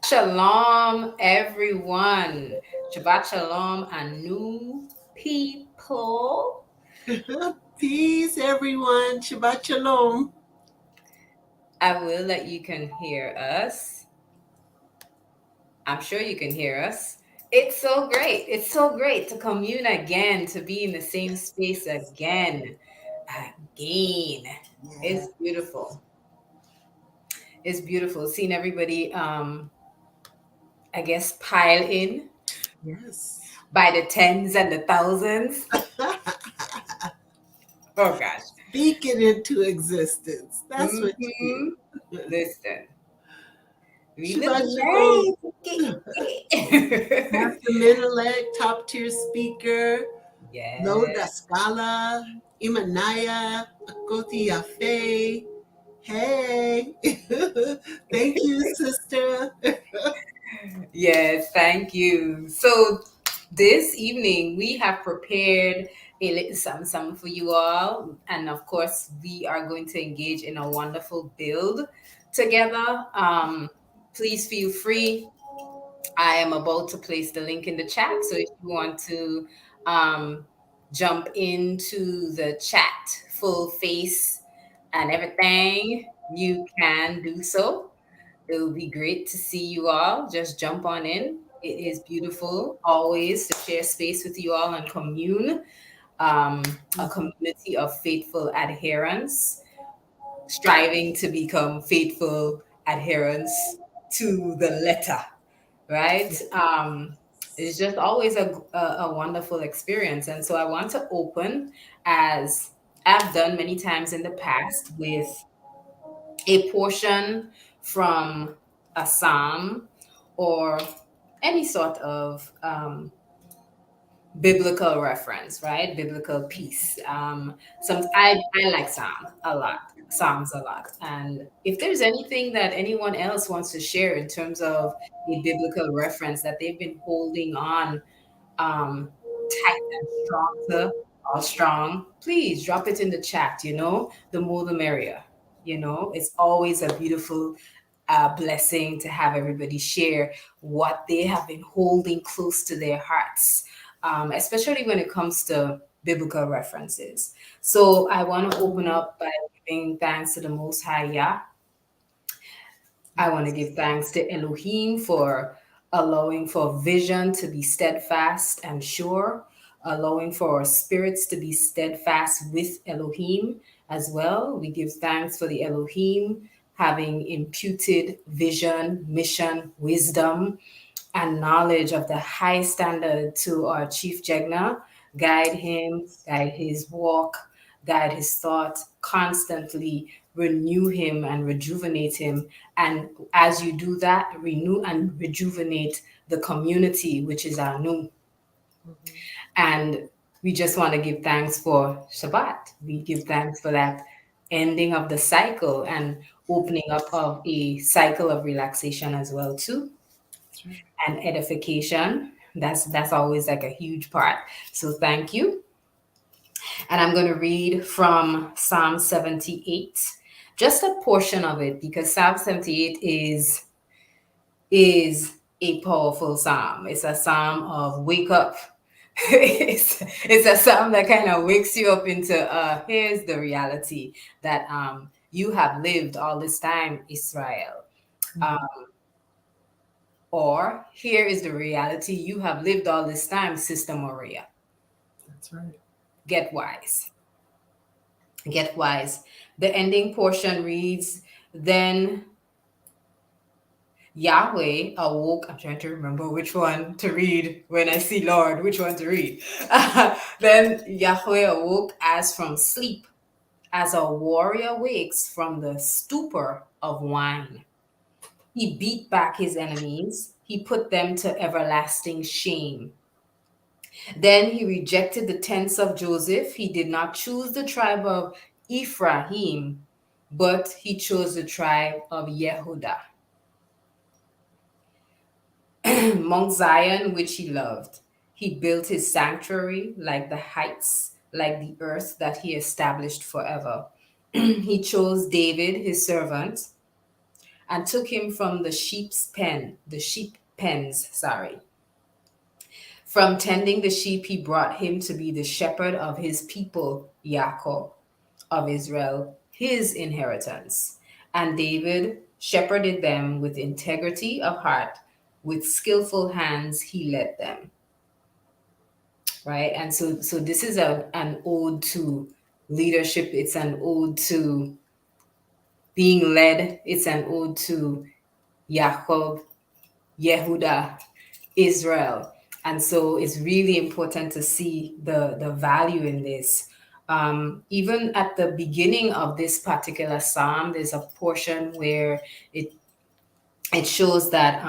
Shalom, everyone. Shabbat shalom, and new people. Peace, everyone. Shabbat shalom. I will that you can hear us. I'm sure you can hear us. It's so great. It's so great to commune again, to be in the same space again. Again. Yeah. It's beautiful. It's beautiful seeing everybody, I guess, pile in Yes. by the tens and the thousands. Oh, gosh. Speak it into existence. That's what Hmm. you do. Listen, we live Shabbat shalom. life. Pastor Menelik, top tier speaker. Loda Yes, Scala, Imanaya, Akoti Afe. Hey. Thank you, sister. yes, thank you. So this evening we have prepared a little something for you all, and of course we are going to engage in a wonderful build together. Please feel free. I am about to place the link in the chat. So if you want to um, jump into the chat, full face and everything, you can do so. It will be great to see you all. Just jump on in. It is beautiful always to share space with you all and commune. A community of faithful adherents, striving to become faithful adherents to the letter, right? It's just always a wonderful experience. And so I want to open, as I've done many times in the past, with a portion from a psalm or any sort of biblical reference, right? Biblical piece. I like Psalms a lot. And if there's anything that anyone else wants to share in terms of a biblical reference that they've been holding on tight and strong to, all strong, please drop it in the chat. The more the merrier. It's always a beautiful blessing to have everybody share what they have been holding close to their hearts, especially when it comes to biblical references. So I want to open up by giving thanks to the Most High Yah. I want to give thanks to Elohim for allowing for vision to be steadfast and sure, allowing for our spirits to be steadfast with Elohim as well. We give thanks for the Elohim having imputed vision, mission, wisdom, and knowledge of the high standard to our chief Jegna. Guide him, guide his walk, guide his thought, constantly renew him and rejuvenate him. And as you do that, renew and rejuvenate the community, which is our new. And we just want to give thanks for Shabbat. We give thanks for that ending of the cycle and opening up of a cycle of relaxation as well too, That's right. and edification. That's always like a huge part. So thank you. And I'm going to read from Psalm 78, just a portion of it, because Psalm 78 is a powerful psalm. It's a psalm of wake up. It's a psalm that kind of wakes you up into here's the reality that you have lived all this time, Israel. Um, or here is the reality you have lived all this time, Sister Moreyah. That's right. Get wise. Get wise. The ending portion reads, Then Yahweh awoke. I'm trying to remember which one to read when I see Lord, which one to read. Then Yahweh awoke as from sleep, as a warrior wakes from the stupor of wine. He beat back his enemies, he put them to everlasting shame. Then he rejected the tents of Joseph. He did not choose the tribe of Ephraim, but he chose the tribe of Yehudah. Mount Zion, which he loved. He built his sanctuary like the heights, like the earth that he established forever. He chose David, his servant, and took him from the sheep pens, sorry. From tending the sheep, he brought him to be the shepherd of his people, Yaakov, of Israel, his inheritance. And David shepherded them with integrity of heart, with skillful hands he led them. Right? And so this is an ode to leadership. It's an ode to being led. It's an ode to Yaakov, Yehuda, Israel. And so it's really important to see the value in this. Even at the beginning of this particular psalm, there's a portion where it it shows that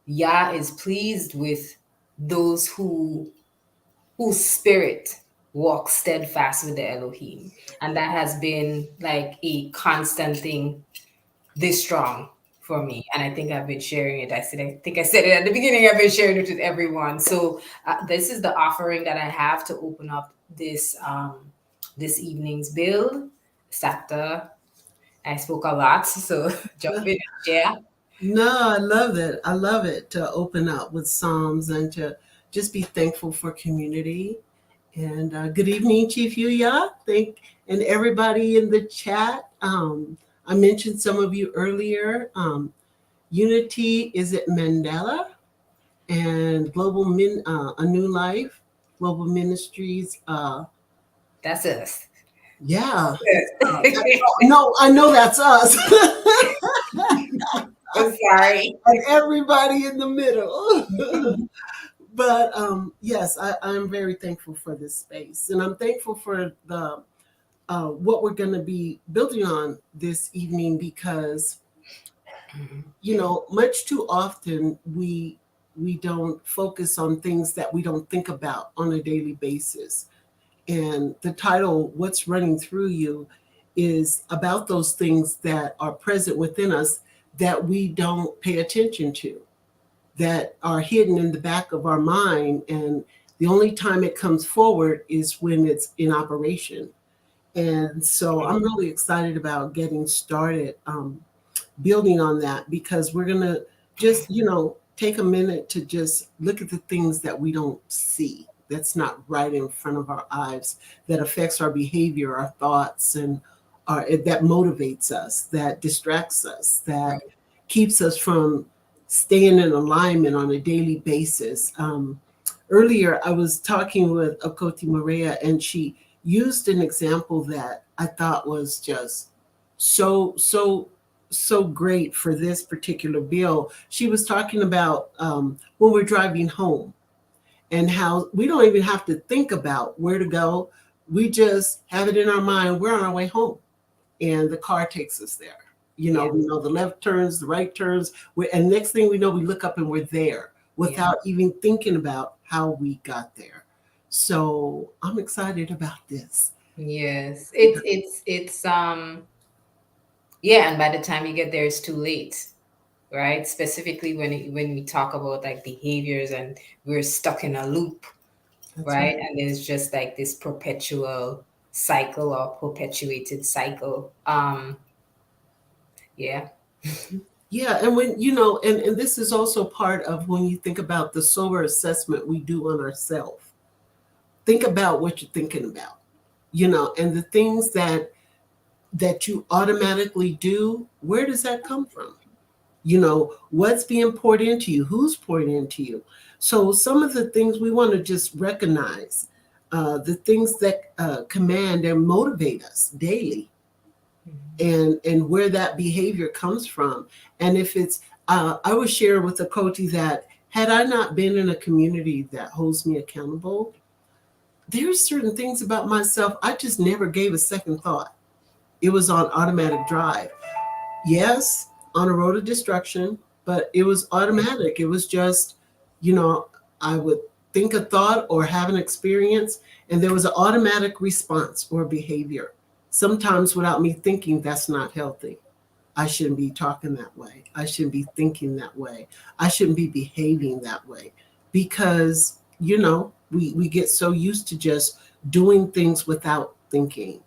Yah is pleased with those whose spirit walks steadfast with the Elohim, and that has been like a constant thing this strong for me. And I think I've been sharing it. I think I said it at the beginning. I've been sharing it with everyone. So this is the offering that I have to open up this evening's build. Safta, I spoke a lot, so jump in and share. No, I love it. I love it to open up with Psalms and to just be thankful for community. And good evening, Chief Yuya. And everybody in the chat. I mentioned some of you earlier. Unity is it Mandela and A New Life, Global Ministries. That's us. Yeah. Yes. No, I know that's us. I'm sorry. And everybody in the middle. But yes, I'm very thankful for this space, and I'm thankful for the what we're going to be building on this evening because much too often we don't focus on things that we don't think about on a daily basis. And the title, What's Running Through You, is about those things that are present within us that we don't pay attention to, that are hidden in the back of our mind. And the only time it comes forward is when it's in operation. And so I'm really excited about getting started, building on that, because we're going to just, take a minute to just look at the things that we don't see, that's not right in front of our eyes, that affects our behavior, our thoughts, and that motivates us, that distracts us, that Right. keeps us from staying in alignment on a daily basis. Earlier, I was talking with achoti Moreyah, and she used an example that I thought was just so great for this particular bill. She was talking about when we're driving home and how we don't even have to think about where to go. We just have it in our mind. We're on our way home, and the car takes us there. Yeah. We know the left turns, the right turns, and next thing we know, we look up and we're there Yeah. without even thinking about how we got there. So I'm excited about this. Yes. It's yeah, and by the time you get there it's too late, right? Specifically when we talk about like behaviors and we're stuck in a loop, That's right? right. And there's just like this perpetual cycle or perpetuated cycle. Yeah. Yeah, and when and this is also part of when you think about the sober assessment we do on ourselves. Think about what you're thinking about, and the things that you automatically do. Where does that come from? What's being poured into you? Who's pouring into you? So some of the things we want to just recognize, the things that command and motivate us daily, and where that behavior comes from. And if it's, I was sharing with a coach that had I not been in a community that holds me accountable, there's certain things about myself I just never gave a second thought. It was on automatic drive. Yes, on a road of destruction, but it was automatic. It was just, you know, I would think a thought or have an experience, and there was an automatic response or behavior. Sometimes without me thinking, that's not healthy. I shouldn't be talking that way. I shouldn't be thinking that way. I shouldn't be behaving that way because, we get so used to just doing things without thinking.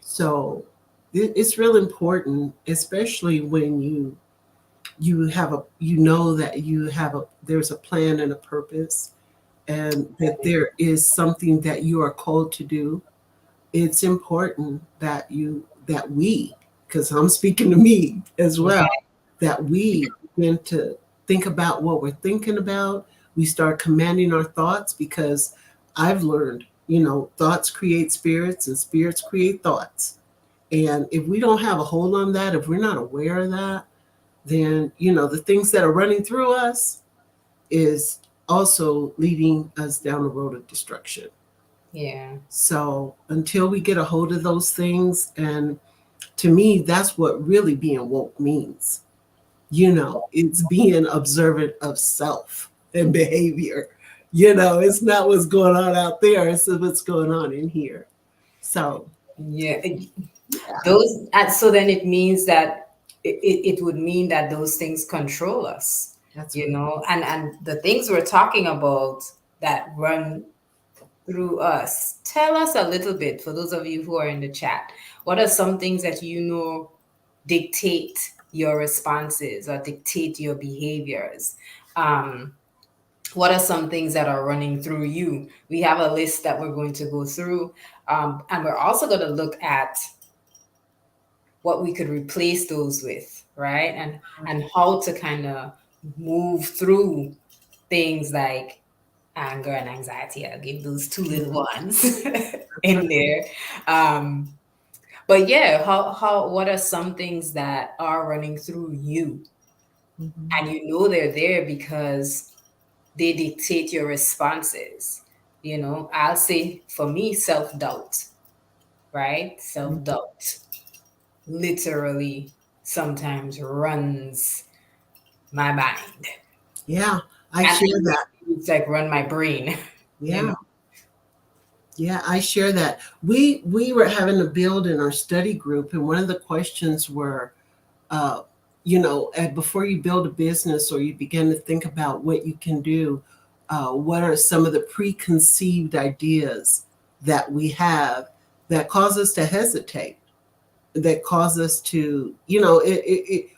So, It's real important, especially when you have a you know that you have a there's a plan and a purpose, and that there is something that you are called to do. It's important that we, because I'm speaking to me as well, Yeah. that we begin to think about what we're thinking about. We start commanding our thoughts, because I've learned, thoughts create spirits and spirits create thoughts. And if we don't have a hold on that, if we're not aware of that, then, the things that are running through us is also leading us down the road of destruction. Yeah. So until we get a hold of those things, and to me, that's what really being woke means. It's being observant of self and behavior. It's not what's going on out there, it's what's going on in here. So, Yeah. yeah, Those, and so then it means that it would mean that those things control us, that's you right. know, and the things we're talking about that run through us. Tell us a little bit, for those of you who are in the chat, what are some things that you know dictate your responses or dictate your behaviors? Um, what are some things that are running through you? We have a list that we're going to go through, and we're also going to look at what we could replace those with, right? And how to kind of move through things like anger and anxiety. I'll give those two Yeah, little ones that's right. in there. Um, but yeah, how what are some things that are running through you, Mhm. and you know they're there because they dictate your responses. You know, I'll say for me, self-doubt, right? Self-doubt literally sometimes runs my mind. Yeah, I And share that. it's like run my brain, you know? Yeah, yeah, I share that. We were having a build in our study group, and one of the questions were, uh, before you build a business or you begin to think about what you can do, what are some of the preconceived ideas that we have that cause us to hesitate, that cause us to,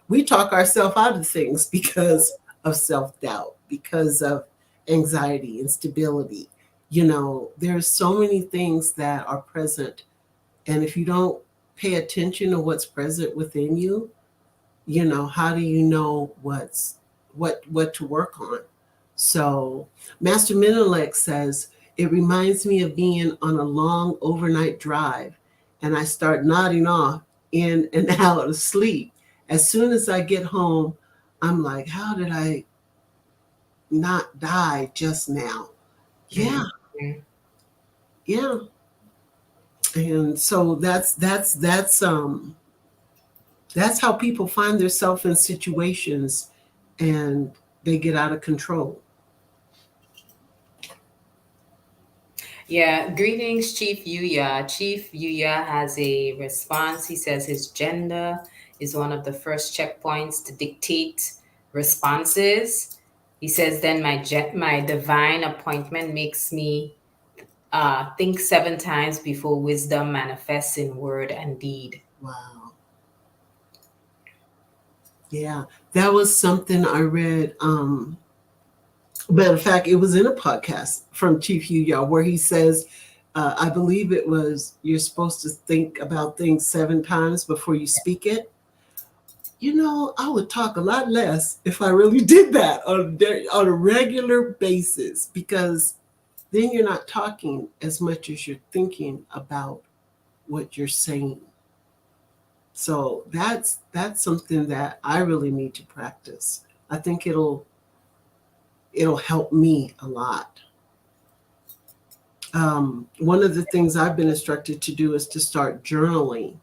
we talk ourselves out of things because of self doubt, because of anxiety, instability. There's so many things that are present. And if you don't pay attention to what's present within you, how do you know what to work on? So Master Menelek says, it reminds me of being on a long overnight drive, and I start nodding off in and out of sleep. As soon as I get home, I'm like, how did I not die just now? Yeah, Mhm. yeah. And so that's how people find themselves in situations, and they get out of control. Yeah, greetings, Chief Yuya. Chief Yuya has a response. He says his gender is one of the first checkpoints to dictate responses. He says, then my divine appointment makes me think 7 times before wisdom manifests in word and deed. Wow. Yeah, that was something I read. Matter of fact, it was in a podcast from Chief Yuya where he says, I believe it was, you're supposed to think about things 7 times before you speak it. I would talk a lot less if I really did that on a regular basis, because then you're not talking as much as you're thinking about what you're saying. So that's something that I really need to practice. I think it'll help me a lot. One of the things I've been instructed to do is to start journaling,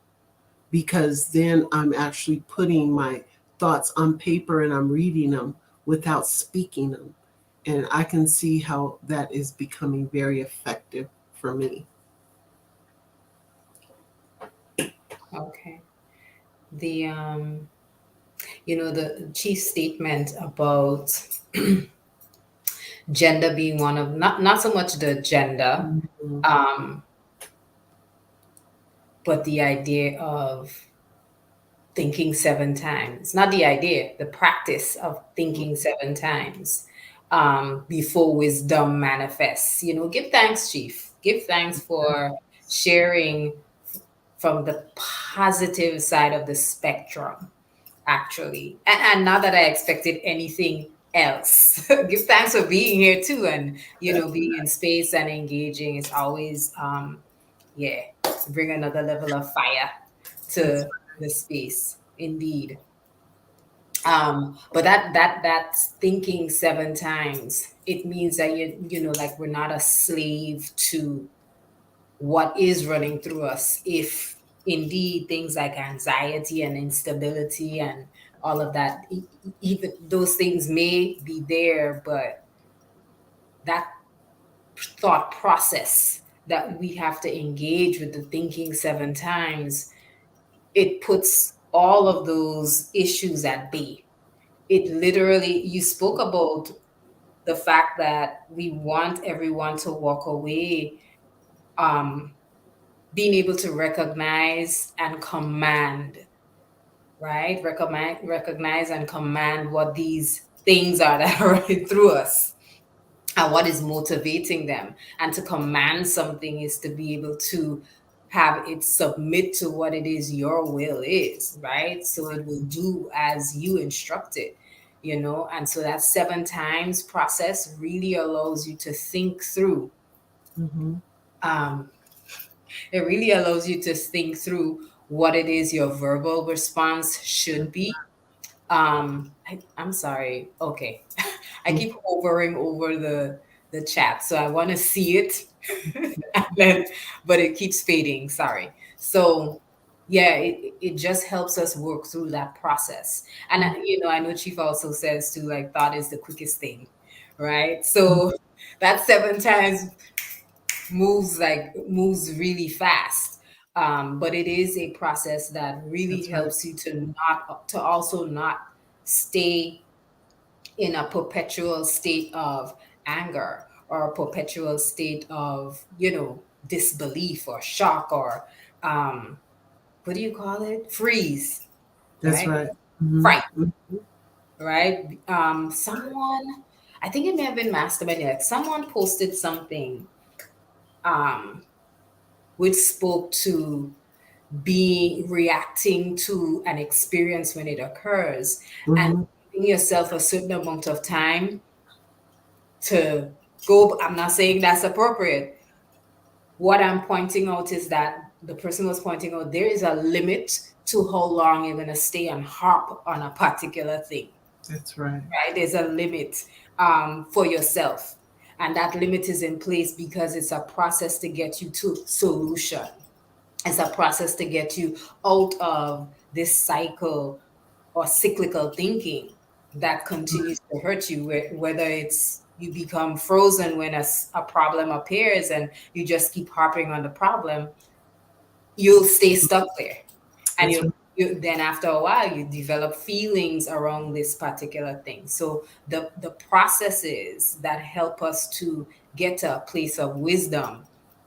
because then I'm actually putting my thoughts on paper and I'm reading them without speaking them. And I can see how that is becoming very effective for me. Okay. The the chief statement about gender being one of, not so much the gender, Mhm. um, but the idea of thinking 7 times, not the idea, the practice of thinking 7 times before wisdom manifests. Give thanks, Chief. Give thanks for sharing from the positive side of the spectrum, actually. And not that I expected anything else. Give thanks for being here too, and That's being in space and engaging is always yeah, bring another level of fire that's to the space. Indeed. But that's thinking 7 times. It means that like we're not a slave to what is running through us. If indeed things like anxiety and instability and all of that, even those things may be there, but that thought process that we have to engage with the thinking 7 times, it puts all of those issues at bay. It literally, you spoke about the fact that we want everyone to walk away um, being able to recognize and command, right? Recognize and command what these things are that are running through us and what is motivating them. And to command something is to be able to have it submit to what it is your will is, right? So it will do as you instruct it. And so that 7 times process really allows you to think through. mm-hmm. Um, it really allows you to think through what it is your verbal response should be. I'm sorry. Okay. I keep hovering over the chat, so I want to see it, and then, but it keeps fading. Sorry. So yeah, it just helps us work through that process. And I know Chief also says too, like thought is the quickest thing, right? So that 7 times moves really fast. But it is a process that really That's right. helps you to also not stay in a perpetual state of anger or a perpetual state of disbelief or shock or um what do you call it, freeze, That's right? right. Mm-hmm. Fright, right? Someone, I think it may have been mastermind, like someone posted something um which spoke to being reacting to an experience when it occurs and Mm-hmm. giving yourself a certain amount of time to go. I'm not saying that's appropriate. What I'm pointing out is that the person was pointing out there is a limit to how long you're going to stay and harp on a particular thing, That's right. right? There's a limit for yourself. And that limit is in place because it's a process to get you to solution. It's a process to get you out of this cycle or cyclical thinking that continues to hurt you, whether it's you become frozen when a problem appears and you just keep harping on the problem, you'll stay stuck there. And That's right. you then after a while you develop feelings around this particular thing. So the processes that help us to get to a place of wisdom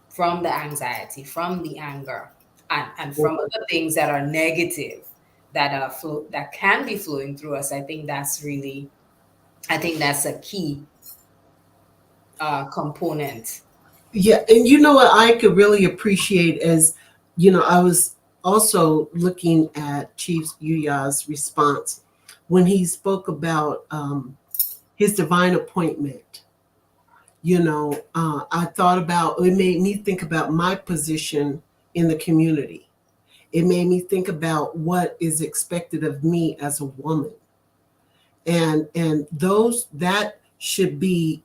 from the anxiety, from the anger, and from other things that are negative that that can be flowing through us. I think that's a key component. Yeah, and you know what I could really appreciate as, I was also looking at Chief Yuya's response when he spoke about his divine appointment. I thought about it made me think about my position in the community. It made me think about what is expected of me as a woman, and those that should be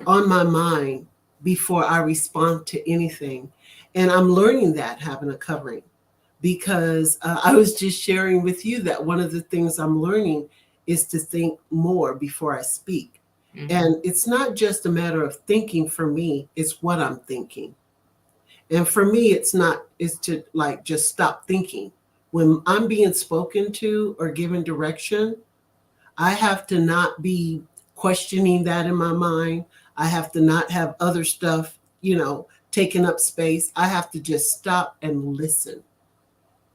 on my mind before I respond to anything. And I'm learning that having a covering because I was just sharing with you that one of the things I'm learning is to think more before I speak. Mhm. And it's not just a matter of thinking for me, it's what I'm thinking. And for me, it's to like just stop thinking. When I'm being spoken to or given direction, I have to not be questioning that in my mind. I have to not have other stuff, taking up space, I have to just stop and listen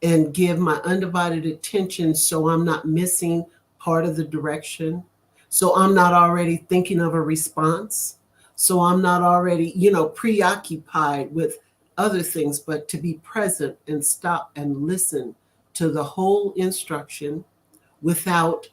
and give my undivided attention so I'm not missing part of the direction. So I'm not already thinking of a response. So I'm not already, preoccupied with other things, but to be present and stop and listen to the whole instruction without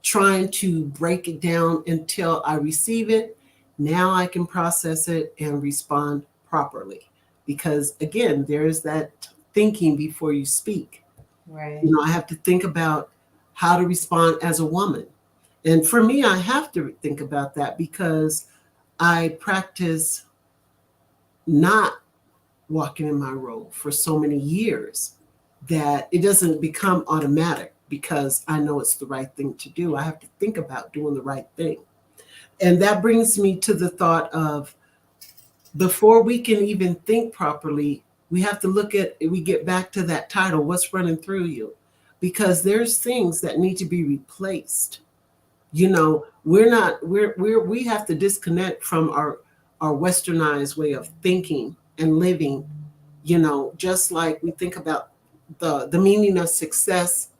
trying to break it down until I receive it. Now I can process it and respond properly. Because again, there is that thinking before you speak. Right. I have to think about how to respond as a woman. And for me, I have to think about that because I practice not walking in my role for so many years that it doesn't become automatic because I know it's the right thing to do. I have to think about doing the right thing. And that brings me to the thought of before we can even think properly, we have to we get back to that title, what's running through you? Because there's things that need to be replaced. We're not, we have to disconnect from our westernized way of thinking and living. Just like we think about the meaning of success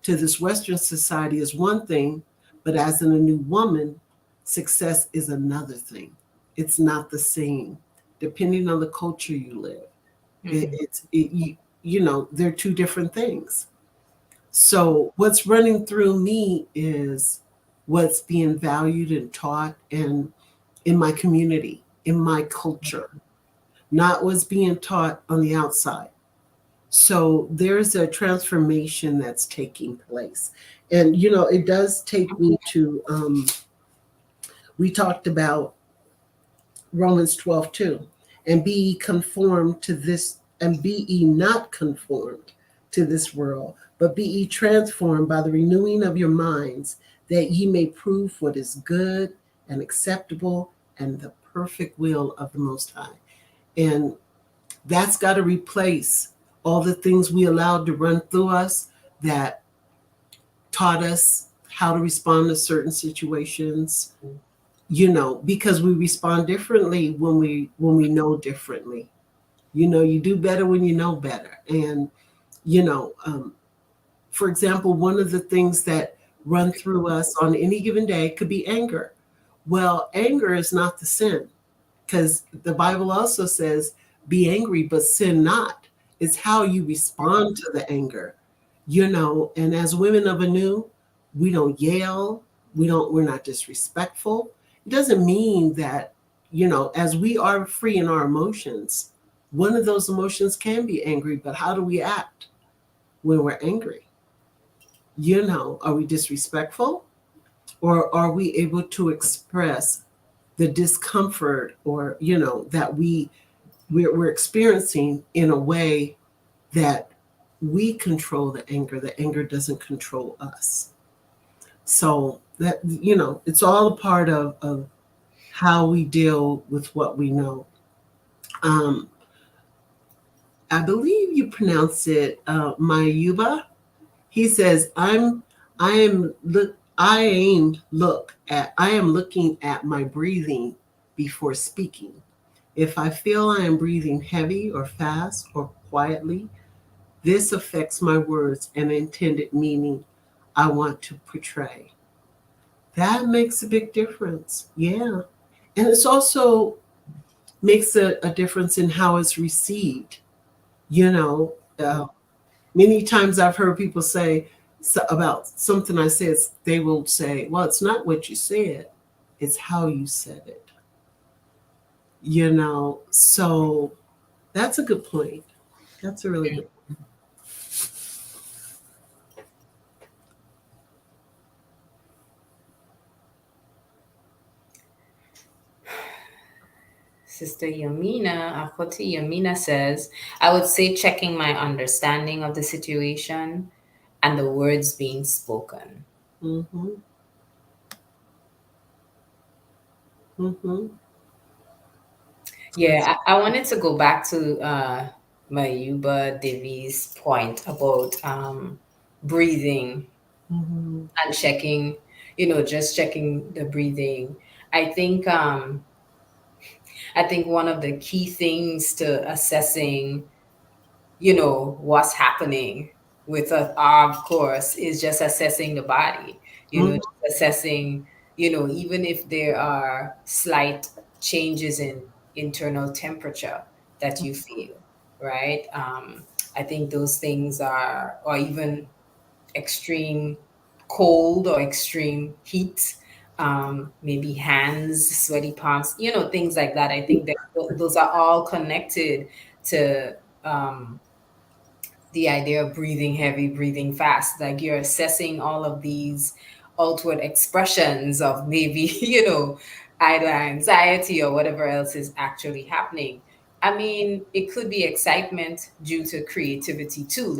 to this Western society is one thing, but as in a new woman, success is another thing. It's not the same, depending on the culture you live. It, Hmm. it's it, they're two different things. So what's running through me is what's being valued and taught and in my community, in my culture, not what's being taught on the outside. So there's a transformation that's taking place. And, it does take me to, we talked about Romans 12 too. And be ye conformed to this, and be ye not conformed to this world, but be ye transformed by the renewing of your minds, that ye may prove what is good and acceptable and the perfect will of the Most High. And that's got to replace all the things we allowed to run through us that taught us how to respond to certain situations, because we respond differently when we know differently. You do better when you know better. And you know um, for example, one of the things that run through us on any given day could be anger. Well, anger is not the sin, because the Bible also says, be angry, but sin not. It's how you respond to the anger, and as women of anew, we don't yell, we're not disrespectful. It doesn't mean that, as we are free in our emotions, one of those emotions can be angry, but how do we act when we're angry? Are we disrespectful, or are we able to express the discomfort, or that we're experiencing in a way that we control the anger doesn't control us. So that, it's all a part of how we deal with what we know. um, I believe you pronounce it Mayuba. He says, I am looking at my breathing before speaking. If I feel I am breathing heavy or fast or quietly, this affects my words and intended meaning I want to portray. That makes a big difference. Yeah. And it's also makes a difference in how it's received. You know, uh, Many times I've heard people say about something I said, they will say, well, it's not what you said, it's how you said it. So that's a good point. That's a really good Sister Achoti Yamina says, I would say checking my understanding of the situation and the words being spoken. point. Hmm. Hmm. That's, Yeah, I wanted to go back to Mayuba Devi's point about breathing hmm. and checking, just checking the breathing. I think I think one of the key things to assessing, what's happening with our course is just assessing the body, Mhm. just assessing, even if there are slight changes in internal temperature that you feel, right? I think those things are, or even extreme cold or extreme heat, maybe hands, sweaty palms, things like that. I think that those are all connected to the idea of breathing heavy, breathing fast. Like you're assessing all of these outward expressions of maybe, either anxiety or whatever else is actually happening. I mean, it could be excitement due to creativity too,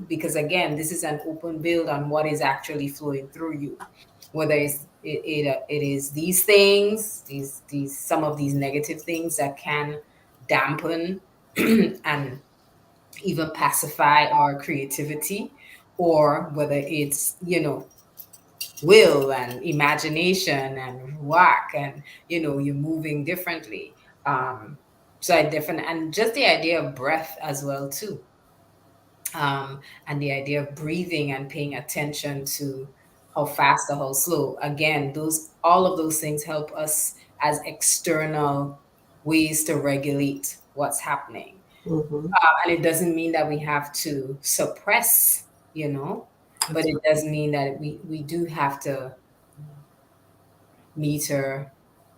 because again, this is an open build on what is actually flowing through you, whether it is these things, these some of these negative things that can dampen and even pacify our creativity, or whether it's, will and imagination and work, and you're moving differently. So I different, and just the idea of breath as well too, and the idea of breathing and paying attention to how fast or how slow. Again, those all of those things help us as external ways to regulate what's happening. Mhm. And it doesn't mean that we have to suppress, you know, but That's it right. does mean that we do have to meter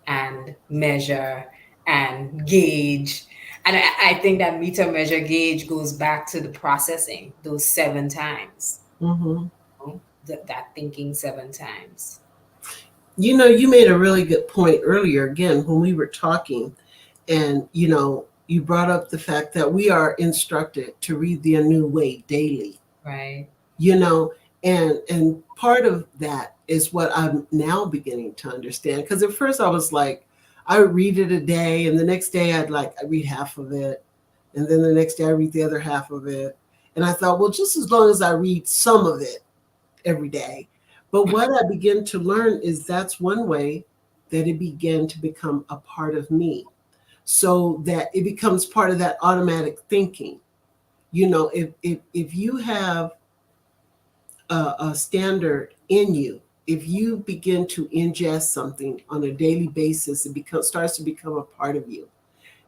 and measure and gauge. And I think that meter, measure, gauge goes back to the processing, those 7 times, Mhm. that thinking 7 times. You made a really good point earlier again when we were talking, and you brought up the fact that we are instructed to read the anew way daily. Right. you know and part of that is what I'm now beginning to understand, because at first I was like, I would read it a day, and the next day I read half of it, and then the next day I read the other half of it, and I thought, well, just as long as I read some of it every day. But what I began to learn is that's one way that it began to become a part of me, so that it becomes part of that automatic thinking. If you have a standard in you, if you begin to ingest something on a daily basis, it starts to become a part of you.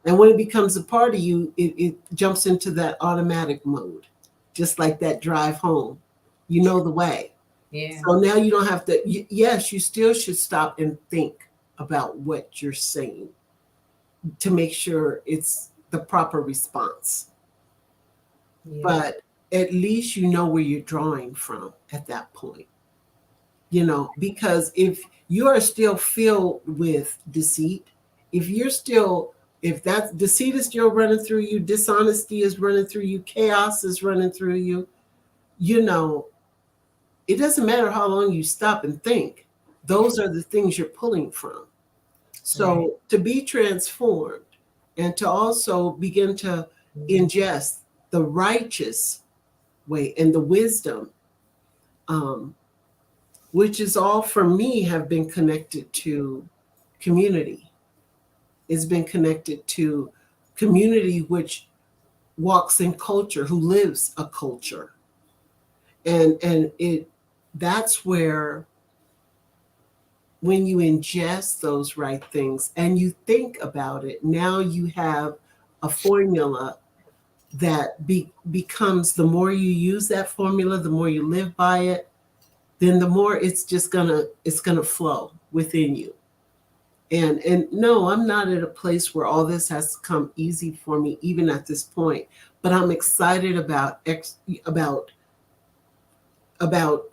And when it becomes a part of you, it jumps into that automatic mode, just like that drive home. You know the way. Yeah. So now you don't have to, yes, you still should stop and think about what you're saying to make sure it's the proper response. Yeah. But at least you know where you're drawing from at that point. Because if you are still filled with deceit, if you're still, if that deceit is still running through you, dishonesty is running through you, chaos is running through you, you know, it doesn't matter how long you stop and think, those are the things you're pulling from. Right. So to be transformed and to also begin to ingest the righteous way and the wisdom, um, which is all for me have been connected to community. It's been connected to community which walks in culture, who lives a culture. And that's where, when you ingest those right things and you think about it, now you have a formula that becomes, the more you use that formula, the more you live by it, then the more it's gonna flow within you. And no, I'm not at a place where all this has to come easy for me, even at this point. But I'm excited about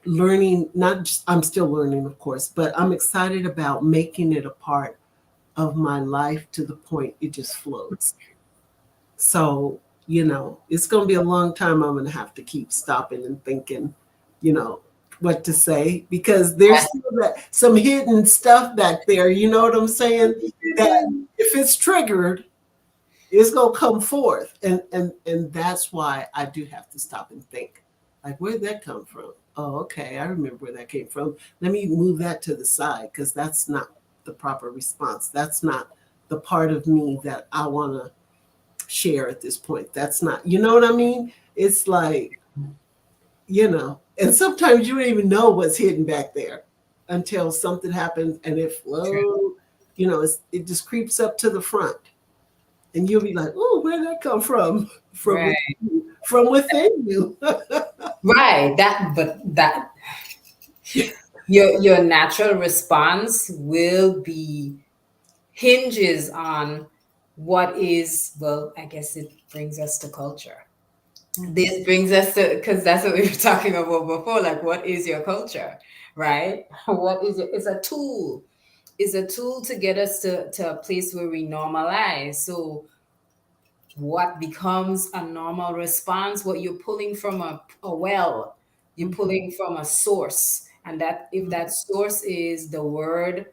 learning. Not just, I'm still learning, of course, but I'm excited about making it a part of my life to the point it just flows. So it's going to be a long time. I'm going to have to keep stopping and thinking, you know, what to say, because there's still some hidden stuff back there. You know what I'm saying? That if it's triggered, it's gonna come forth, and that's why I do have to stop and think, like, where did that come from? Oh, okay, I remember where that came from. Let me move that to the side, because that's not the proper response. That's not the part of me that I want to share at this point. That's not, you know what I mean? It's like, and sometimes you don't even know what's hidden back there until something happens and it True. flows, it just creeps up to the front. And you'll be like, oh, where did that come from? From Right. within you. From within you. Right. That your natural response will be hinges on what is, well, I guess it brings us to culture. This brings us to, because that's what we were talking about before, like what is your culture, right? What is it? It's a tool. It's a tool to get us to a place where we normalize. So what becomes a normal response, what you're pulling from a well, you're pulling from a source. And that, if that source is the word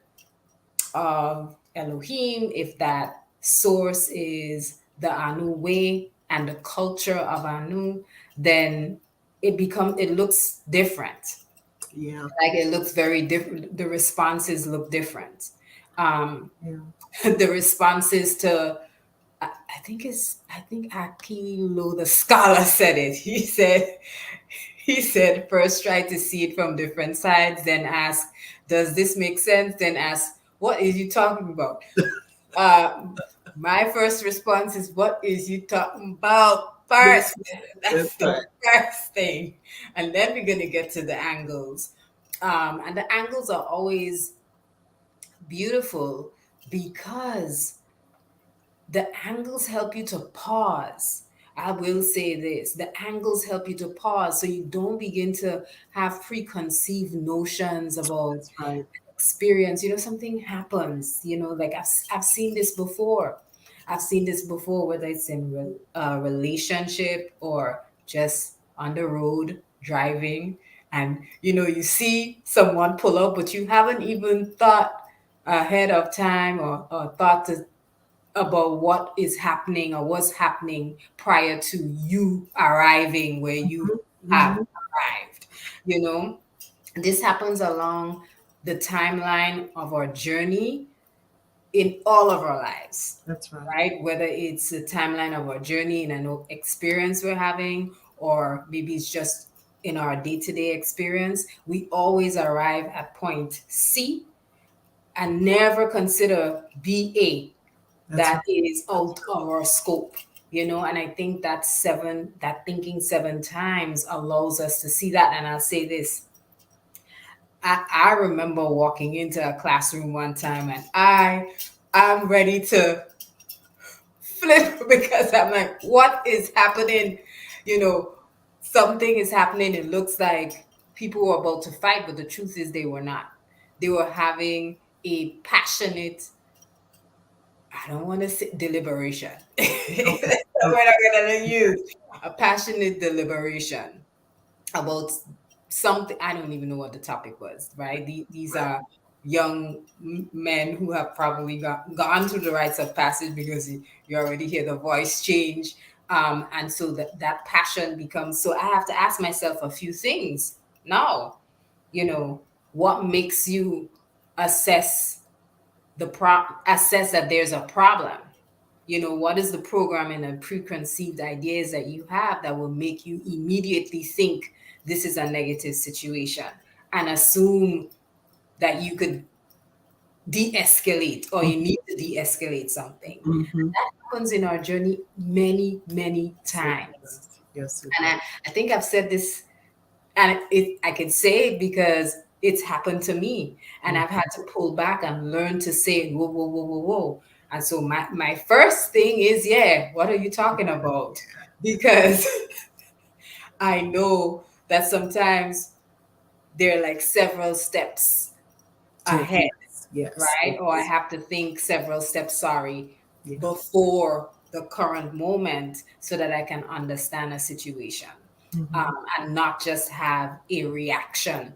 of Elohim, if that source is the Anu way and the culture of Anu, then it looks different. Yeah. Like it looks very different. The responses look different. Um, Yeah. the responses to, I think Akilo the scholar said it. He said first try to see it from different sides, then ask, does this make sense? Then ask, what is you talking about? Uh, my first response is, what is you talking about first? That's, That's that's the right. first thing. And then we're gonna get to the angles. And the angles are always beautiful because the angles help you to pause. I will say this, the angles help you to pause so you don't begin to have preconceived notions about That's right. experience. Something happens, like I've seen this before. I've seen this before, whether it's in a relationship or just on the road driving. And, you see someone pull up, but you haven't even thought ahead of time or thought about what is happening or what's happening prior to you arriving where you have Hmm. arrived. You know, this happens along the timeline of our journey in all of our lives, That's right. right? Whether it's the timeline of our journey in an experience we're having, or maybe it's just in our day to day experience, we always arrive at point C and never consider BA That's that right. is That's out of our scope. And I think that thinking seven times allows us to see that. And I'll say this, I remember walking into a classroom one time and I'm ready to flip because I'm like, what is happening? You know, something is happening. It looks like people were about to fight, but the truth is they were not. They were having a passionate, I don't want to say deliberation. right. Okay. That's the Okay. word I'm going to use. A passionate deliberation about something. I don't even know what the topic was, right? These Right. are young men who have probably gone through the rites of passage because you already hear the voice change. And so that passion becomes, so I have to ask myself a few things now. You know, what makes you assess assess that there's a problem? What is the programming and preconceived ideas that you have that will make you immediately think this is a negative situation and assume that you could de-escalate or you need to de-escalate something? Mm-hmm. That happens in our journey many, many Yes, it times. does. Yes, it And does. I think I've said this, and I can say it because it's happened to me, and I've had to pull back and learn to say, whoa, whoa, whoa, whoa, whoa. And so my first thing is, yeah, what are you talking about? Because I know that sometimes there are like several steps ahead, Yes. Yes. right? Or I Yes. have to think several steps, sorry, Yeah. before the current moment so that I can understand a situation, Mm-hmm. and not just have a reaction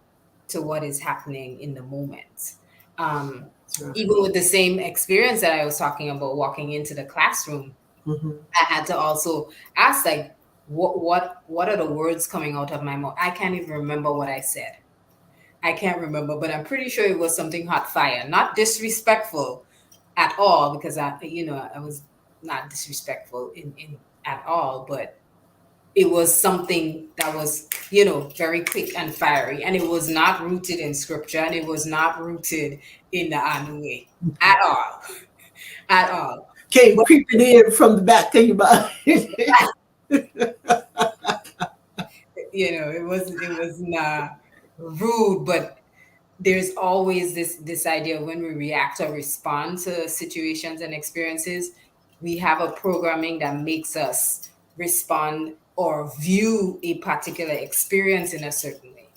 to what is happening in the moment. Um, That's right. Even with the same experience that I was talking about walking into the classroom, Mm-hmm. I had to also ask, like, what are the words coming out of my mouth? I can't even remember what I said. I can't remember, but I'm pretty sure it was something hot fire, not disrespectful. at all, because I was not disrespectful in at all, but it was something that was, very quick and fiery, and it was not rooted in scripture, and it was not rooted in the Anu at all, at all. Came But creeping in from the back of your mind. it was not rude, but there's always this idea, when we react or respond to situations and experiences, we have a programming that makes us respond or view a particular experience in a certain way,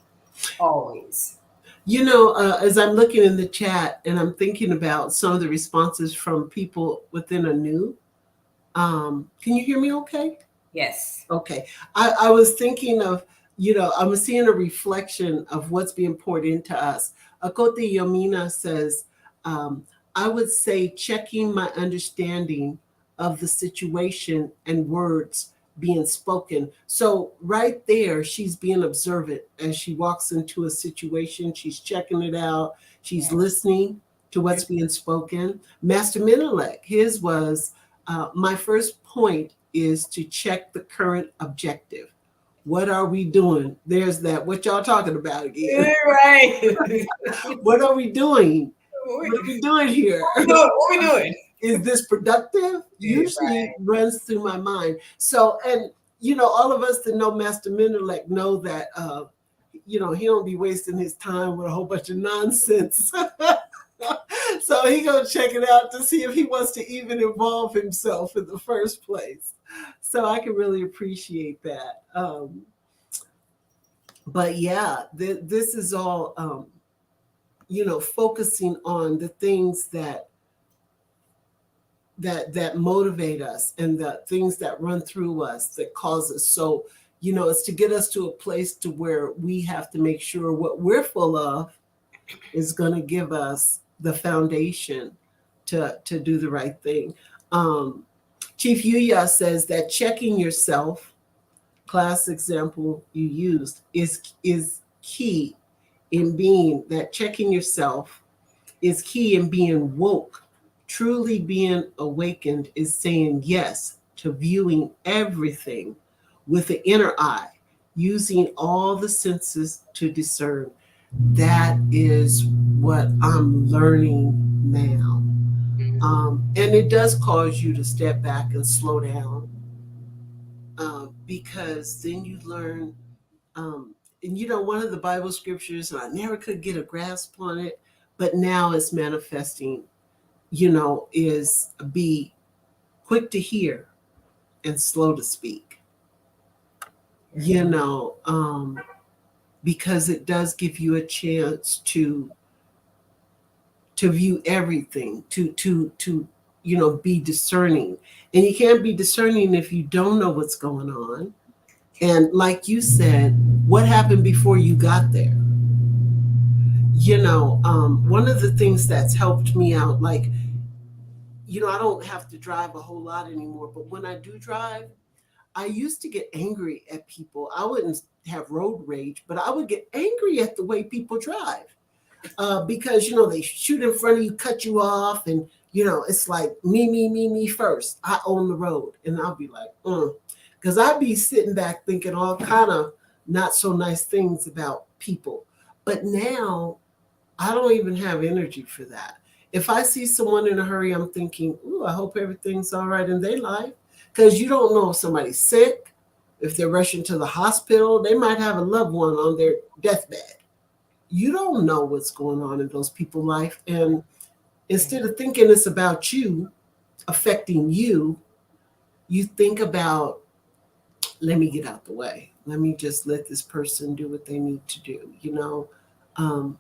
always. As I'm looking in the chat and I'm thinking about some of the responses from people within a new, can you hear me okay? Yes. Okay. I was thinking of, I'm seeing a reflection of what's being poured into us. Achoti Yomina says, I would say checking my understanding of the situation and words being spoken. So, right there, she's being observant as she walks into a situation. She's checking it out, she's Yes. listening to what's being spoken. Master Menelik, his was, my first point is to check the current objective. What are we doing? There's that. What y'all talking about again? Right. What are we doing? what What we are we doing here? doing? What we doing? Is this productive? Usually Right. runs through my mind. So, and all of us that know Master Menelik know that he don't be wasting his time with a whole bunch of nonsense. So he gonna check it out to see if he wants to even involve himself in the first place. So I can really appreciate that. But yeah, this is all focusing on the things that motivate us and the things that run through us that cause us. So it's to get us to a place to where we have to make sure what we're full of is going to give us the foundation to do the right thing. Um, Chief Yuya says that checking yourself, class example you used, is key in being that checking yourself is key in being woke. Truly being awakened is saying yes to viewing everything with the inner eye, using all the senses to discern. That is what I'm learning now. And it does cause you to step back and slow down, because then you learn. And one of the Bible scriptures, and I never could get a grasp on it, but now it's manifesting, is be quick to hear and slow to speak, because it does give you a chance to view everything, to be discerning. And you can't be discerning if you don't know what's going on. And like you said, what happened before you got there? One of the things that's helped me out, like, I don't have to drive a whole lot anymore, but when I do drive, I used to get angry at people. I wouldn't have road rage, but I would get angry at the way people drive, because they shoot in front of you, cut you off, and it's like me first. I own the road, and I'll be like, because I'd be sitting back thinking all kind of not so nice things about people. But now I don't even have energy for that. If I see someone in a hurry, I'm thinking, ooh, I hope everything's all right in their life. Because you don't know if somebody's sick, if they're rushing to the hospital, they might have a loved one on their deathbed. You don't know what's going on in those people's life. And instead of thinking it's about you, affecting you, you think about, let me get out the way. Let me just let this person do what they need to do. Um,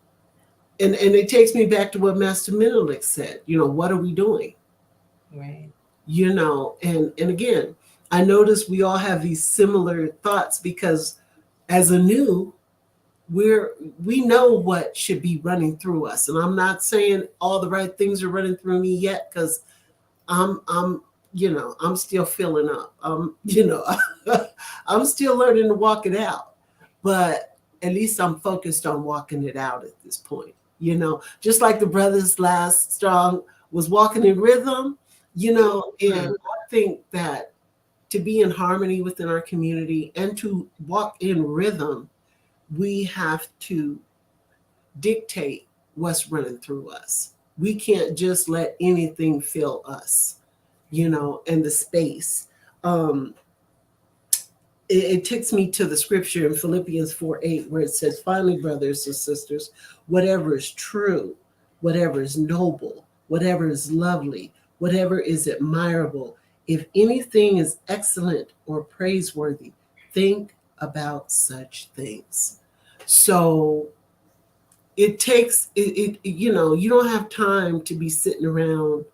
and it takes me back to what Master Menelik said. What are we doing? Right. And again, I notice we all have these similar thoughts because as a new, we know what should be running through us. And I'm not saying all the right things are running through me yet, because I'm still filling up. I'm still learning to walk it out. But at least I'm focused on walking it out at this point. Just like the brothers last strong was walking in rhythm, and I think that to be in harmony within our community and to walk in rhythm, we have to dictate what's running through us. We can't just let anything fill us, and the space. Um, it takes me to the scripture in Philippians 4:8, where it says, "Finally, brothers and sisters, whatever is true, whatever is noble, whatever is lovely, whatever is admirable, if anything is excellent or praiseworthy, think about such things." So it takes you don't have time to be sitting around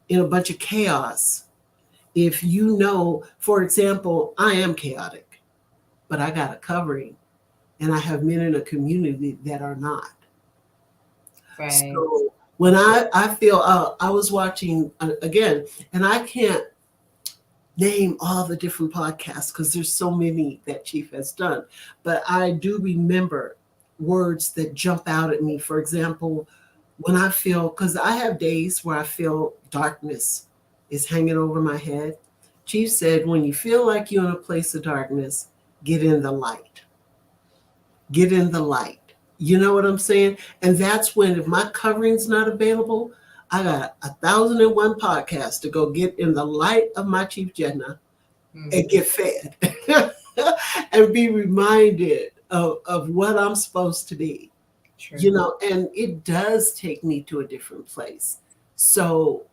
in a bunch of chaos. If for example, I am chaotic, but I got a covering, and I have men in a community that are not. Right. So when I feel, I was watching again, and I can't name all the different podcasts because there's so many that Chief has done, but I do remember words that jump out at me. For example, when I feel, because I have days where I feel darkness is hanging over my head. Chief said, when you feel like you're in a place of darkness, get in the light. Get in the light. You know what I'm saying? And that's when, if my covering's not available, I got 1,001 podcasts to go get in the light of my Chief Jenna and Mm, get fed and be reminded of what I'm supposed to be. true. And it does take me to a different place. So,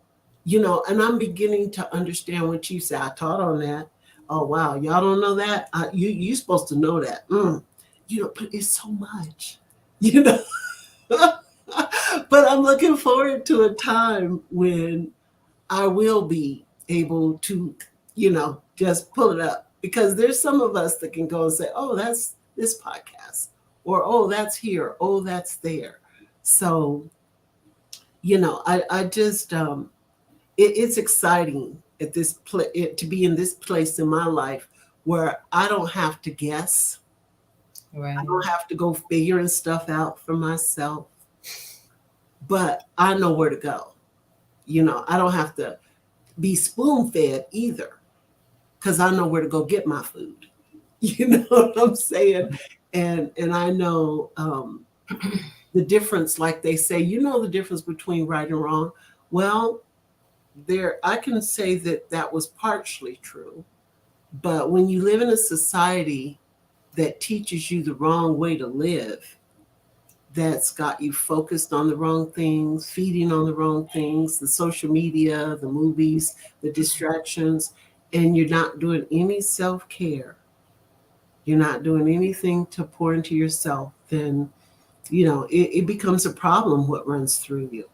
and I'm beginning to understand what you said. I taught on that. Oh wow, y'all don't know that? You supposed to know that. But it's so much, you know. But I'm looking forward to a time when I will be able to, just pull it up, because there's some of us that can go and say, oh, that's this podcast, or oh, that's here, oh, that's there. So, I just, it's exciting at to be in this place in my life where I don't have to guess. I Right. don't have to go figuring stuff out for myself, but I know where to go. I don't have to be spoon fed either, because I know where to go get my food. You know what I'm saying? And I know the difference, like they say, the difference between right and wrong. Well, I can say that that was partially true, but when you live in a society that teaches you the wrong way to live, that's got you focused on the wrong things, feeding on the wrong things, the social media, the movies, the distractions, and you're not doing any self-care, you're not doing anything to pour into yourself, then it becomes a problem what runs through you.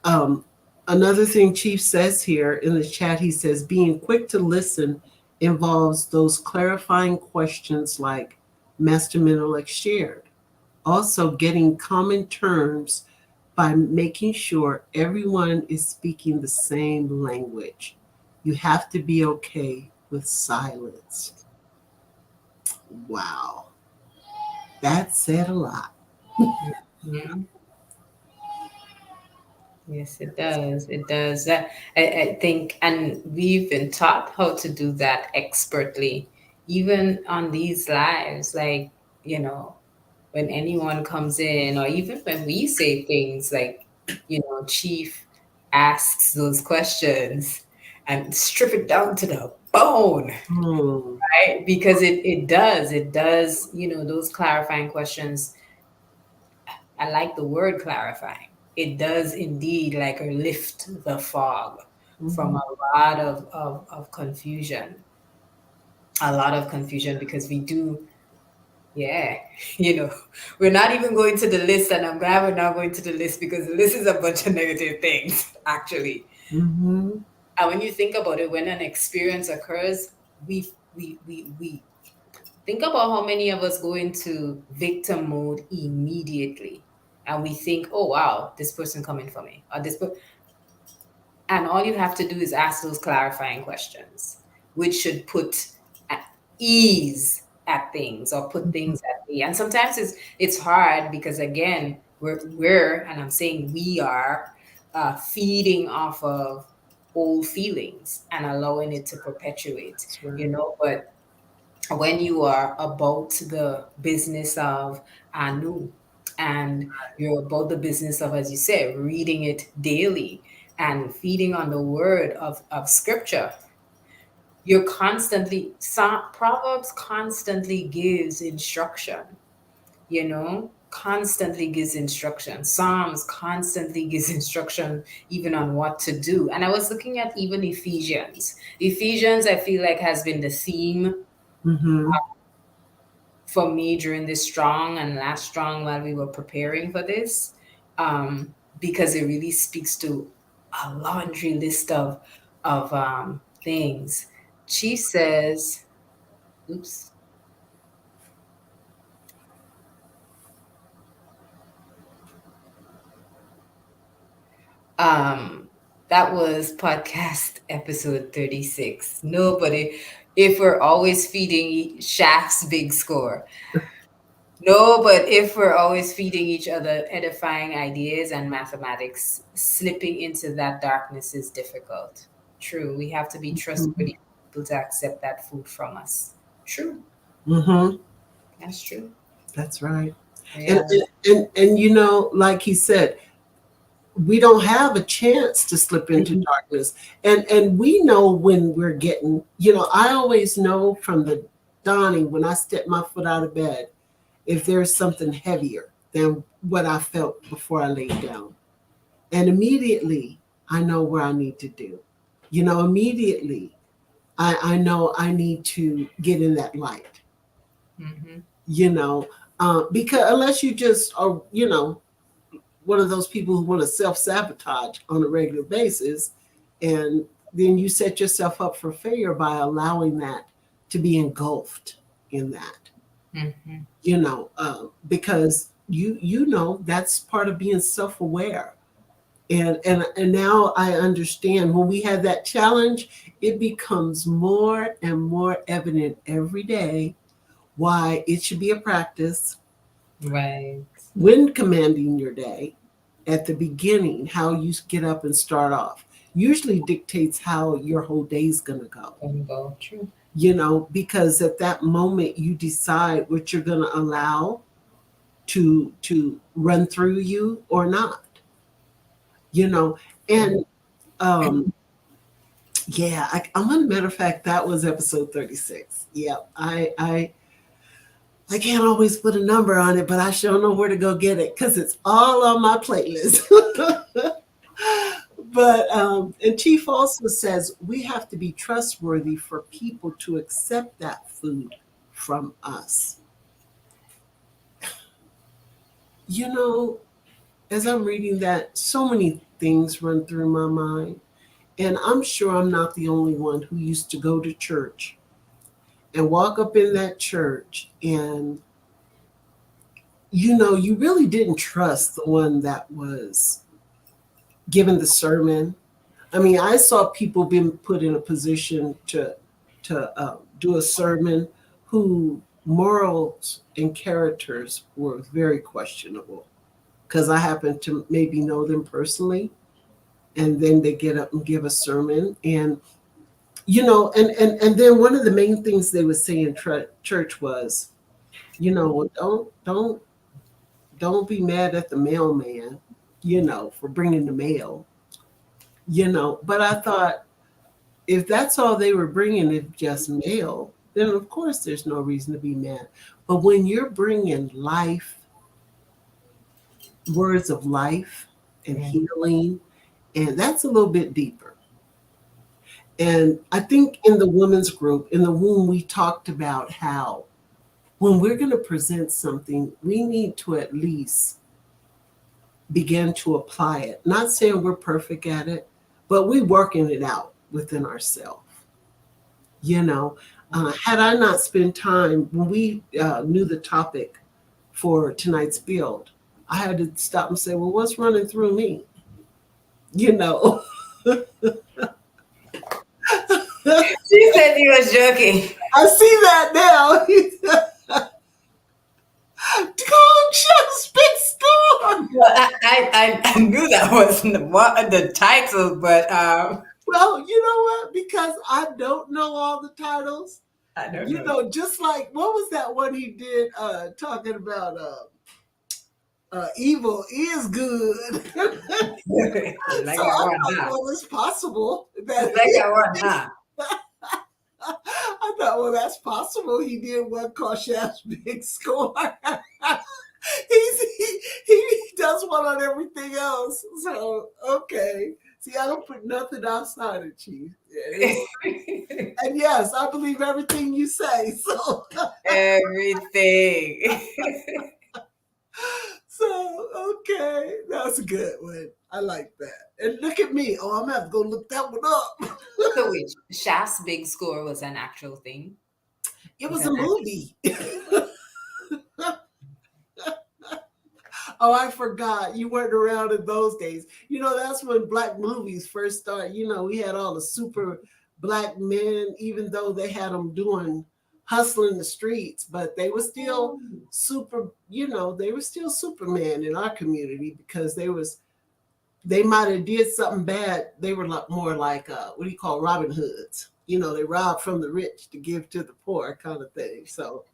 um, Another thing Chief says here in the chat, he says being quick to listen involves those clarifying questions like Master Minelik shared. Also, getting common terms by making sure everyone is speaking the same language. You have to be okay with silence. Wow, that said a lot. Mhm. Yes, it does. It does. I think, and we've been taught how to do that expertly, even on these lives. Like, you know, when anyone comes in, or even when we say things like, Chief asks those questions and strip it down to the bone, Hmm. right? Because it does, those clarifying questions. I like the word clarifying. It does indeed like lift the fog from Mhm. a lot of confusion, a lot of confusion, because we do, yeah, you know, we're not even going to the list, and I'm glad we're not going to the list, because the list is a bunch of negative things, actually. Mhm. And when you think about it, when an experience occurs, we think about how many of us go into victim mode immediately, and we think, "Oh wow, this person coming for me," or and all you have to do is ask those clarifying questions, which should put at ease at things, or put things at ease. And sometimes it's hard because, again, and I'm saying we are, feeding off of old feelings and allowing it to perpetuate, That's right. but when you are about the business of anu, and you're about the business of, as you said, reading it daily and feeding on the word of scripture, you're constantly, Proverbs constantly gives instruction, constantly gives instruction. Psalms constantly gives instruction even on what to do. And I was looking at even Ephesians, I feel like, has been the theme Mm-hmm. for me during this strong and last strong while we were preparing for this, because it really speaks to a laundry list of things. She says, oops, um, that was podcast episode 36. Nobody, if we're always feeding Shaft's big score. No, but if we're always feeding each other edifying ideas and mathematics, slipping into that darkness is difficult. True. We have to be Mm-hmm. trustworthy people to accept that food from us. True. Mm-hmm. That's true. That's right. And, Yeah. and like he said, we don't have a chance to slip into Mhm. darkness. And we know when we're getting, I always know from the dawning when I step my foot out of bed if there's something heavier than what I felt before I laid down. And immediately I know where I need to do. Immediately I know I need to get in that light, Mhm. you know, because unless you just are, one of those people who want to self sabotage on a regular basis, and then you set yourself up for failure by allowing that to be engulfed in that, Mhm. because that's part of being self aware. And now I understand when we have that challenge, it becomes more and more evident every day why it should be a practice Right. when commanding your day. At the beginning, how you get up and start off usually dictates how your whole day's going to go, Gonna go. True. because at that moment you decide what you're going to allow to run through you or not, you know True. and yeah, I'm a matter of fact, that was episode 36. Yeah, I can't always put a number on it, but I sure know where to go get it because it's all on my playlist. But and Chief also says we have to be trustworthy for people to accept that food from us. You know, as I'm reading that, so many things run through my mind, and I'm sure I'm not the only one who used to go to church and walk up in that church, and you really didn't trust the one that was given the sermon. I mean, I saw people being put in a position to do a sermon who morals and characters were very questionable because I happen to maybe know them personally, and then they get up and give a sermon, and and then one of the main things they would say in church was, well, don't be mad at the mailman, for bringing the mail, But I thought, if that's all they were bringing is just mail, then of course there's no reason to be mad. But when you're bringing life, words of life and Right. healing, and that's a little bit deeper. And I think in the women's group, in the womb, we talked about how when we're going to present something, we need to at least begin to apply it. Not saying we're perfect at it, but we're working it out within ourselves. You know, had I not spent time when we knew the topic for tonight's build, I had to stop and say, well, what's running through me? You know, I She said he was joking. see that now. Gong show, spit score. Well, I knew that wasn't the title, but Well, you know what? Because I don't know all the titles, I don't know. just like what was that one he did talking about evil is good. You So like that I one, thought, huh? well, it's possible You that like that one, huh? I thought, well, that's possible. He did one called Shaft's Big Score. He does one on everything else. So okay. See, I don't put nothing outside of Chief. And yes, I believe everything you say. So Everything. so okay, that's a good one. I like that. And look at me. Oh, I'm gonna have to go look that one up. So wait, Shaft's big score was an actual thing. It It's was an a actual. movie. Oh, I forgot. You weren't around in those days. That's when black movies first started. We had all the super black men, even though they had them doing hustling the streets, but they were still Oh, they were still Superman in our community because they might have did something bad. They were like more like what do you call Robin Hoods? They robbed from the rich to give to the poor kind of thing. So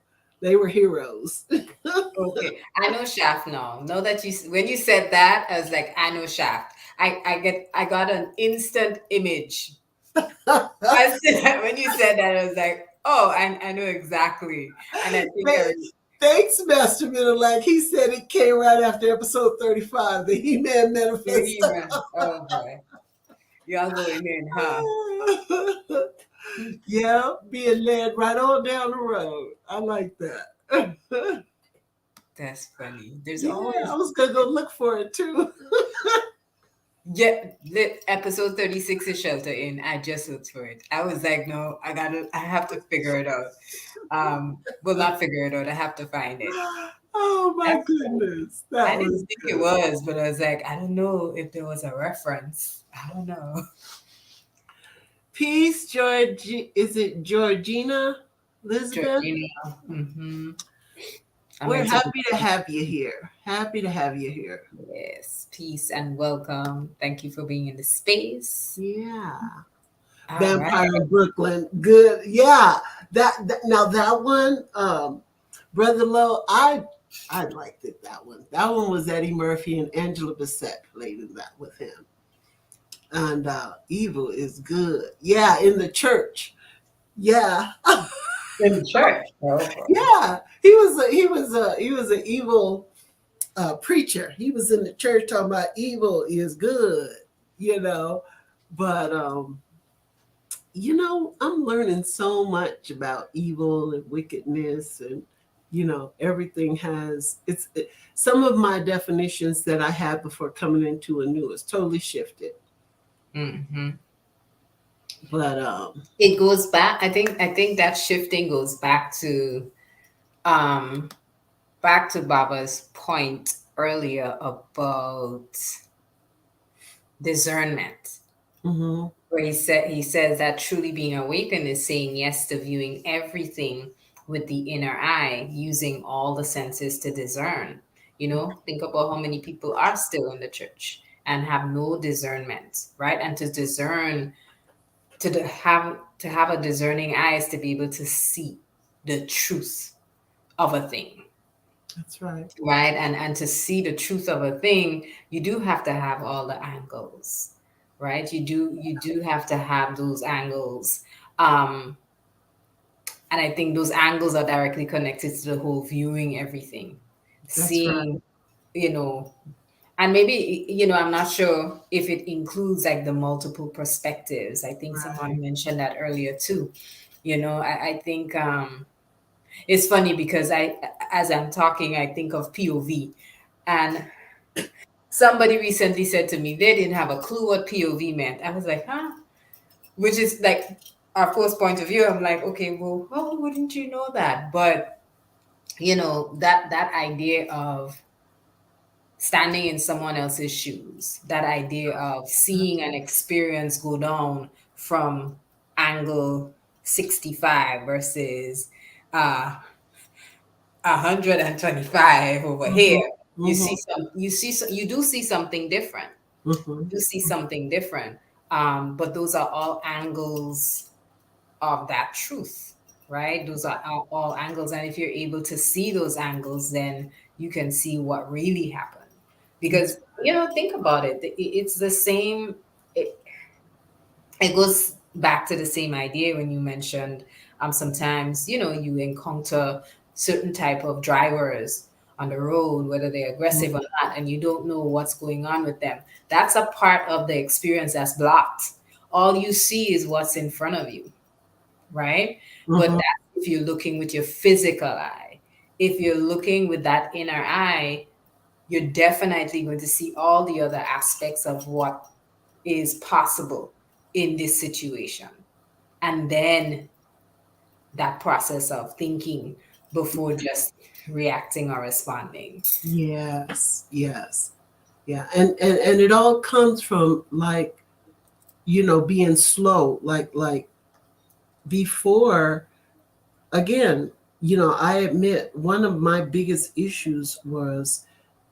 they were heroes. okay. I know Shaft now. Know that when you said that, I was like, I know Shaft. I got an instant image. When you said that, I was like, oh, I know exactly. And I think I Th- Thanks, Master Middle. He said it came right after episode 35, the He-Man the Manifesto. He-Man. Oh boy. Y'all going in, huh? Yeah, being led right on down the road. I like that. That's funny. There's Yeah, I always was gonna go look for it too. yeah, the episode 36 is Shelter In. I just looked for it. I was like, no, I have to figure it out. Well, not figure it out. I have to find it. Oh my That's funny. goodness, that I didn't was think it good. was, but I was like, I don't know if there was a reference. I don't know. Peace, George. Is it Georgina Elizabeth? Georgina. Hmm. I'm We're going to happy to have you here. Happy to have you here. yes, peace and welcome. Thank you for being in the space. Yeah. All right. Vampire in Brooklyn. Good. Yeah. Now that one, Brother Lowe, I liked it, that one. That one was Eddie Murphy and Angela Bassett played in that with him. And Evil is good. Yeah, in the church. Yeah. In church. Oh boy. Yeah. He was an evil preacher. He was in the church talking about evil is good, you know. But I'm learning so much about evil and wickedness, and everything has some of my definitions that I had before coming into a new is totally shifted. Hmm. But It goes back. I think that shifting goes um back to Baba's point earlier about discernment, mhm, where he says that truly being awakened is saying yes to viewing everything with the inner eye, using all the senses to discern. Think about how many people are still in the church and have no discernment, right? And to discern, to have a discerning eyes to be able to see the truth of a thing, that's right. right? And to see the truth of a thing, you do have to have all the angles, right? You do have to have those angles. um and I think those angles are directly connected to the whole viewing everything, That's right. seeing, you know and maybe, I'm not sure if it includes like the multiple perspectives. I think someone Right. mentioned that earlier too. I think it's funny because as I'm talking, I think of POV. And somebody recently said to me they didn't have a clue what POV meant. I was like, huh? Which is like our first point of view. I'm like, okay, well, how wouldn't you know that? But that idea of standing in someone else's shoes, that idea of seeing an experience go down from angle 65 versus uh 125 over Mhm. here. You do see something different. Mm-hmm. You see something different. But those are all angles of that truth, right? Those are all angles. And if you're able to see those angles, then you can see what really happened. Because, That's think about it. It's the same. It goes back to the same idea when you mentioned sometimes you encounter certain type of drivers on the road, whether they're aggressive or not, and you don't know what's going on with them. That's a part of the experience that's blocked. All you see is what's in front of you, right? But mm-hmm. that's if you're looking with your physical eye. If you're looking with that inner eye, you're definitely going to see all the other aspects of what is possible in this situation. And then that process of thinking before just reacting or responding. Yes, yes, yeah, and it all comes from like being slow, like before. Again, I admit one of my biggest issues was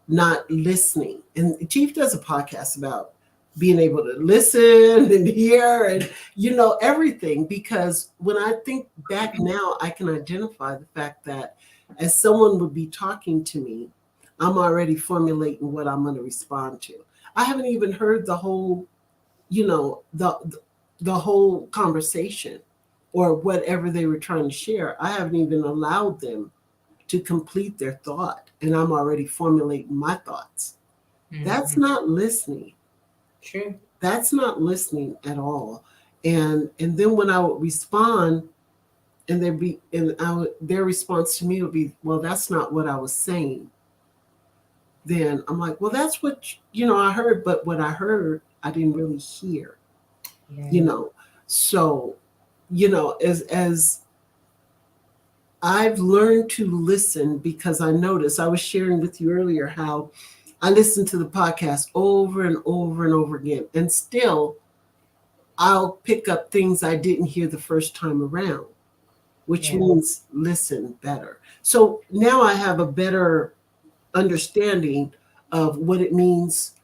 not listening. And Chief does a podcast about being able to listen and hear and everything, because when I think back now, I can identify the fact that as someone would be talking to me, I'm already formulating what I'm going to respond to. I haven't even heard the whole, the whole conversation or whatever they were trying to share. I haven't even allowed them to complete their thought, and I'm already formulating my thoughts. That's Hmm. not listening. True. That's not listening at all. And then when I would respond, and their response to me would be, well, that's not what I was saying. Then I'm like, well, that's what I heard, but what I heard I didn't really hear. you Yeah. know so as I've learned to listen, because I noticed, I was sharing with you earlier how I listen to the podcast over and over and over again, and still I'll pick up things I didn't hear the first time around, which Yeah. means listen better. So now I have a better understanding of what it means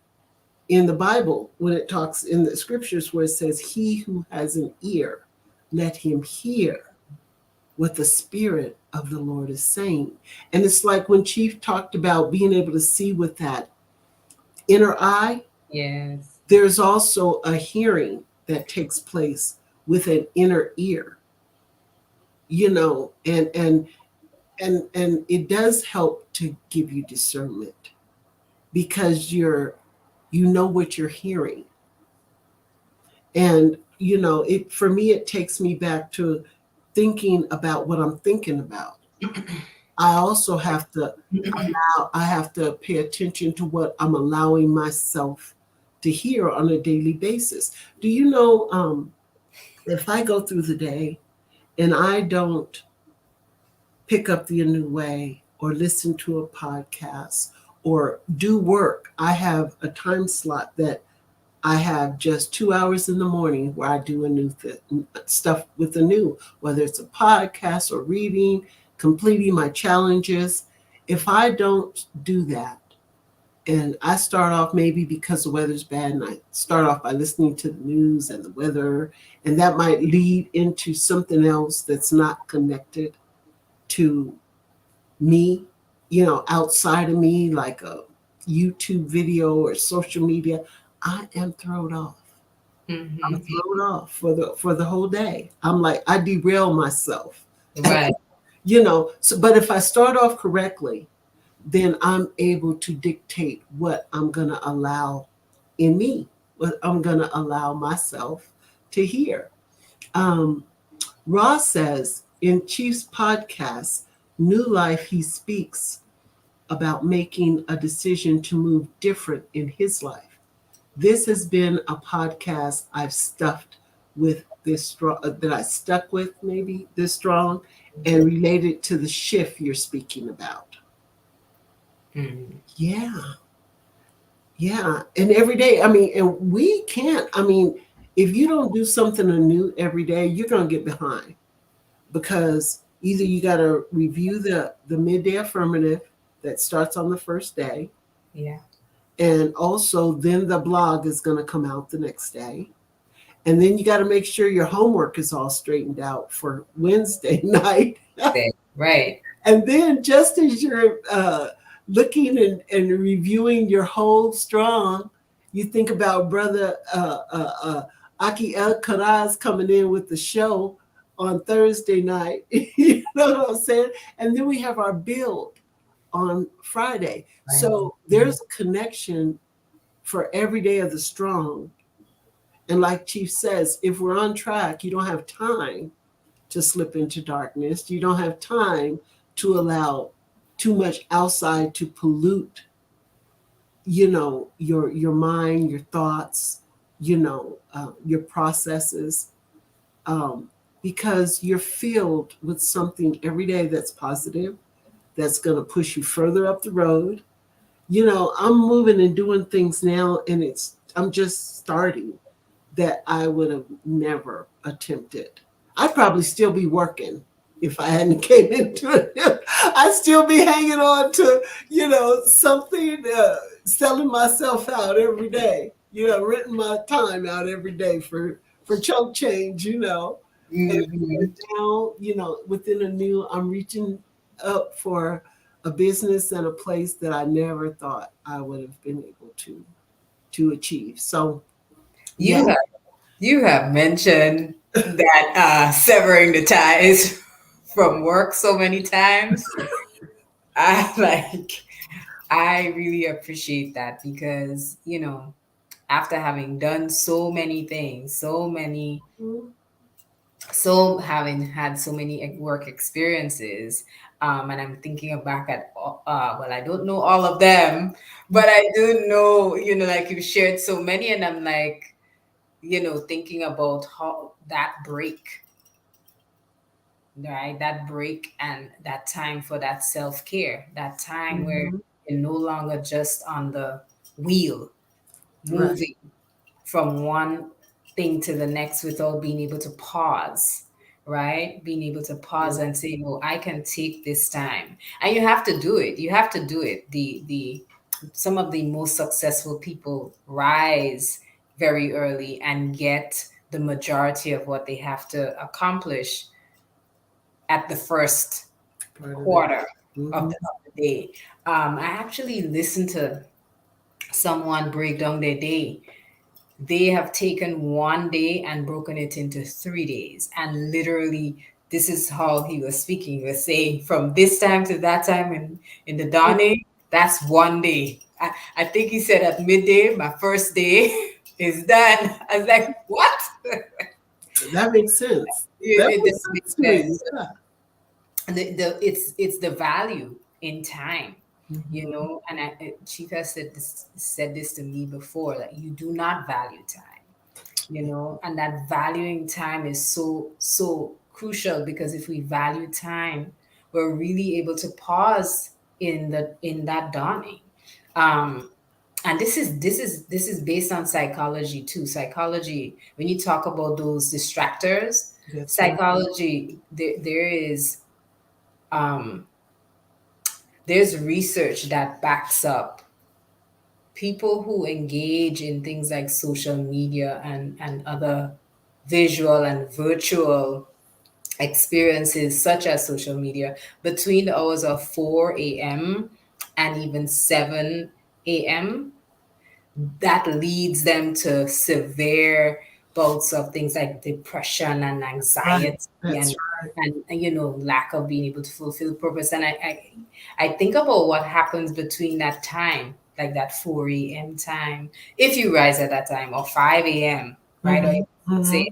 in the Bible when it talks in the scriptures where it says, "He who has an ear, let him hear what the Spirit of the Lord is saying." And it's like when Chief talked about being able to see with that inner eye, Yes. there's also a hearing that takes place with an inner ear, and it does help to give you discernment, because you know what you're hearing. And it, for me, it takes me back to thinking about what I'm thinking about. I also have to I have to pay attention to what I'm allowing myself to hear on a daily basis. Do you know, if I go through the day and I don't pick up the A New Way or listen to a podcast or do work, I have a time slot that I have just 2 hours in the morning where I do a new stuff with the new, whether it's a podcast or reading, completing my challenges. If I don't do that, and I start off, maybe because the weather's bad, and I start off by listening to the news and the weather, and that might lead into something else that's not connected to me, outside of me, like a YouTube video or social media, I am thrown off. I'm Hmm. thrown off for the whole day. I'm like, I derail myself. Right. So but if I start off correctly, then I'm able to dictate what I'm going to allow in me, what I'm going to allow myself to hear. Um, Ross says in Chief's podcast, New Life, he speaks about making a decision to move different in his life. This has been a podcast I've stuffed with this strong, that I stuck with maybe this strong, and related to the shift you're speaking about. Mm. Yeah, yeah. And every day, I mean, and we can't, I mean, if you don't do something new every day, you're going to get behind, because either you got to review the midday affirmative, that starts on the first day. Yeah. And also, then the blog is going to come out the next day. And then you got to make sure your homework is all straightened out for Wednesday night. Right. And then, just as you're looking and reviewing your whole strong, you think about Brother Aki El Karaz coming in with the show on Thursday night. You know what I'm saying? And then we have our build on Friday. Right. So there's a connection for every day of the strong. And like Chief says, if we're on track, you don't have time to slip into darkness. You don't have time to allow too much outside to pollute, your mind, your thoughts, your processes, because you're filled with something every day that's positive, that's going to push you further up the road. I'm moving and doing things now, and I'm just starting that I would have never attempted. I'd probably still be working if I hadn't came into it. I'd still be hanging on to, something, selling myself out every day, renting my time out every day for chunk change, And Hmm. now, within a new, I'm reaching up for a business and a place that I never thought I would have been able to achieve. So yeah. You have you have mentioned that severing the ties from work so many times. I like I really appreciate that because, after having done so many things, so having had so many work experiences, and I'm thinking back at, well, I don't know all of them, but I do know, like you shared so many, and I'm like, thinking about how that break, right? That break and that time for that self care, that time where Mhm. you're no longer just on the wheel, Right. moving from one thing to the next without being able to pause, right? Being able to pause Right. and say, no, I can take this time. And you have to do it. You have to do it. The some of the most successful people rise very early and get the majority of what they have to accomplish at the first Part of it. quarter of Hmm. the day. I actually listened to someone break down their day. They have taken one day and broken it into 3 days. And literally, this is how he was speaking. He was saying from this time to that time in the dawning, that's one day. I think he said at midday, my first day is done. I was like, what? That makes sense. That It makes doesn't make sense to me. sense. Yeah. It's the value in time, Hmm. and Chica said this to me before, that you do not value time, and that valuing time is so crucial, because if we value time, we're really able to pause in that dawning. um and this is based on psychology too. Psychology, when you talk about those distractors, That's right. psychology, um there's research that backs up people who engage in things like social media and other visual and virtual experiences such as social media between the hours of 4 a.m. and even 7 a.m. That leads them to severe bouts of things like depression and Right. anxiety That's and right. lack of being able to fulfill purpose. And I think about what happens between that time, like that 4 a.m. time, if you rise at that time, or 5 a.m., right, or Hmm. Hmm. say,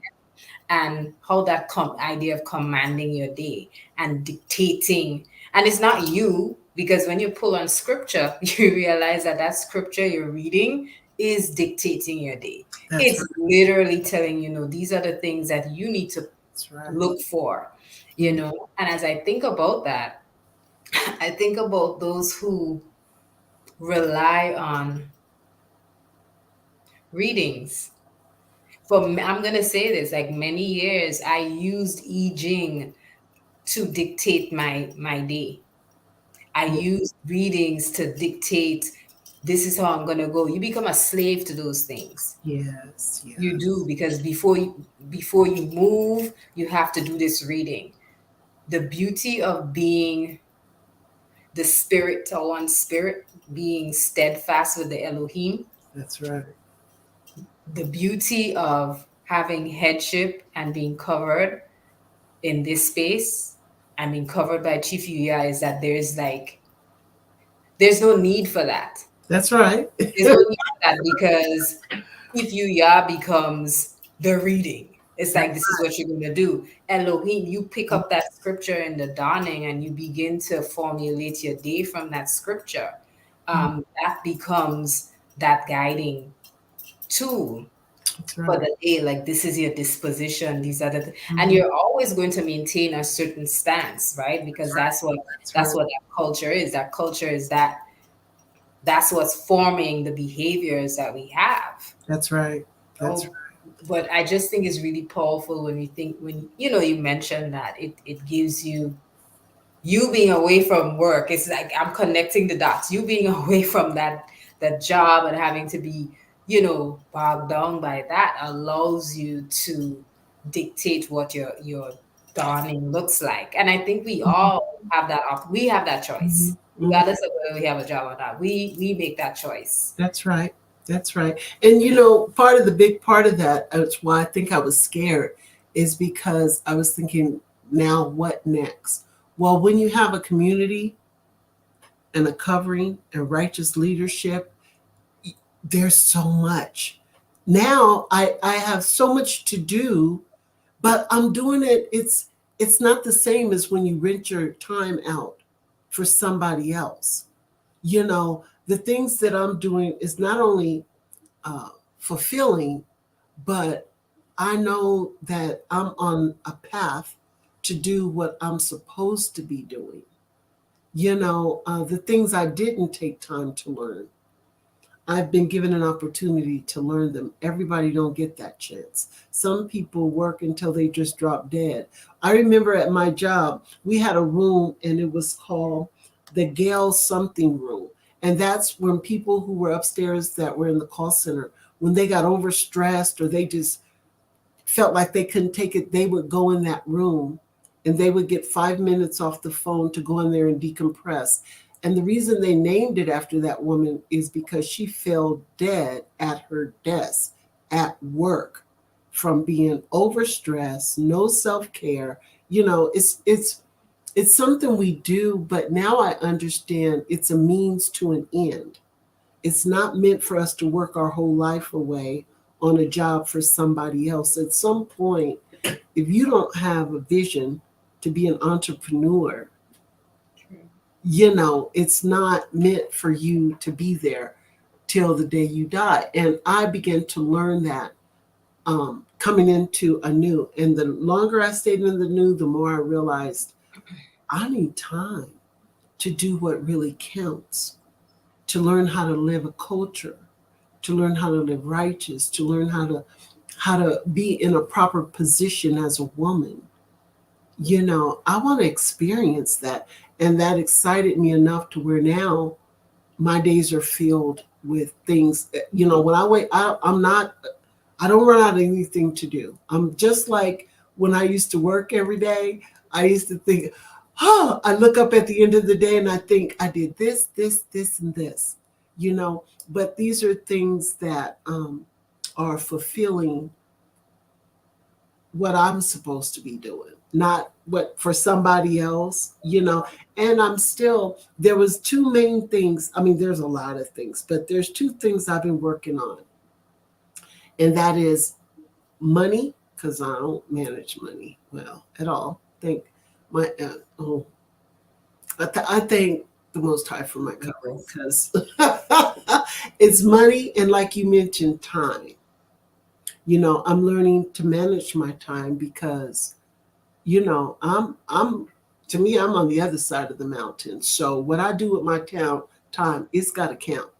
and how that idea of commanding your day and dictating. And it's not you, because when you pull on scripture, you realize that that scripture you're reading is dictating your day. That's It's right. literally telling you, these are the things that you need to That's right. look for, Mhm. and as I think about that, I think about those who rely on readings. I'm gonna say this, like, many years I used I Ching to dictate my day. I use readings to dictate this is how I'm going to go. You become a slave to those things. Yes, You do, yes. because before you move, you have to do this reading. The beauty of being the spirit to one spirit, being steadfast with the Elohim, That's right. the beauty of having headship and being covered in this space and being covered by Chief Yuya is that there's no need for that. That's right. There's no need for that because if you Yah becomes the reading, it's like this is what you're gonna do. Elohim, you pick up that scripture in the dawning and you begin to formulate your day from that scripture. That becomes that guiding tool That's for right. the day. Like this is your disposition. These are and Mhm. you're always going to maintain a certain stance, right? Because That's right. That's that's right. what that culture is. That culture is that's what's forming the behaviors that we have. That's right. That's Oh, but I just think it's really powerful when we think when you mentioned that it gives you being away from work. It's like I'm connecting the dots. You being away from that job and having to be bogged down by that allows you to dictate what your dawning looks like. And I think we right. all have we have that Mhm, choice mhm. regardless of whether we have a job or not. We make that choice. That's right. That's right. And part of the big part of that, that's why I think I was scared, is because I was thinking, now what next? Well, when you have a community and a covering and righteous leadership, there's so much. Now I have so much to do, but I'm doing it. It's not the same as when you rent your time out for somebody else. The things that I'm doing is not only uh, fulfilling, but I know that I'm on a path to do what I'm supposed to be doing. The things I didn't take time to learn, I've been given an opportunity to learn them. Everybody don't get that chance. Some people work until they just drop dead. I remember at my job, we had a room and it was called the Gale something room. And that's when people who were upstairs that were in the call center, when they got overstressed or they just felt like they couldn't take it, they would go in that room and they would get 5 minutes off the phone to go in there and decompress. And the reason they named it after that woman is because she fell dead at her desk at work from being overstressed, no self-care. It's something we do, but now I understand it's a means to an end. It's not meant for us to work our whole life away on a job for somebody else. At some point, if you don't have a vision to be an entrepreneur, it's not meant for you to be there till the day you die. And I began to learn that coming into a new. And the longer I stayed in the new, the more I realized I need time to do what really counts, to learn how to live a culture, to learn how to live righteous, to learn how to be in a proper position as a woman. I want to experience that. And that excited me enough to where now my days are filled with things. When I wait, I don't run out of anything to do. I'm just like when I used to work every day, I used to think, I look up at the end of the day and I think I did this, and this, but these are things that are fulfilling what I'm supposed to be doing, not what for somebody else. And there was two main things. I mean, there's a lot of things, but there's two things I've been working on. And that is money, because I don't manage money well at all. Think my, I thank the Most High for my covering Yes. because it's money. And like you mentioned, time. I'm learning to manage my time because I'm to me, I'm on the other side of the mountain. So what I do with my time, it's got to count.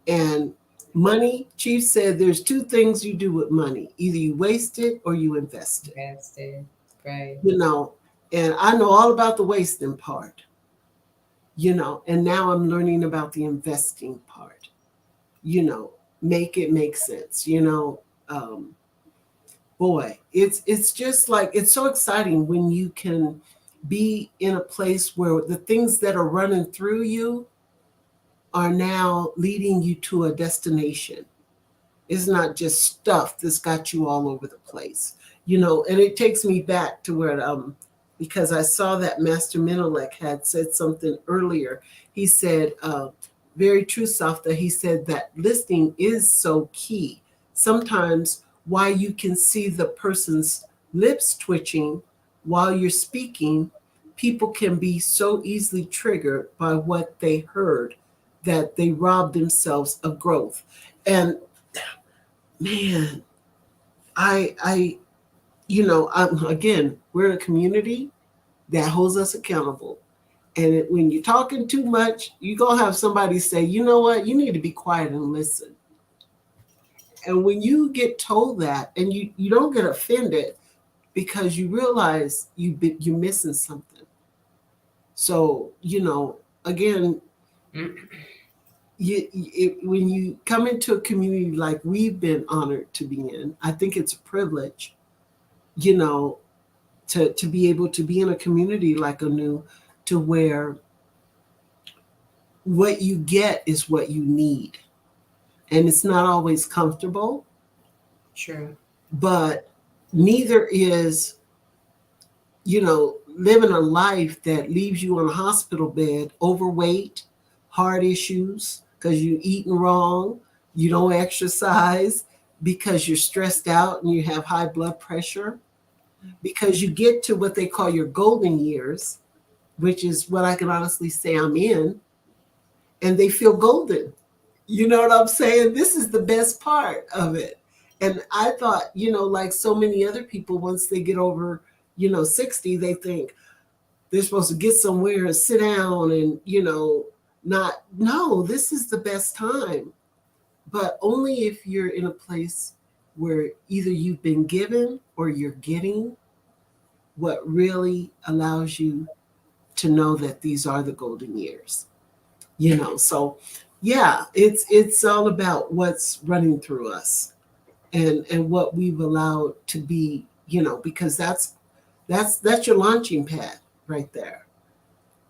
And money, Chief said there's two things you do with money. Either you waste it or you invest it. That's it. Right. You know, and I know all about the wasting part. And now I'm learning about the investing part, you know, make it make sense, boy, it's just like it's so exciting when you can be in a place where the things that are running through you are now leading you to a destination. It's not just stuff that's got you all over the place, And it takes me back to where, because I saw that Master Menelek had said something earlier. He said, very true, Safta. He said that listening is so key. Sometimes, why you can see the person's lips twitching while you're speaking, people can be so easily triggered by what they heard that they rob themselves of growth. And man, I again, we're in a community that holds us accountable. And when you're talking too much, you're going to have somebody say, you know what, you need to be quiet and listen. And when you get told that and you don't get offended because you realize you're missing something. So, again, when you come into a community like we've been honored to be in, I think it's a privilege, you know, to be able to be in a community like Anu, to where what you get is what you need. And it's not always comfortable, True. but neither is, living a life that leaves you on a hospital bed, overweight, heart issues, because you're eating wrong, you don't exercise, because you're stressed out and you have high blood pressure, because you get to what they call your golden years, which is what I can honestly say I'm in, and they feel golden. You know what I'm saying? This is the best part of it. And I thought, like so many other people, once they get over, 60, they think they're supposed to get somewhere and sit down and, not, no, this is the best time. But only if you're in a place where either you've been given or you're getting what really allows you to know that these are the golden years. So yeah, it's all about what's running through us, and what we've allowed to be, because that's your launching pad right there.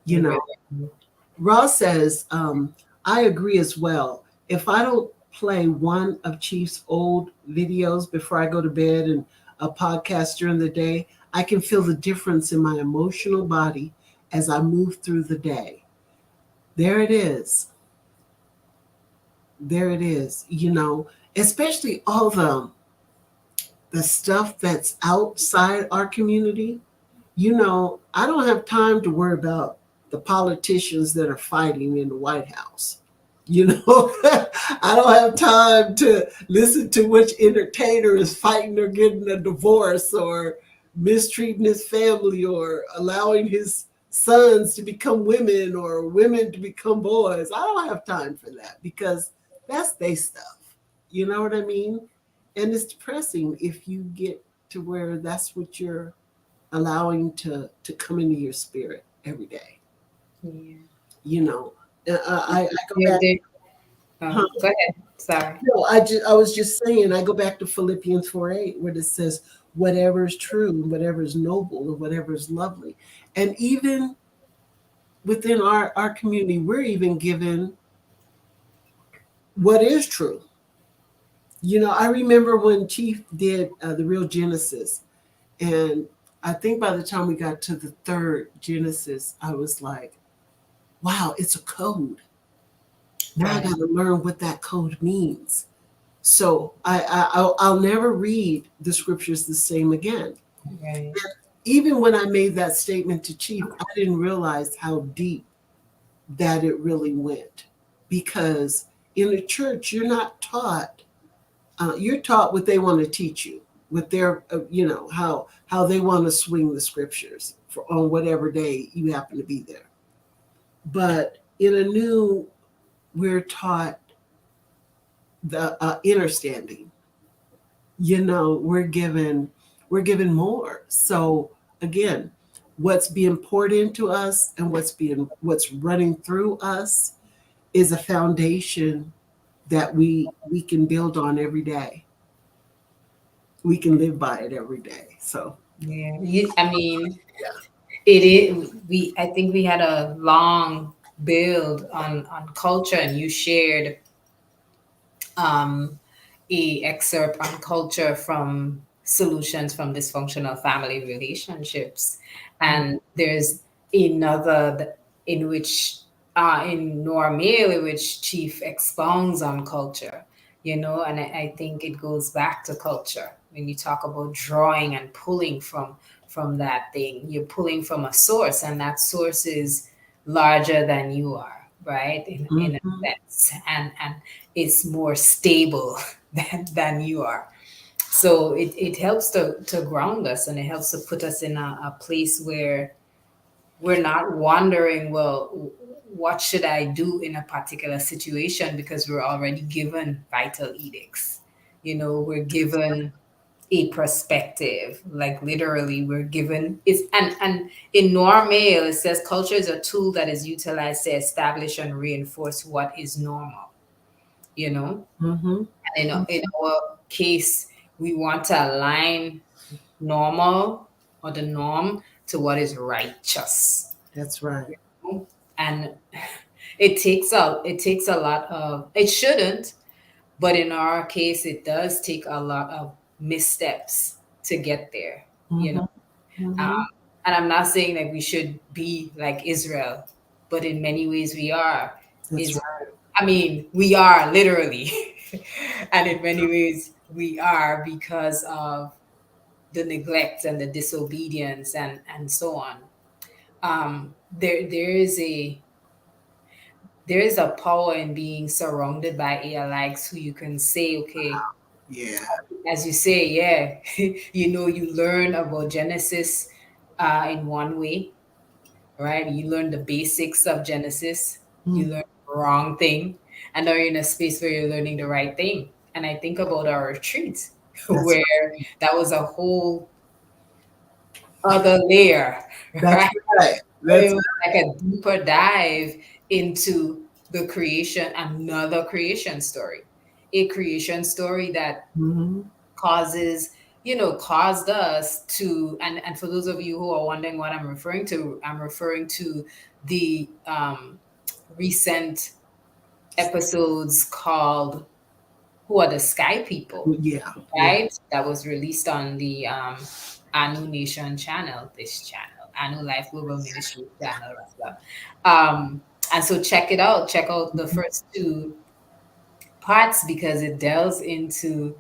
you It know really- Ross says, I agree as well. If I don't play one of Chief's old videos before I go to bed and a podcast during the day, I can feel the difference in my emotional body as I move through the day. There it is. There it is. Especially all the stuff that's outside our community. I don't have time to worry about the politicians that are fighting in the White House. I don't have time to listen to which entertainer is fighting or getting a divorce or mistreating his family or allowing his sons to become women or women to become boys. I don't have time for that because that's their stuff. You know what I mean? And it's depressing if you get to where that's what you're allowing to come into your spirit every day. Yeah. You know, I go There, back. there, Huh? go ahead. Sorry. No, I was just saying. I go back to Philippians 4:8, where it says, "Whatever is true, whatever is noble, and whatever is lovely," and even within our community, we're even given what is true. I remember when Chief did the real Genesis, and I think by the time we got to the third Genesis, I was like, wow, it's a code. Now I Right. got to learn what that code means. So I'll never read the scriptures the same again. Right. Even when I made that statement to Chief, I didn't realize how deep that it really went. Because in the church, you're not taught. You're taught what they want to teach you, with their, how they want to swing the scriptures for on whatever day you happen to be there. But in a new, we're taught the understanding. We're given more. So again, what's being poured into us and what's running through us is a foundation that we can build on every day. We can live by it every day. So Yeah. I mean, it is. I think we had a long build on culture, and you shared um, a excerpt on culture from solutions from dysfunctional family relationships, and there's another in which in Normail, in which Chief expounds on culture, and I think it goes back to culture when you talk about drawing and pulling from that thing. You're pulling from a source, and that source is larger than you are, right? In a mhm, sense, and it's more stable than you are. So it helps to ground us, and it helps to put us in a place where we're not wondering, well, what should I do in a particular situation, because we're already given vital edicts. We're given a perspective, like literally we're given it's and in Normail it says culture is a tool that is utilized to establish and reinforce what is normal, you know mhm. and in our case, we want to align normal or the norm to what is righteous. That's right. And it takes a lot of, it shouldn't, but in our case it does take a lot of missteps to get there, you know Mhm, mhm. and I'm not saying that we should be like Israel, but in many ways we are. That's Is right. I mean, we are literally, and in many ways we are, because of the neglect and the disobedience and so on. There is a power in being surrounded by ALIs who you can say, okay, Yeah. as you say, yeah, you learn about Genesis in one way, right? You learn the basics of Genesis, you Mm, learn the wrong thing, and now you're in a space where you're learning the right thing. And I think about our retreats that's where that was a whole other layer, that's right? right. It That's was like a deeper dive into the creation, another creation story, a creation story that mhm. caused us to, and for those of you who are wondering what I'm referring to the recent episodes called Who Are the Sky People, Yeah, yeah. right? That was released on the Anu Nation channel, this channel, Anu Life Global Ministry channel, rather. And so check it out. Check out the Mhm. first two parts, because it delves into,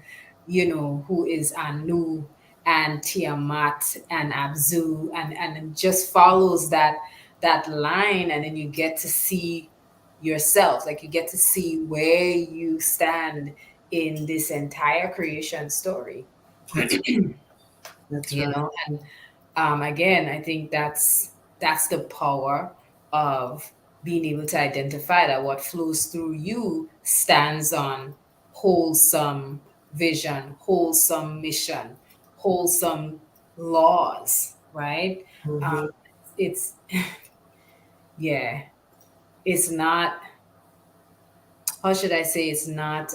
who is Anu and Tiamat and Abzu, and it just follows that line, and then you get to see yourself, like you get to see where you stand in this entire creation story. That's that's right. And again, I think that's the power of being able to identify that what flows through you stands on wholesome vision, wholesome mission, wholesome laws, right? um, Mhm. it's yeah, it's not, how should I say, it's not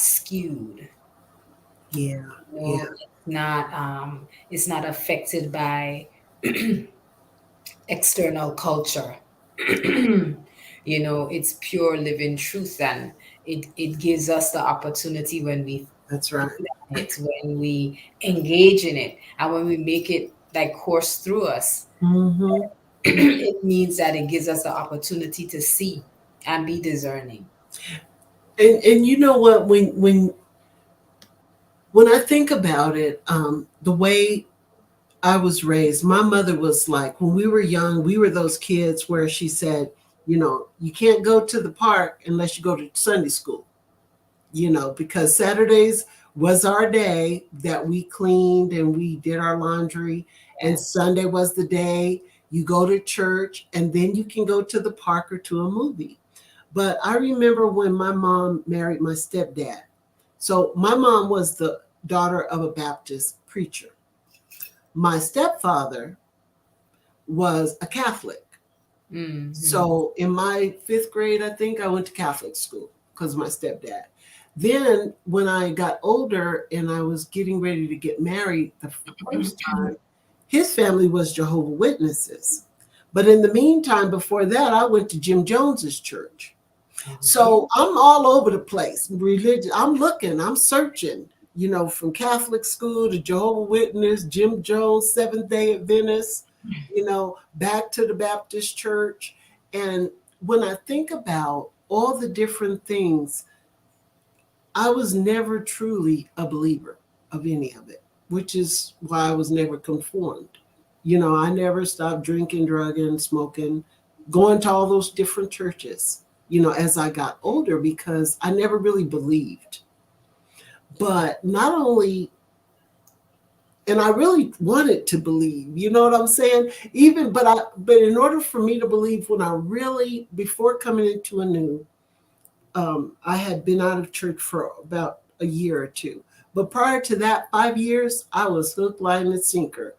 skewed. Yeah, yeah. It's not affected by external culture. It's pure living truth, and it gives us the opportunity when we That's feed right. on it, when we engage in it, and when we make it like course through us. Mhm. It means that it gives us the opportunity to see and be discerning. And you know what? When I think about it, the way I was raised, my mother was like, when we were young, we were those kids where she said, you can't go to the park unless you go to Sunday school, because Saturdays was our day that we cleaned and we did our laundry, and Yeah. Sunday was the day you go to church and then you can go to the park or to a movie. But I remember when my mom married my stepdad. So my mom was the daughter of a Baptist preacher. My stepfather was a Catholic. Mm-hmm. So in my fifth grade, I think I went to Catholic school because of my stepdad. Then when I got older and I was getting ready to get married the first time, his family was Jehovah Witnesses. But in the meantime, before that, I went to Jim Jones's church. Okay. So I'm all over the place. Religion. I'm looking. I'm searching. From Catholic school to Jehovah Witness, Jim Jones, Seventh Day Adventist. Back to the Baptist church. And when I think about all the different things, I was never truly a believer of any of it, which is why I was never conformed. I never stopped drinking, drugging, smoking, going to all those different churches, as I got older because I never really believed. But not only, and I really wanted to believe, you know what I'm saying? But in order for me to believe, when I really, before coming into a new, I had been out of church for about a year or two. But prior to that, 5 years, I was hook, line, and sinker.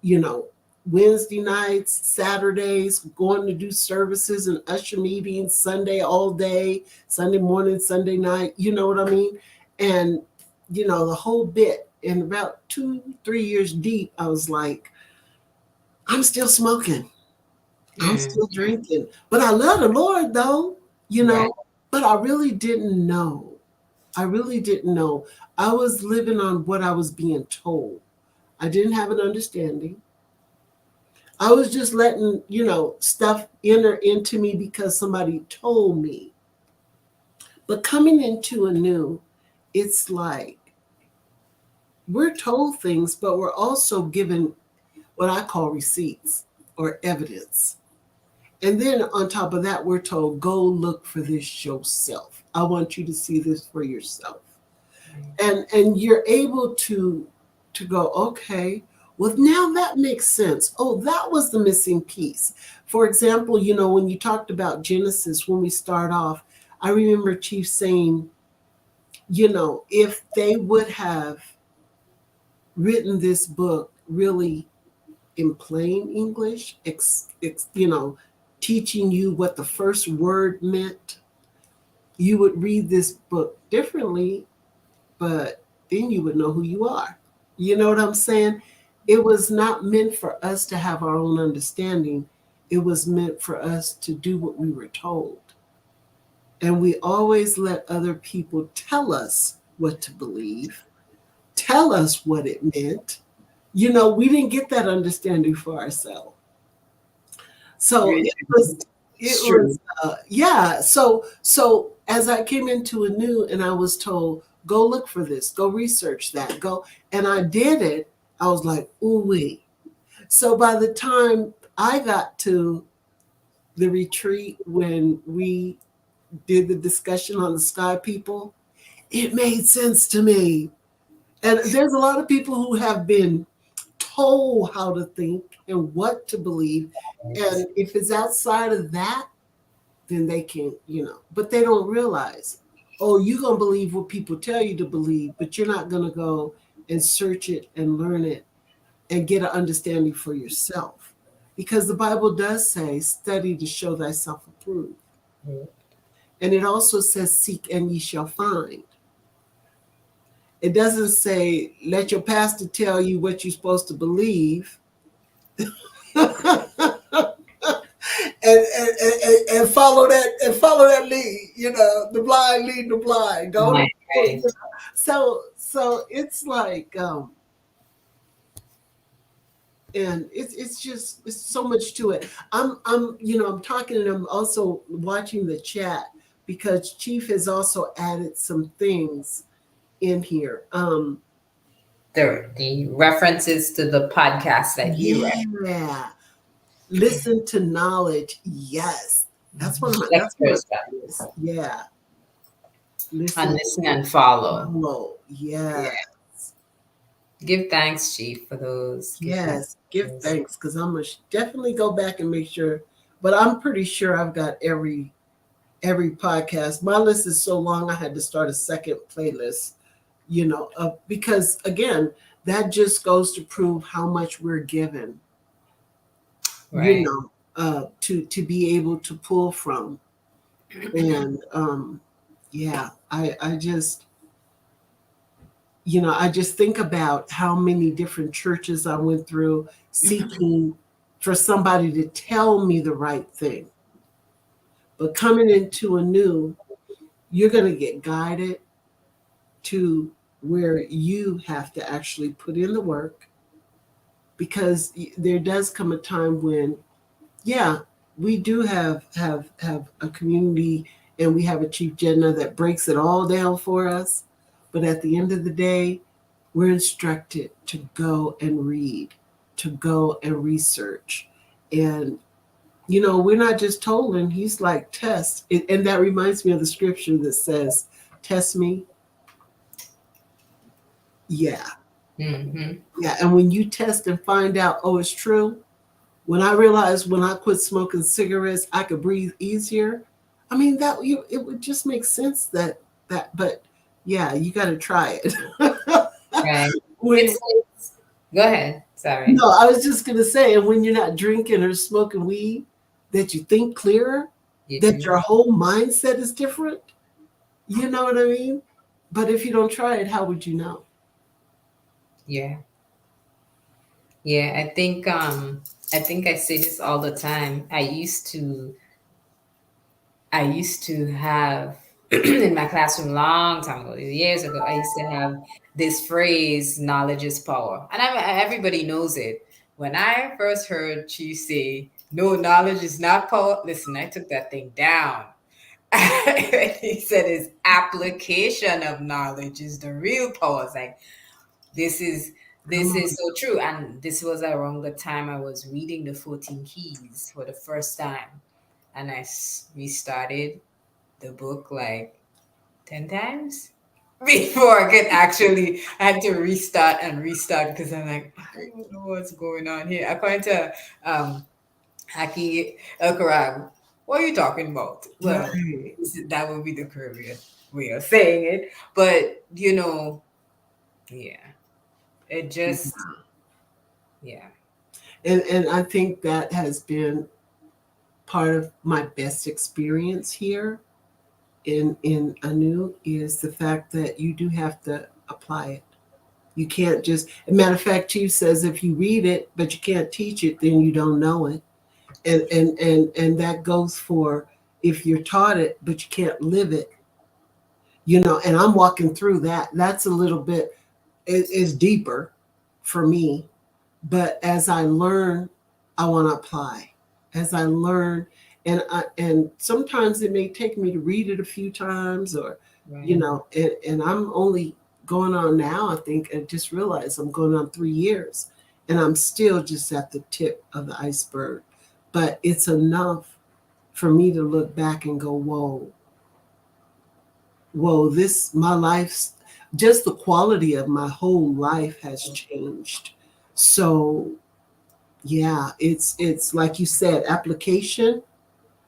You know, Wednesday nights, Saturdays, going to do services and usher meetings, Sunday all day, Sunday morning, Sunday night. You know what I mean? And, the whole bit. And about 2, 3 years deep, I was like, I'm still smoking. I'm Mm. still drinking. But I love the Lord though, you Right. know. But I really didn't know. I really didn't know. I was living on what I was being told. I didn't have an understanding. I was just letting, stuff enter into me because somebody told me. But coming into a new, it's like we're told things, but we're also given what I call receipts or evidence. And then on top of that, we're told, go look for this yourself. I want you to see this for yourself. And you're able to go, okay, well, now that makes sense. Oh, that was the missing piece. For example, when you talked about Genesis, when we start off, I remember Chief saying, if they would have written this book really in plain English, teaching you what the first word meant, you would read this book differently, but then you would know who you are. You know what I'm saying? It was not meant for us to have our own understanding. It was meant for us to do what we were told. And we always let other people tell us what to believe, tell us what it meant. We didn't get that understanding for ourselves. So Very it true. was, it It's was, true. yeah. So as I came into a new and I was told, go look for this, go research that, go, and I did it. I was like, ooh wee. So by the time I got to the retreat when we did the discussion on the sky people, it made sense to me. And there's a lot of people who have been told how to think and what to believe. Yes. And if it's outside of that, then they can, but they don't realize, oh, you're going to believe what people tell you to believe, but you're not going to go and search it and learn it and get an understanding for yourself. Because the Bible does say, study to show thyself approved. And it also says, seek and ye shall find. It doesn't say, let your pastor tell you what you're supposed to believe. And follow that lead. The blind lead the blind. Go to Right. Right. so it's like and it's just it's so much to it. I'm talking and I'm also watching the chat because Chief has also added some things in here. The references to the podcast that you read. Yeah, listen to knowledge. Yes, that's one of my that's one Expert of stuff. my list. Yeah, And listen, listen and follow. follow. Yeah. Yeah, Give thanks, Chief, for those. Give thanks yes, give for those. thanks because I'm gonna definitely go back and make sure. But I'm pretty sure I've got every podcast. My list is so long, I had to start a second playlist. Because again, that just goes to prove how much we're given, you Right. know, to be able to pull from. And yeah, I just, I just think about how many different churches I went through seeking for somebody to tell me the right thing. But coming into a new, you're going to get guided to where you have to actually put in the work, because there does come a time when, yeah, we do have a community, and we have a chief Jenna that breaks it all down for us. But at the end of the day, we're instructed to go and read, to go and research. And, we're not just told, and he's like, test. And that reminds me of the scripture that says, test me. Yeah. Mm-hmm. Yeah. And when you test and find out, oh, it's true. When I realized when I quit smoking cigarettes, I could breathe easier. I mean, it would just make sense but yeah, you got to try it. Right. when It's go ahead. Sorry. No, I was just gonna say, and when you're not drinking or smoking weed, that you think clearer, You that do. your whole mindset is different. You know what I mean? But if you don't try it, how would you know? Yeah. Yeah. I think I say this all the time. I used to have in my classroom long time ago, years ago, I used to have this phrase, knowledge is power. And everybody knows it. When I first heard Chief say, no, knowledge is not power, listen, I took that thing down. He said his application of knowledge is the real power. It's like, this is Come this on. is so true. And this was around the time I was reading the 14 Keys for the first time. And restarted the book like 10 times before I could actually, I had to restart and restart because I'm like, I don't know what's going on here. According to um, Haki Elkarag, what are you talking about? Well, Right. that would be the Korean way of saying it. But, yeah, it just, yeah, And I think that has been part of my best experience here in Anu, is the fact that you do have to apply it. You can't just, a matter of fact, Chief says if you read it but you can't teach it, then you don't know it. And that goes for if you're taught it but you can't live it. And I'm walking through that. That's a little bit, it is deeper for me. But as I learn, I want to apply. As I learn, and sometimes it may take me to read it a few times, or right, and I'm only going on now, I think, I just realized I'm going on 3 years, and I'm still just at the tip of the iceberg. But it's enough for me to look back and go, whoa, this, my life's, just the quality of my whole life has changed. So yeah, it's like you said, application.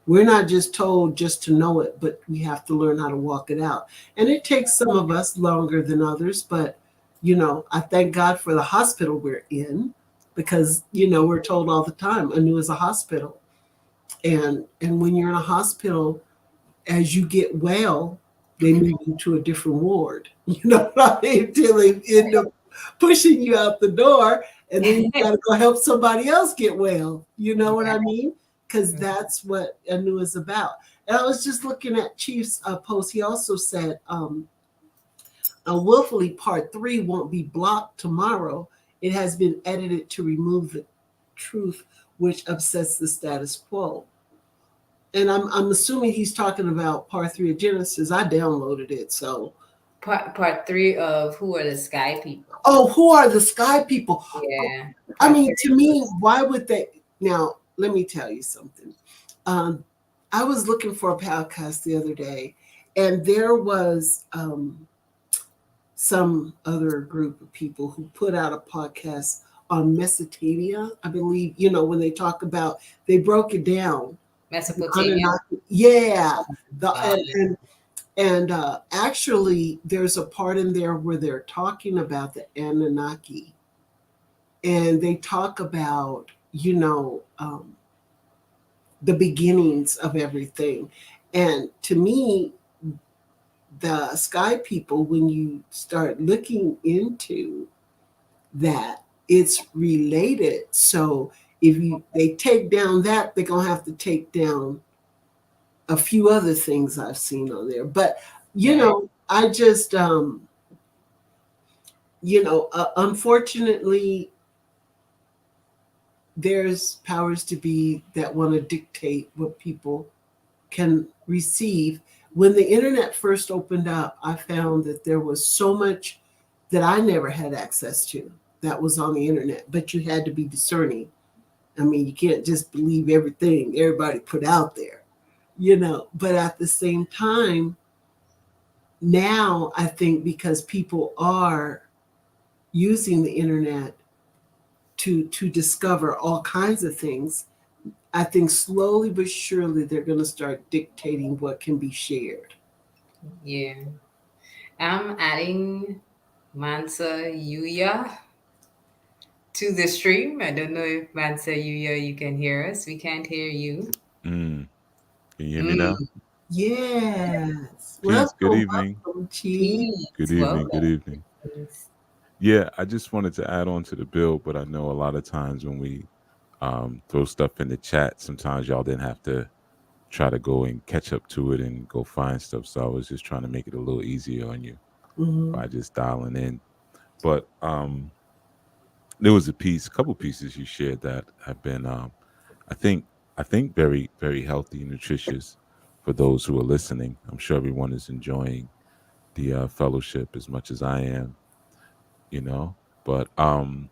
We're not just told just to know it, but we have to learn how to walk it out. And it takes some of us longer than others, but I thank God for the hospital we're in, because we're told all the time, Anu is a hospital. And when you're in a hospital, as you get well, they move you to a different ward. You know what I mean? Until they end up pushing you out the door, and then you got to go help somebody else get well. You know what I mean? Because right, that's what Anu is about. And I was just looking at Chief's post. He also said, Willfully Part 3 won't be blocked tomorrow. It has been edited to remove the truth, which upsets the status quo. And I'm assuming he's talking about Part 3 of Genesis. I downloaded it, so. part three of Who Are the Sky People? Oh, who are the sky people? Yeah, I part mean, three to me, was why would they? Now, let me tell you something. Um, I was looking for a podcast the other day, and there was some other group of people who put out a podcast on Mesopotamia. I believe, when they talk about, they broke it down. The Mesopotamia. Anunnaki, yeah, the Fun. And actually, there's a part in there where they're talking about the Anunnaki, and they talk about, the beginnings of everything. And to me, the sky people, when you start looking into that, it's related. So if you they take down that, they're gonna have to take down a few other things I've seen on there. But Right. I just unfortunately, there's powers to be that want to dictate what people can receive. When the internet first opened up, I found that there was so much that I never had access to that was on the internet, but you had to be discerning. I mean, you can't just believe everything everybody put out there, But at the same time, now I think because people are using the internet to discover all kinds of things, I think slowly but surely they're going to start dictating what can be shared. Yeah. I'm adding Mansa Yuya to the stream. I don't know if Mansa Yuya, you can hear us. We can't hear you. Mm. Can you hear me now? Mm, Yes. Peace. Good Welcome, evening. welcome, Chi. Good Peace. evening. Good Welcome. evening. Peace. Yeah, I just wanted to add on to the bill, but I know a lot of times when we throw stuff in the chat, sometimes y'all didn't have to try to go and catch up to it and go find stuff. So I was just trying to make it a little easier on you Mm-hmm. by just dialing in. But there was a couple pieces you shared that have been, I think, I think very, very healthy and nutritious for those who are listening. I'm sure everyone is enjoying the fellowship as much as I am, you know. But when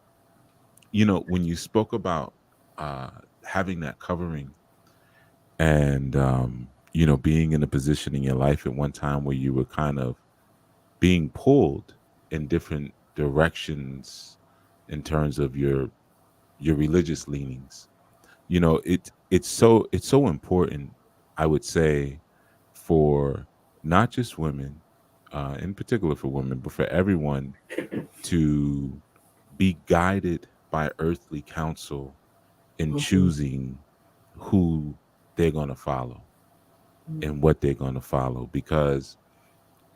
you spoke about uh, having that covering and being in a position in your life at one time where you were kind of being pulled in different directions in terms of your religious leanings, it's so important, I would say, for not just women, in particular for women, but for everyone to be guided by earthly counsel in Mm-hmm. choosing who they're going to follow and what they're going to follow. Because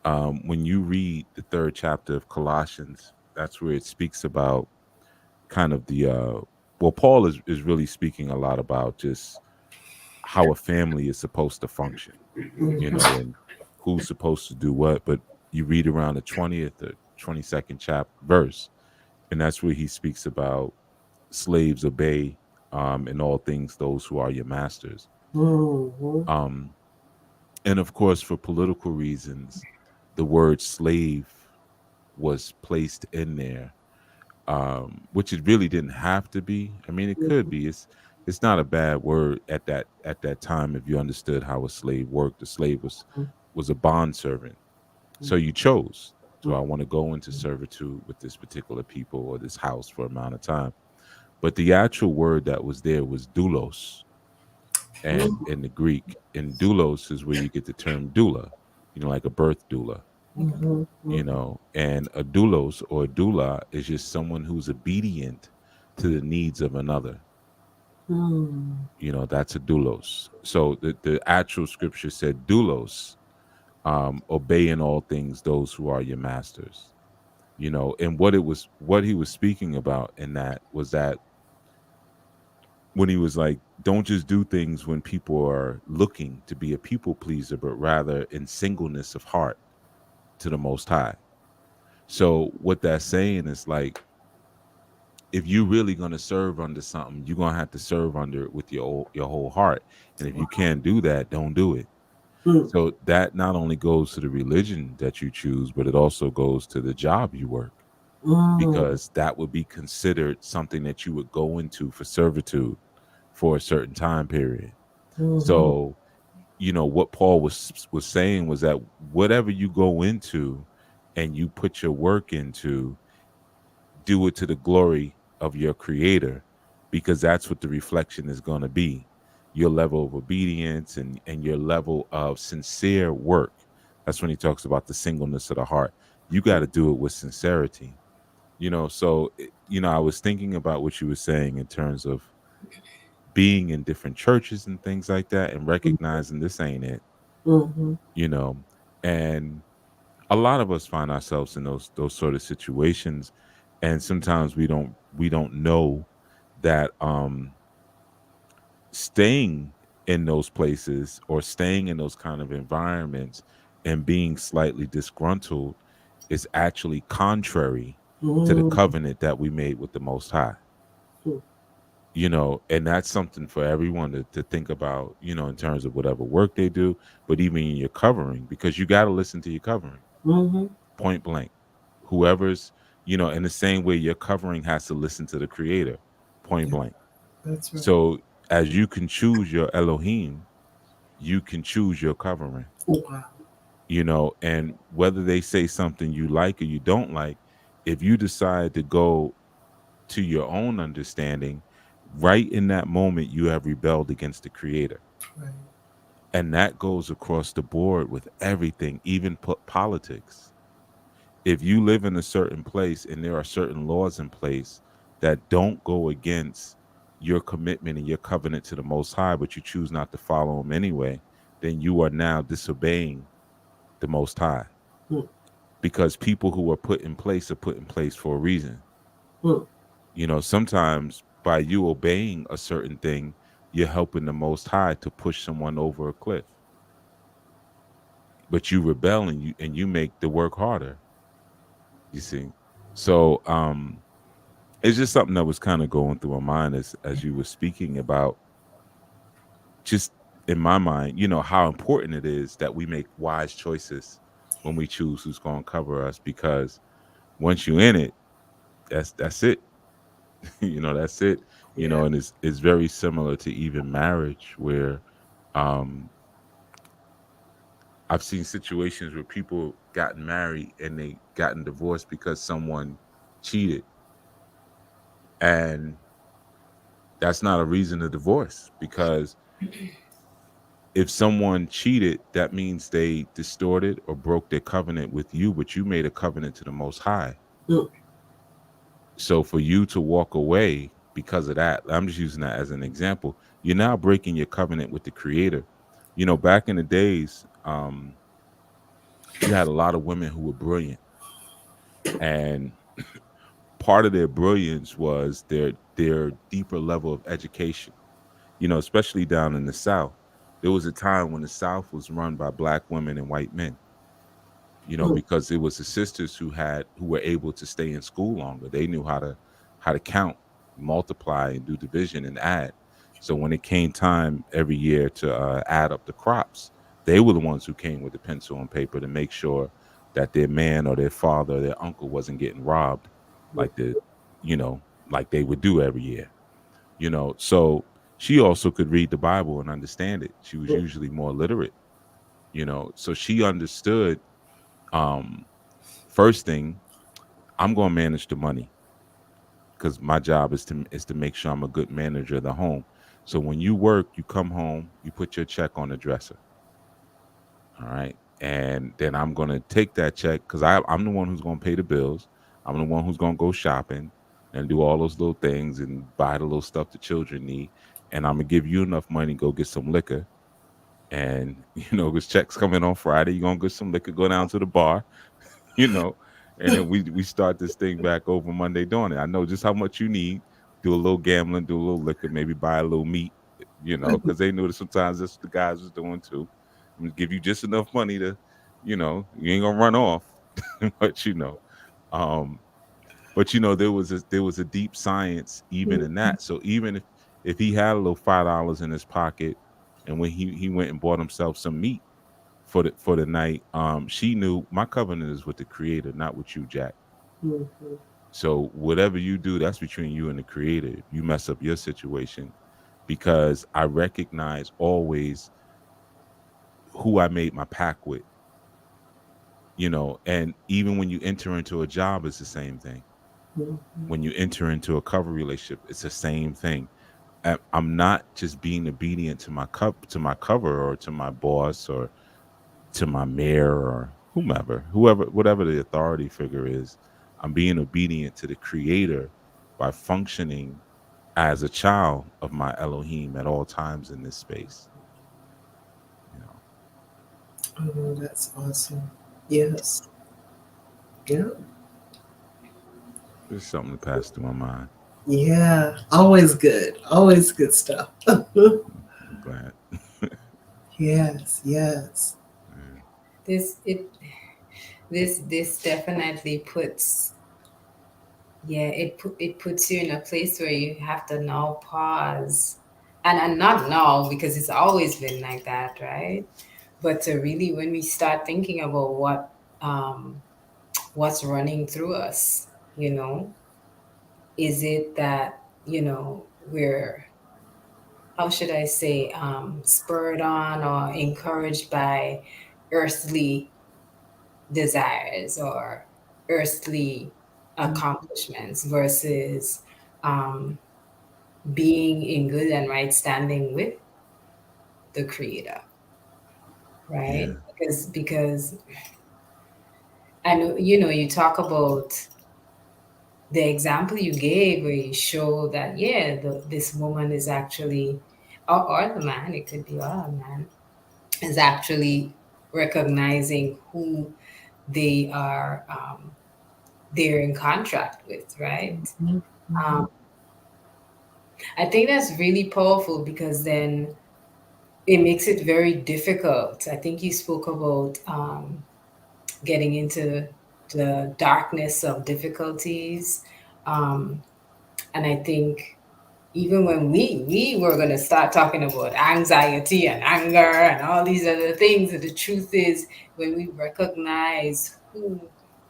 when you read the third chapter of Colossians, that's where it speaks about kind of Paul is really speaking a lot about just how a family is supposed to function, Mm-hmm. and who's supposed to do what. But you read around the 20th or 22nd chapter verse, and that's where he speaks about slaves obey in all things those who are your masters. Mm-hmm. Um, and of course, for political reasons, the word slave was placed in there, which it really didn't have to be. I mean, it could be. It's not a bad word at that time if you understood how a slave worked. A slave was a bond servant. So you chose. So I want to go into servitude with this particular people or this house for amount of time. But the actual word that was there was doulos, and in the Greek, and doulos is where you get the term doula, like a birth doula, Okay. and a doulos or a doula is just someone who's obedient to the needs of another. Mm-hmm. That's a doulos. So the actual scripture said doulos, obey in all things those who are your masters. And what he was speaking about in that was that when he was like, don't just do things when people are looking to be a people pleaser, but rather in singleness of heart to the Most High. So what that's saying is like, if you're really going to serve under something, you're going to have to serve under it with your whole heart. And if you can't do that, don't do it. So that not only goes to the religion that you choose, but it also goes to the job you work, Mm-hmm. because that would be considered something that you would go into for servitude for a certain time period. Mm-hmm. So, what Paul was saying was that whatever you go into and you put your work into, do it to the glory of your creator, because that's what the reflection is going to be. Your level of obedience and your level of sincere work. That's when he talks about the singleness of the heart. You got to do it with sincerity. So I was thinking about what you were saying in terms of being in different churches and things like that, and recognizing this ain't it. Mm-hmm. you know and a lot of us find ourselves in those sort of situations, and sometimes we don't know that staying in those places or staying in those kind of environments and being slightly disgruntled is actually contrary to the Mm-hmm. covenant that we made with the Most High. And that's something for everyone to think about, in terms of whatever work they do, but even in your covering, because you got to listen to your covering, Mm-hmm. point blank. Whoever's, in the same way your covering has to listen to the creator, point Yeah, blank. that's right. So as you can choose your Elohim, you can choose your covering, Wow. and whether they say something you like or you don't like, if you decide to go to your own understanding, right in that moment, you have rebelled against the creator. Right. And that goes across the board with everything, even politics. If you live in a certain place and there are certain laws in place that don't go against your commitment and your covenant to the Most High, but you choose not to follow them anyway, then you are now disobeying the Most High, Mm-hmm. because people who are put in place for a reason. Mm-hmm. Sometimes by you obeying a certain thing, you're helping the Most High to push someone over a cliff. But you rebel, and you make the work harder. You see, so it's just something that was kind of going through my mind as you were speaking about. Just in my mind, how important it is that we make wise choices when we choose who's going to cover us, because once you're in it, that's it. That's it. Yeah. And it's very similar to even marriage, where um I've seen situations where people gotten married and they gotten divorced because someone cheated, and that's not a reason to divorce, because if someone cheated, that means they distorted or broke their covenant with you, but you made a covenant to the Most High. Mm-hmm. So for you to walk away because of that, I'm just using that as an example. You're now breaking your covenant with the Creator. Back in the days, you had a lot of women who were brilliant, and part of their brilliance was their deeper level of education. Especially down in the South. There was a time when the South was run by black women and white men. Because it was the sisters who were able to stay in school longer. They knew how to count, multiply, and do division and add. So when it came time every year to add up the crops, they were the ones who came with the pencil and paper to make sure that their man or their father or their uncle wasn't getting robbed, like you know, like they would do every year. So she also could read the Bible and understand it. She was usually more literate. So she understood. um First thing, I'm going to manage the money, because my job is to make sure I'm a good manager of the home. So when you work, you come home, you put your check on the dresser. All right. And then I'm going to take that check, because I'm the one who's going to pay the bills. I'm the one who's going to go shopping and do all those little things and buy the little stuff the children need. And I'm going to give you enough money to go get some liquor. And, this check's coming on Friday. You're going to get some liquor, go down to the bar, you know, and then we start this thing back over Monday doing it. I know just how much you need. Do a little gambling, do a little liquor, maybe buy a little meat, because they knew that sometimes that's what the guys was doing too. I'm gonna give you just enough money to, you ain't gonna run off, but um, there was a deep science even in that. So even if he had a little $5 in his pocket, and when he went and bought himself some meat for the night, she knew my covenant is with the Creator, not with you, Jack. Mm-hmm. So whatever you do, that's between you and the Creator. If you mess up your situation, because I recognize always who I made my pact with, and even when you enter into a job, it's the same thing. Mm-hmm. When you enter into a cover relationship, it's the same thing. I'm not just being obedient to my cover or to my boss or to my mayor or whoever, whatever the authority figure is. I'm being obedient to the creator by functioning as a child of my Elohim at all times in this space. You know, Oh, that's awesome. Yes. Yeah. just something to pass through my mind. Yeah. Always good. Always good stuff. I'm glad. Yes. Yes. Yeah. This it this definitely puts, yeah, it puts you in a place where you have to now pause, and not now because it's always been like that, right? But to really, when we start thinking about what's running through us, you know, is it that, you know, we're, how should I say, spurred on or encouraged by earthly desires or earthly accomplishments versus um, being in good and right standing with the creator, right? Yeah. Because I know, you know, you talk about the example you gave where you show that, yeah, this woman is actually, or the man, it could be a man, is actually recognizing who they are, they're in contract with, right? Mhm. Um, Mhm. I think that's really powerful because then it makes it very difficult. I think you spoke about getting into the darkness of difficulties. Um, and I think even when we were going to start talking about anxiety and anger and all these other things, the truth is when we recognize who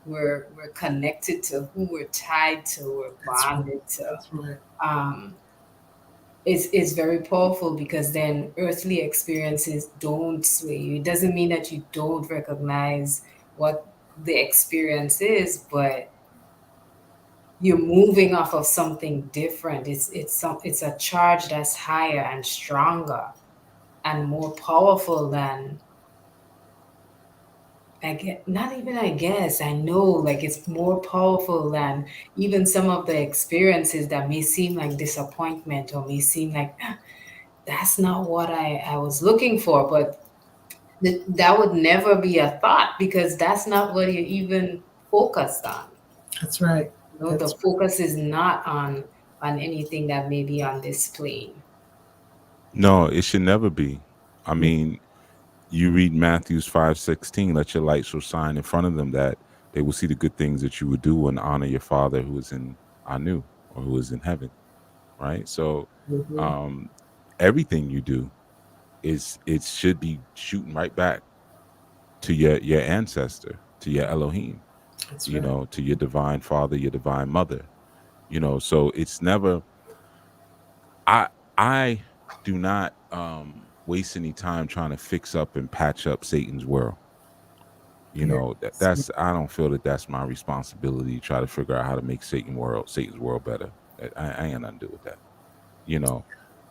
we're connected to, who we're tied to, we're That's right. bonded to, That's right. um, is very powerful because then earthly experiences don't sway you. It doesn't mean that you don't recognize what the experience is, but you're moving off of something different. It's a charge that's higher and stronger and more powerful than, I get, not even, I guess, I know, like it's more powerful than even some of the experiences that may seem like disappointment or may seem like, "Ah, that's not what I was looking for," but that would never be a thought because that's not what you're even focused on. That's right. You know, the That's focus is not on anything that may be on this plane. No, it should never be. I right. mean, you read Matthew's 5:16, let your light so shine in front of them that they will see the good things that you would do and honor your father who is in Anu or who is in heaven. Right. So Mhm. um everything you do is it should be shooting right back to your ancestor, to your Elohim, That's you right. know, to your divine father, your divine mother. You know, so it's never I I do not waste any time trying to fix up and patch up Satan's world. You Yes. know, that's I don't feel that that's my responsibility to try to figure out how to make Satan's world better. I ain't nothing to do with that. You know,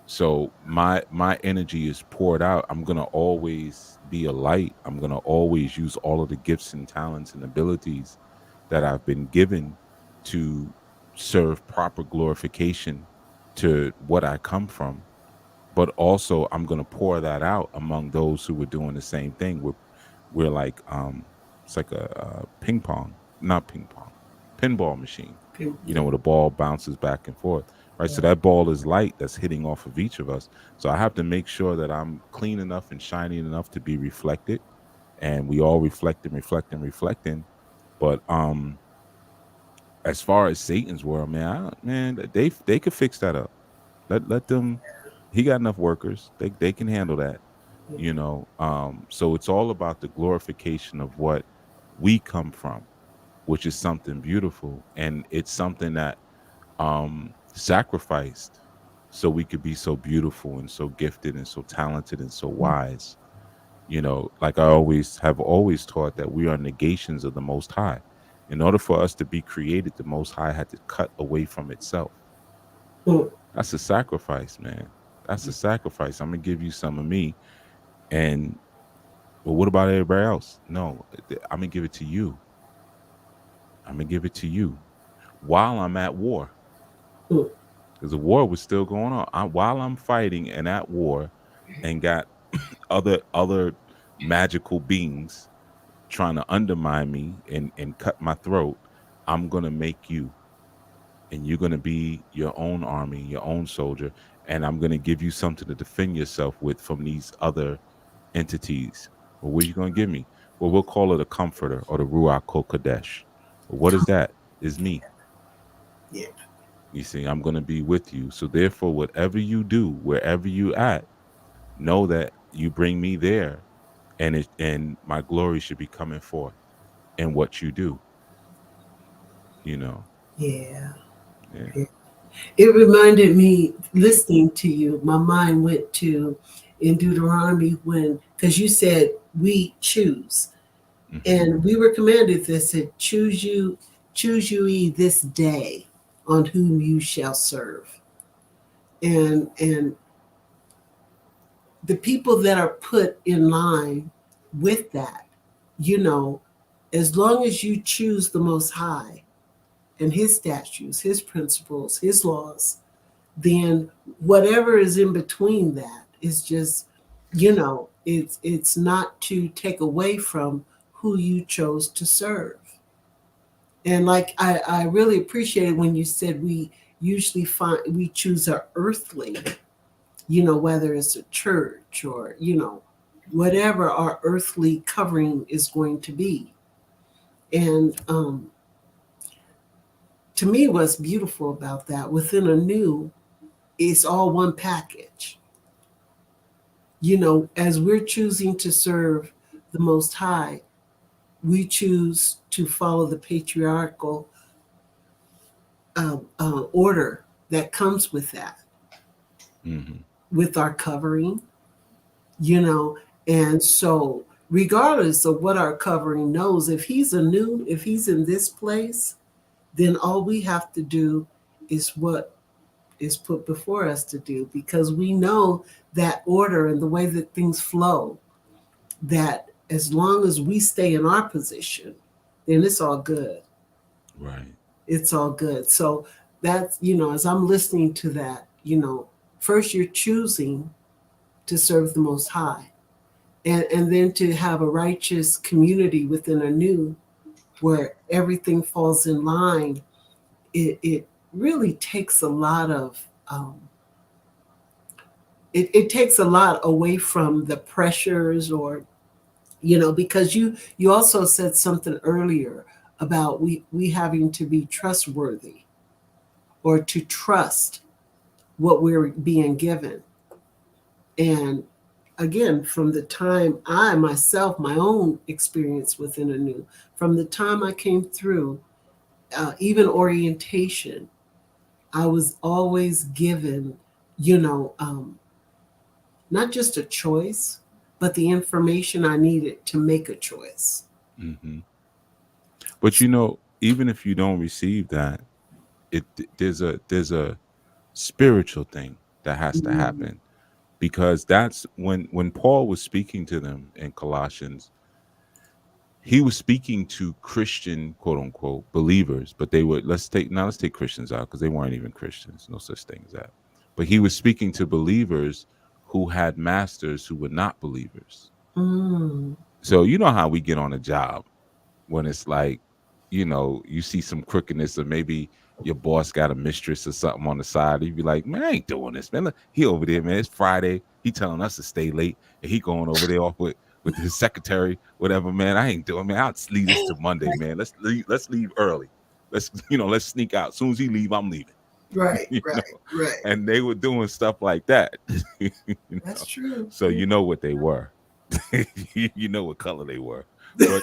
so my energy is poured out. I'm gonna always be a light. I'm gonna always use all of the gifts and talents and abilities that I've been given to serve proper glorification to what I come from. But also I'm gonna pour that out among those who were doing the same thing. We're like it's like a ping pong, not ping pong, pinball machine, you know, Yeah. where the ball bounces back and forth, right? So Yeah. that ball is light that's hitting off of each of us. So I have to make sure that I'm clean enough and shining enough to be reflected, and we all reflect and reflect and reflecting. But as far as Satan's world, man, man, they could fix that up. Let them. He got enough workers. They can handle that, Yeah. you know. So it's all about the glorification of what we come from, which is something beautiful, and it's something that sacrificed so we could be so beautiful and so gifted and so talented and so wise. You know, like I always taught that we are negations of the Most High. In order for us to be created, the Most High had to cut away from itself. Mm. That's a sacrifice, man. That's a sacrifice. I'm gonna give you some of me, and Well, what about everybody else? No, I'm gonna give it to you. I'm gonna give it to you while I'm at war, Mm. because the war was still going on. While I'm fighting and at war, and got other magical beings trying to undermine me and cut my throat. I'm gonna make you, and you're gonna be your own army, your own soldier, and I'm gonna give you something to defend yourself with from these other entities. Well, what are you gonna give me? Well, we'll call it a comforter or the Ruach Kodesh. Well, what is that? Is me. Yeah. You see, I'm going to be with you. So therefore, whatever you do, wherever you at, know that you bring me there, and my glory should be coming forth in what you do. You know, Yeah. yeah. Yeah. It reminded me, listening to you, my mind went to in Deuteronomy when, because you said we choose. Hmm. And we were commanded this, said, choose you ye this day on whom you shall serve. And the people that are put in line with that, you know, as long as you choose the Most High and His statutes, His principles, His laws, then whatever is in between that is just, it's not to take away from who you chose to serve. And like I really appreciated when you said we usually find we choose our earthly, whether it's a church or, whatever our earthly covering is going to be. And to me, what's beautiful about that within a new, it's all one package. As we're choosing to serve the Most High, we choose to follow the patriarchal order that comes with that, Hmm. with our covering, you know. And so, regardless of what our covering knows, if he's in this place, then all we have to do is what is put before us to do, because we know that order and the way that things flow, that as long as we stay in our position, then it's all good. Right. It's all good. So that's, as I'm listening to that, first you're choosing to serve the Most High, and then to have a righteous community within a new, where everything falls in line. It really takes a lot of, um, it takes a lot away from the pressures, or, because you also said something earlier about we having to be trustworthy, or to trust what we're being given. And again, from the time I myself, my own experience within a new, from the time I came through, even orientation, I was always given, you know, um, not just a choice, but the information I needed to make a choice. Hmm. But even if you don't receive that, there's a spiritual thing that has to Mm. happen, because that's when Paul was speaking to them in Colossians. He was speaking to Christian, quote unquote, believers, but they were, let's take Christians out, because they weren't even Christians, no such thing as that. But he was speaking to believers who had masters who were not believers. Mm. So you know how we get on a job when it's like, you see some crookedness, or maybe your boss got a mistress or something on the side. You'd be like, man, I ain't doing this, man. Look, he over there, man. It's Friday. He telling us to stay late, and he going over there off with his secretary, whatever, man. I ain't doing, man. I'll leave this to Monday, man. Let's leave early. Let's sneak out. As soon as he leave, I'm leaving. Right, you know, right, right. and they were doing stuff like that. you That's know, true. so Yeah. you know what they were. you know what color they were, but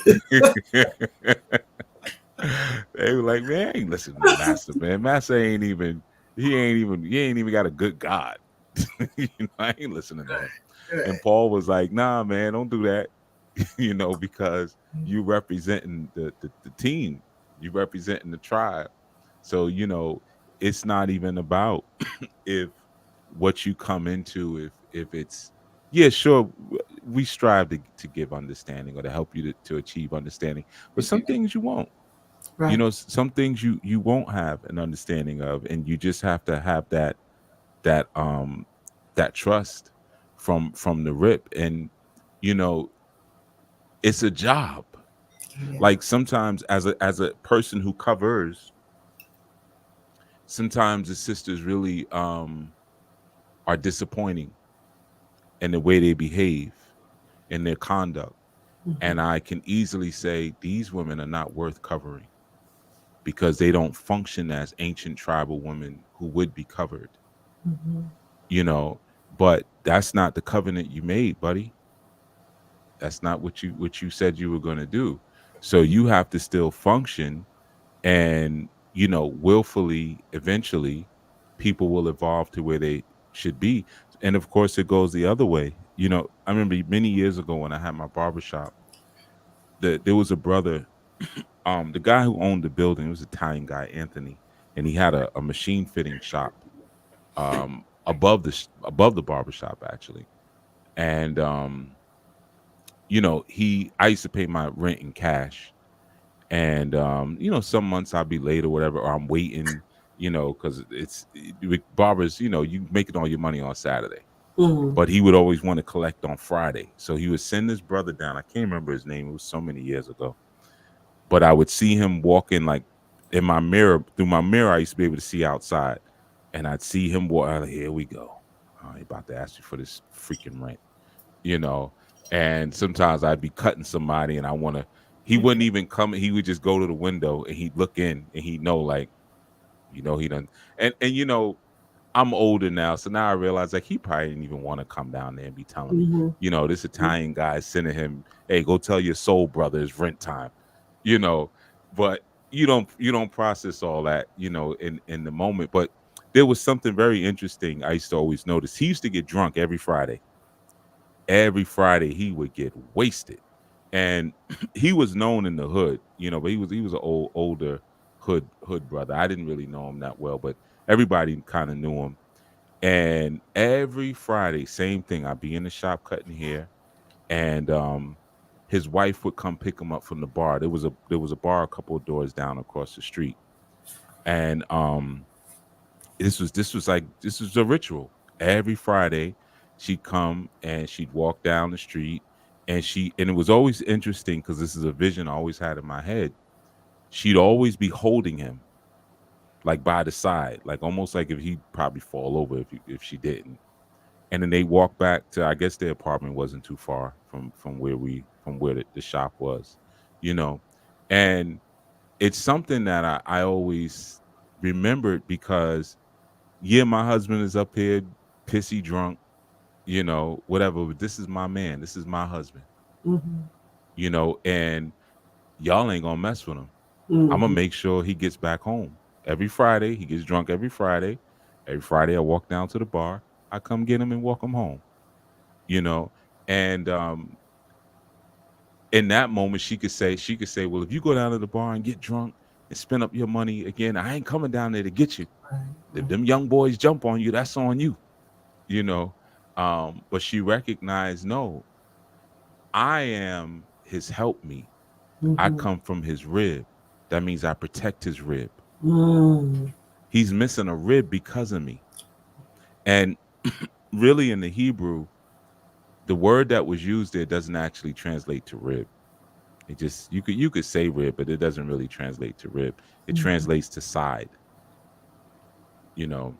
they were like, man, I ain't listening to Master, man. Master he ain't even got a good God. I ain't listening to him. And Right. Paul was like, nah, man, don't do that. Because you representing the team, you representing the tribe. So, it's not even about if what you come into, if it's, yeah, sure, we strive to give understanding or to help you to achieve understanding, but some things you won't. You Right. know, some things you won't have an understanding of, and you just have to have that that trust from the rip. And you know, it's a job. Yeah. Like sometimes as a person who covers, sometimes the sisters really are disappointing in the way they behave, in their conduct. And Hmm. I can easily say these women are not worth covering because they don't function as ancient tribal women who would be covered, Hmm. you know. But that's not the covenant you made, buddy. That's not what you said you were going to do. So you have to still function, and you know, willfully eventually people will evolve to where they should be. And of course it goes the other way. You know, I remember many years ago when I had my barbershop, there was a brother, the guy who owned the building, was an Italian guy, Anthony, and he had a machine fitting shop above above the barbershop actually. And you know, I used to pay my rent in cash. And you know, some months I'll be late or whatever, or I'm waiting, you know, because with barbers, you know, you making all your money on Saturday. Hmm. But he would always want to collect on Friday. So he would send his brother down. I can't remember his name, it was so many years ago. But I would see him walking like in my mirror, through my mirror, I used to be able to see outside. And I'd see him walk out, here we go. Oh, he about to ask you for this freaking rent, you know. And sometimes I'd be cutting somebody and I want to, he wouldn't even come, he would just go to the window and he'd look in and he'd know, like, you know, he done. And you know, I'm older now, so now I realize like he probably didn't even want to come down there and be telling me, Hmm. you know, this Italian guy is sending him, hey, go tell your soul brother it's rent time, you know. But you don't process all that, you know, in the moment. But there was something very interesting I used to always notice. He used to get drunk every Friday. Every Friday he would get wasted. And he was known in the hood, you know, but he was an older hood brother. I didn't really know him that well, but everybody kind of knew him. And every Friday, same thing. I'd be in the shop cutting hair, and his wife would come pick him up from the bar. There was a bar a couple of doors down across the street, and this was a ritual. Every Friday, she'd come and she'd walk down the street, and it was always interesting because this is a vision I always had in my head. She'd always be holding him like by the side, like almost like if he'd probably fall over if she didn't. And then they walked back to, I guess their apartment wasn't too far from where the shop was, you know. And it's something that I always remembered because yeah, my husband is up here pissy drunk, you know, whatever, but this is my man, this is my husband, Hmm. you know. And y'all ain't gonna mess with him. I'm gonna Hmm. make sure he gets back home every Friday. He gets drunk every Friday. Every Friday I walk down to the bar, I come get him and walk him home, you know. And in that moment she could say, well, if you go down to the bar and get drunk and spend up your money again, I ain't coming down there to get you. Right. If Right. them young boys jump on you, that's on you, you know. But she recognized, no, I am his helpmeet. I Hmm. come from his rib. That means I protect his rib. Mm. He's missing a rib because of me. And really in the Hebrew, the word that was used there doesn't actually translate to rib. It just, you could say rib, but it doesn't really translate to rib. It Mhm. translates to side, you know.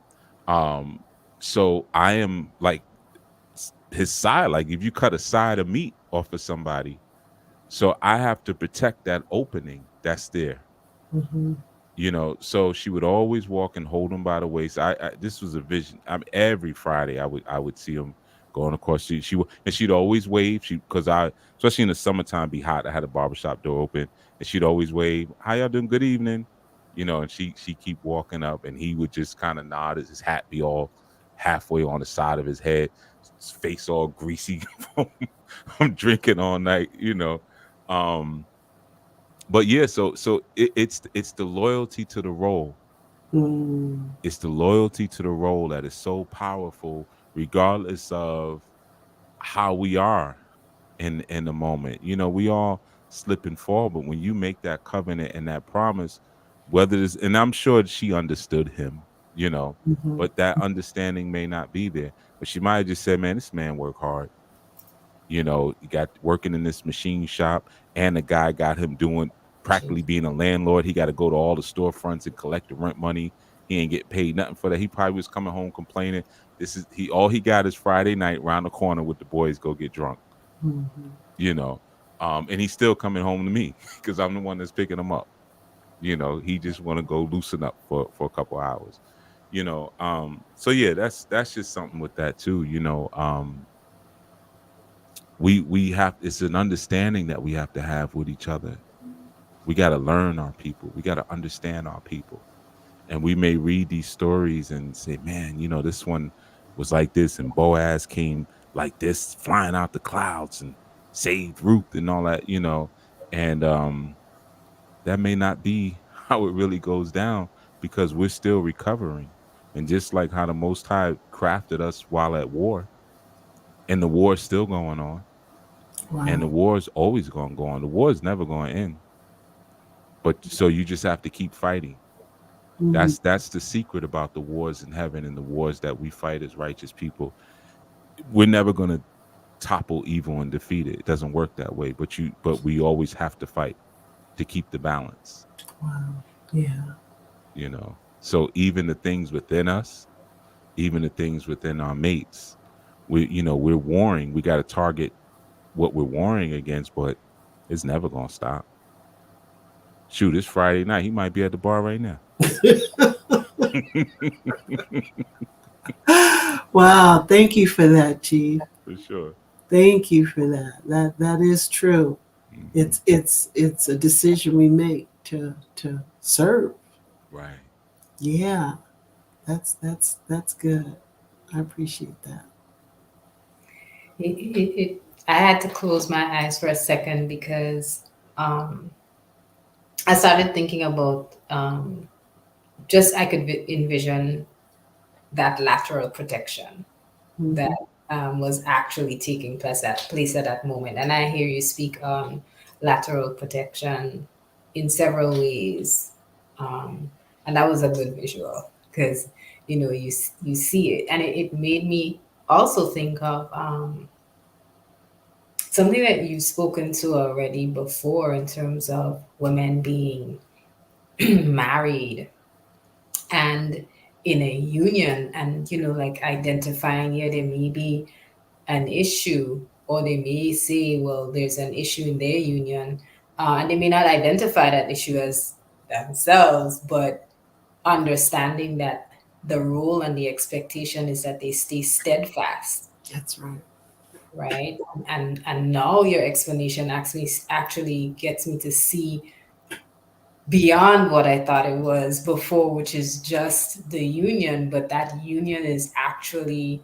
Um so I am like his side. Like if you cut a side of meat off of somebody, so I have to protect that opening that's there, Mhm. you know. So she would always walk and hold him by the waist. This was a vision. I mean, every Friday I would see him going across. And she'd always wave. She because I especially in the summertime be hot. I had a barbershop door open, and she'd always wave. How y'all doing? Good evening, you know. And she keep walking up, and he would just kind of nod. His hat be all halfway on the side of his head, his face all greasy from, from drinking all night, you know. Um, but yeah, so it's the loyalty to the role. Mm. It's the loyalty to the role that is so powerful, regardless of how we are. in the moment. You know, we all slip and fall, but when you make that covenant and that promise, whether it's, and I'm sure she understood him, you know, Mm-hmm. but that understanding may not be there. But she might have just said, "Man, this man work hard. You know, he got working in this machine shop, and the guy got him doing practically being a landlord. He got to go to all the storefronts and collect the rent money. He ain't get paid nothing for that. He probably was coming home complaining. This is he all he got is Friday night round the corner with the boys go get drunk, Mm-hmm. you know. And he's still coming home to me because I'm the one that's picking him up. You know, he just want to go loosen up for a couple hours, you know. So yeah, that's just something with that too, you know. We have, it's an understanding that we have to have with each other. We got to learn our people. We got to understand our people. And we may read these stories and say, man, you know, this one was like this, and Boaz came like this, flying out the clouds and saved Ruth and all that, you know. And that may not be how it really goes down, because we're still recovering. And just like how the Most High crafted us while at war, and the war is still going on, and the Wow. war is always going to go on. The war is never going to end. But so you just have to keep fighting. Mm-hmm. That's the secret about the wars in heaven and the wars that we fight as righteous people. We're never going to topple evil and defeat it. It doesn't work that way. But we always have to fight to keep the balance. Wow. Yeah. You know. So even the things within us, even the things within our mates, we're warring. We got to target what we're warring against, but it's never going to stop. Shoot, it's Friday night. He might be at the bar right now. Wow. Thank you for that, Chief. For sure. Thank you for that. That is true. Hmm. It's a decision we make to serve. Right. Yeah. That's good. I appreciate that. I had to close my eyes for a second because um, I started thinking about just I could envision that lateral protection that Mm-hmm. was actually taking place at that moment. And I hear you speak on lateral protection in several ways, um, and that was a good visual because you see it, and it made me also think of something that you've spoken to already before in terms of women being married and in a union, and like identifying, yeah, there may be an issue, or they may say, well, there's an issue in their union, and they may not identify that issue as themselves, but understanding that the role and the expectation is that they stay steadfast, That's right. right? And now your explanation actually gets me to see beyond what I thought it was before, which is just the union, but that union is actually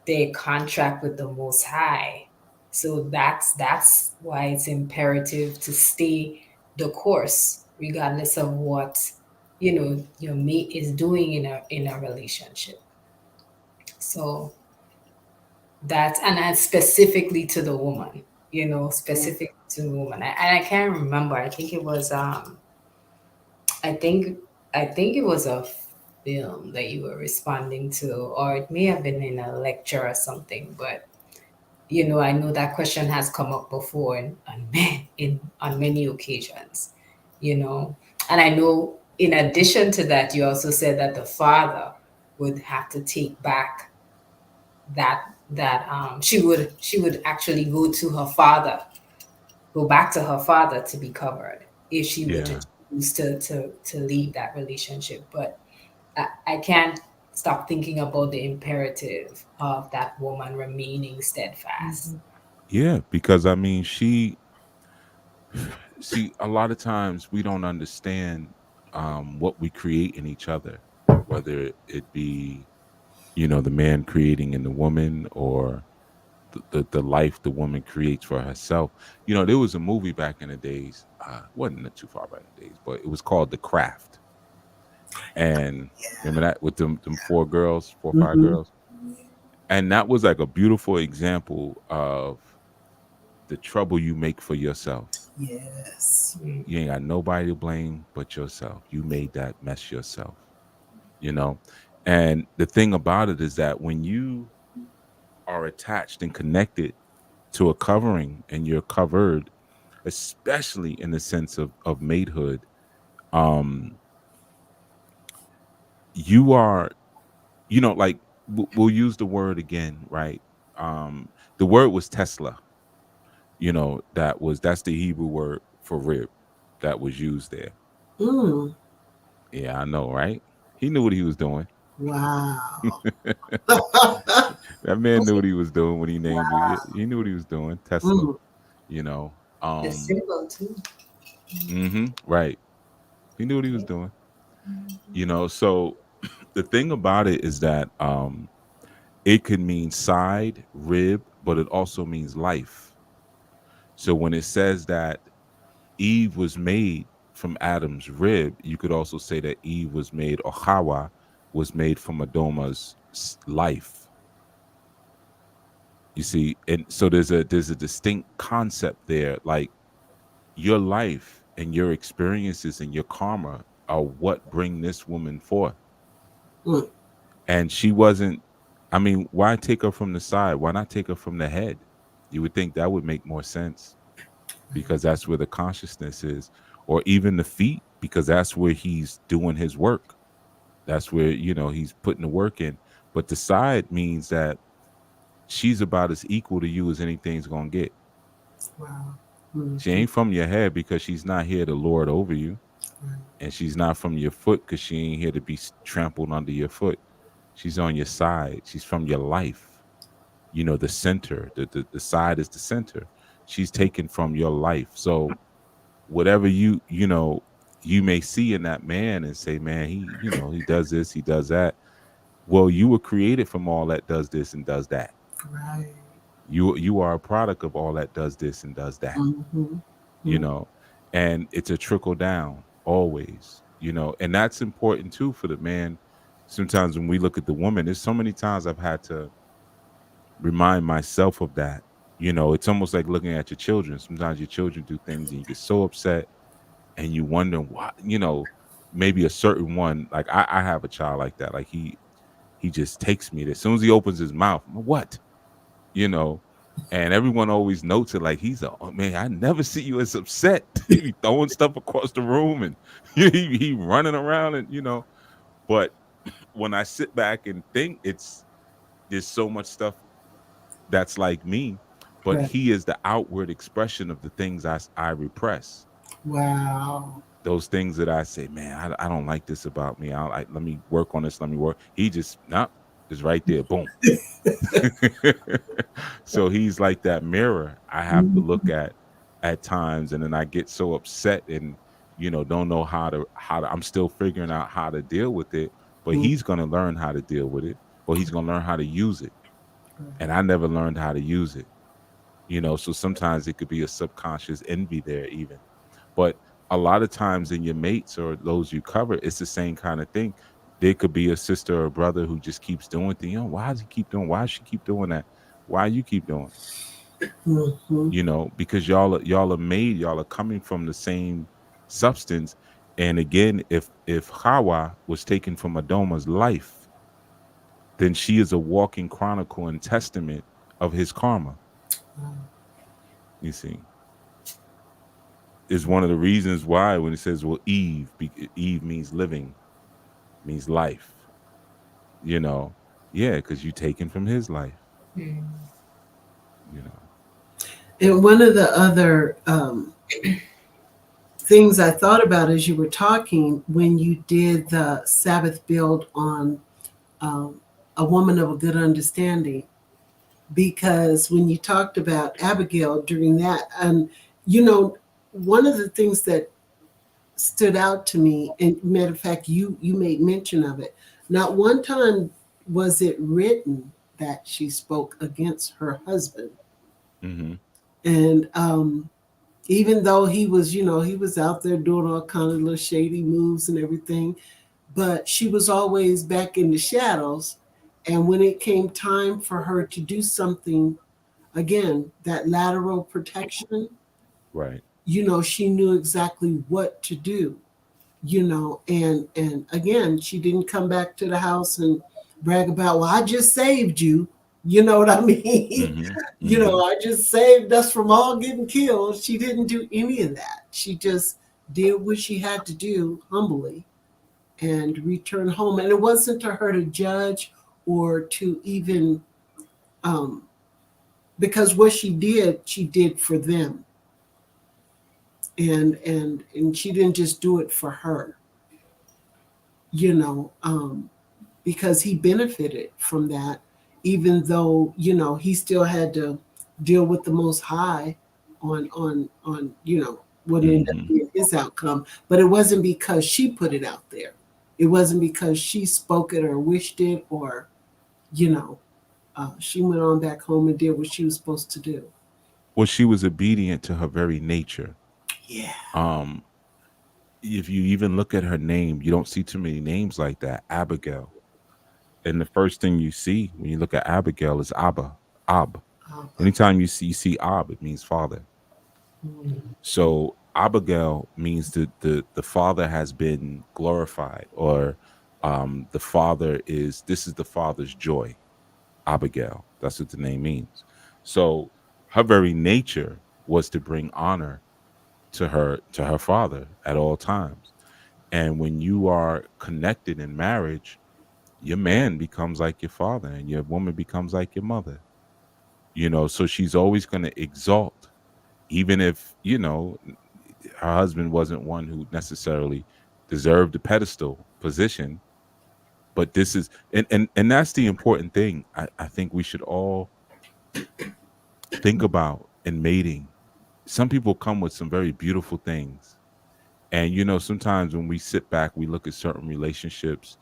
their contract with the Most High. So that's why it's imperative to stay the course, regardless of what your mate is doing in a relationship. So and that's specifically to the woman, Yeah. specific to the woman. And I can't remember. I think it was a film that you were responding to, or it may have been in a lecture or something. But I know that question has come up before, on many occasions. You know, and I know in addition to that, you also said that the father would have to take back that she would actually go back to her father to be covered if she were to Yeah. choose to leave that relationship. But I can't stop thinking about the imperative of that woman remaining steadfast. Mm-hmm. Yeah, because I mean, she see, a lot of times we don't understand what we create in each other, whether it be, the man creating in the woman, or the life the woman creates for herself. There was a movie back in the days, wasn't too far back in the days, but it was called The Craft. And remember that, with them four girls, four or five Mm-hmm. girls? And that was like a beautiful example of the trouble you make for yourself. Yes. Mm. You ain't got nobody to blame but yourself. You made that mess yourself, you know? And the thing about it is that when you are attached and connected to a covering and you're covered, especially in the sense of matehood, um, you are, like we'll use the word again, right? The word was Tesla, that's the Hebrew word for rib that was used there. Mm. Yeah, I know, right? He knew what he was doing. Wow. That man knew what he was doing when he named you. He knew what he was doing. Tesla, Mm. you know. The symbol too. Right. He knew what he was Okay. doing. So the thing about it is that it could mean side, rib, but it also means life. So when it says that Eve was made from Adam's rib, you could also say that Eve was made, or Hawa was made from Adoma's life. You see, and so there's a distinct concept there. Like your life and your experiences and your karma are what bring this woman forth. Mm. And she wasn't. I mean, why take her from the side? Why not take her from the head? You would think that would make more sense because that's where the consciousness is, or even the feet, because that's where he's doing his work. That's where he's putting the work in. But the side means that she's about as equal to you as anything's gonna get. Wow. She Mhm. ain't from your head because she's not here to lord over you, Right. and she's not from your foot because she ain't here to be trampled under your foot. She's on your side. She's from your life. The center. The side is the center. She's taken from your life. So whatever you may see in that man and say, man, he does this, he does that. Well, you were created from all that does this and does that. Right. You are a product of all that does this and does that. Mm-hmm. you know and it's a trickle down always. And that's important too for the man. Sometimes when we look at the woman, there's so many times I've had to remind myself of that. It's almost like looking at your children. Sometimes your children do things and you get so upset and you wonder why. Maybe a certain one, like I have a child like that. Like he just takes me there. As soon as he opens his mouth, I'm like, what? you know, and everyone always notes it like he's oh man, I never see you as upset. He be throwing stuff across the room and he running around and. But when I sit back and think, there's so much stuff that's like me, but Right. he is the outward expression of the things I repress. Wow. Those things that I say, man, I don't like this about me. Let me work on this. Let me work. He just, nah, is right there. Boom. So he's like that mirror I have to look Mhm. at times, and then I get so upset and don't know how to. I'm still figuring out how to deal with it, but Mhm. he's gonna learn how to deal with it, or he's gonna learn how to use it, and I never learned how to use it. So sometimes it could be a subconscious envy there even, but a lot of times in your mates or those you cover, it's the same kind of thing. There could be a sister or a brother who just keeps doing things. Why does he keep doing? Why does she keep doing that? Why you keep doing? Mhm. Because y'all are coming from the same substance. And again, if Hawa was taken from Adoma's life, then she is a walking chronicle and testament of his karma. You see, is one of the reasons why when it says, well, Eve means living, means life, you know. Yeah, because you taken from his life, Mm. you know. And one of the other things I thought about as you were talking when you did the Sabbath build on um, a woman of a good understanding, because when you talked about Abigail during that, and you know, one of the things that stood out to me, and matter of fact, you made mention of it. Not one time was it written that she spoke against her husband, Mm-hmm. and even though he was, he was out there doing all kind of little shady moves and everything, but she was always back in the shadows. And when it came time for her to do something again, that lateral protection, Right. she knew exactly what to do, and again, she didn't come back to the house and brag about, well, I just saved you. You know what I mean? Mm-hmm. Mm-hmm. I just saved us from all getting killed. She didn't do any of that. She just did what she had to do humbly and return home. And it wasn't to her to judge or to even, um, because what she did for them, and she didn't just do it for her, you know, because he benefited from that, even though he still had to deal with the Most High on what ended up Mm-hmm. being his outcome. But it wasn't because she put it out there. It wasn't because she spoke it or wished it, or you know she went on back home and did what she was supposed to do. Well, she was obedient to her very nature. Yeah. Um, if you even look at her name, you don't see too many names like that. Abigail. And the first thing you see when you look at Abigail is Abba, Ab. Anytime you see Ab, it means father. So Abigail means the father has been glorified, or the father is this is the father's joy. Abigail. That's what the name means. So her very nature was to bring honor to her father at all times. And when you are connected in marriage, your man becomes like your father and your woman becomes like your mother. So she's always going to exalt, even if, her husband wasn't one who necessarily deserved the pedestal position. But this is and that's the important thing I think we should all think about in mating. Some people come with some very beautiful things. And sometimes when we sit back, we look at certain relationships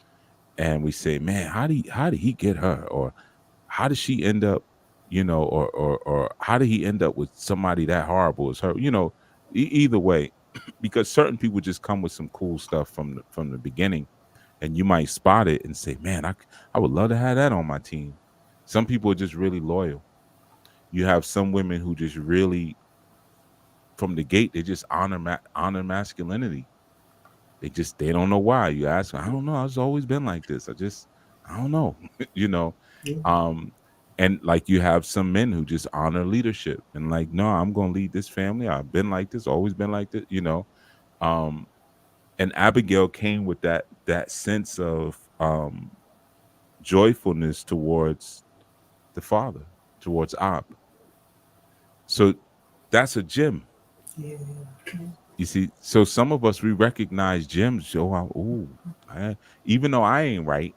and we say, "Man, how did he get her?" Or how did she end up, or how did he end up with somebody that horrible as her? Either way, because certain people just come with some cool stuff from the beginning, and you might spot it and say, "Man, I would love to have that on my team." Some people are just really loyal. You have some women who just really, from the gate, they just honor masculinity. They don't know why. You ask them, I don't know. I've always been like this. I don't know. you know. Yeah. Um, and like you have some men who just honor leadership and like, no, I'm gonna lead this family. I've been like this, always been like this. Um, and Abigail came with that sense of joyfulness towards the father, towards Ab. So that's a gem. Yeah. You see, so some of us we recognize gems. Even though I ain't right,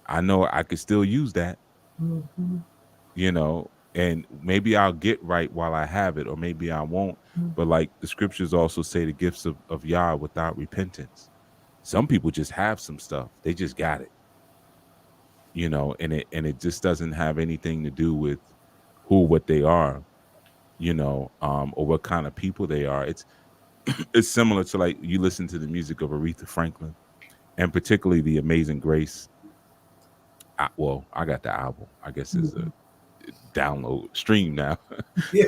I know I could still use that. Mhm. And maybe I'll get right while I have it, or maybe I won't. But like the scriptures also say, the gifts of Yah without repentance. Some people just have some stuff; they just got it, and it just doesn't have anything to do with what they are, or what kind of people they are. It's similar to like you listen to the music of Aretha Franklin, and particularly the Amazing Grace. I got the album. I guess it's a Mhm. download stream now. Yeah.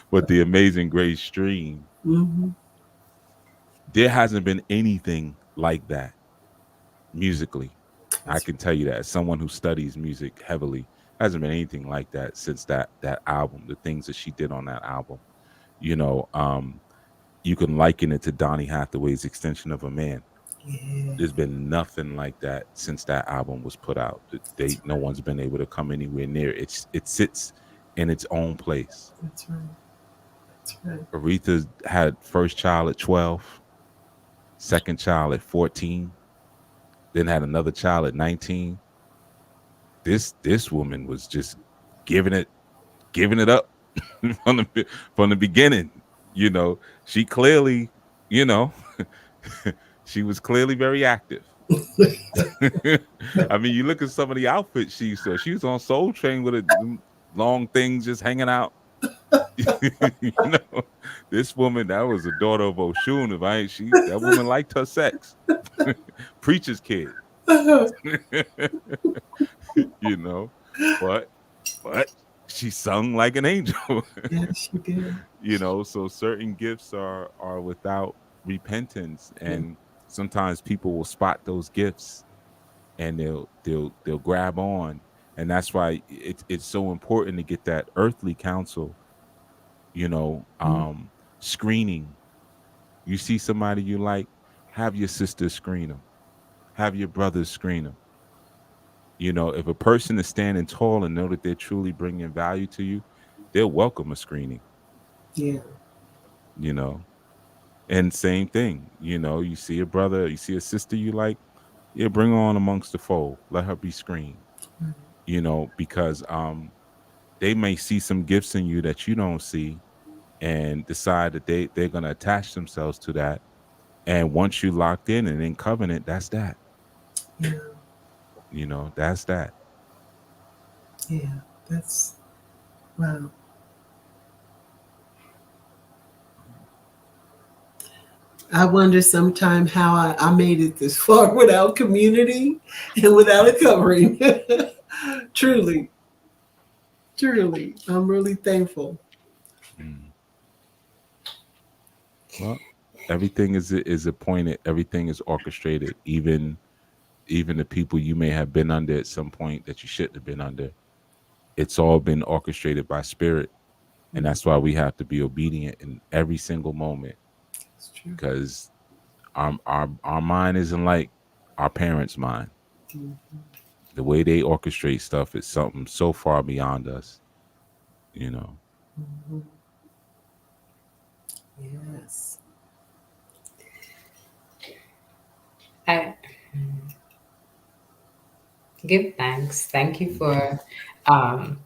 But the Amazing Grace stream, Mhm. there hasn't been anything like that musically. I That's can tell you that as someone who studies music heavily, hasn't been anything like that since that album. The things that she did on that album, you know, um, you can liken it to Donny Hathaway's "Extension of a Man." yeah. There's been nothing like that since that album was put out. That's No right. one's been able to come anywhere near it. It sits in its own place. That's right. That's right. Aretha had first child at 12, second child at 14, then had another child at 19. This woman was just giving it giving it up from the beginning. She clearly, you know, she was clearly very active. I mean, you look at some of the outfits she was on Soul Train with long things just hanging out. you know, this woman, that was a daughter of Oshun. If I ain't that woman liked her sex. Preacher's kid. you know, but but she sung like an angel. Yes, she did. So certain gifts are without repentance, Yeah. and sometimes people will spot those gifts and they'll grab on, and that's why it's so important to get that earthly counsel, Mm. screening. You see somebody you like, have your sister screen them, have your brothers screen them. If a person is standing tall and know that they're truly bringing value to you, they'll welcome a screening. Yeah. you know and same thing, you see a brother, you see a sister you like, yeah, bring her on amongst the fold, let her be screened. Right. Because they may see some gifts in you that you don't see, and decide that they're going to attach themselves to that. And once you locked in and in covenant, that's that. Yeah. That's that. Yeah. That's wow. I wonder sometime how I made it this far without community and without a covering. Truly, truly, I'm really thankful. Mm. Well, everything is appointed, everything is orchestrated, even the people you may have been under at some point that you shouldn't have been under. It's all been orchestrated by spirit, and Mm, that's why we have to be obedient in every single moment, it's true. because our mind isn't like our parents' mind. Mm, The way they orchestrate stuff is something so far beyond us, you know. mhm. Yes. I give thanks. Thank you for, um,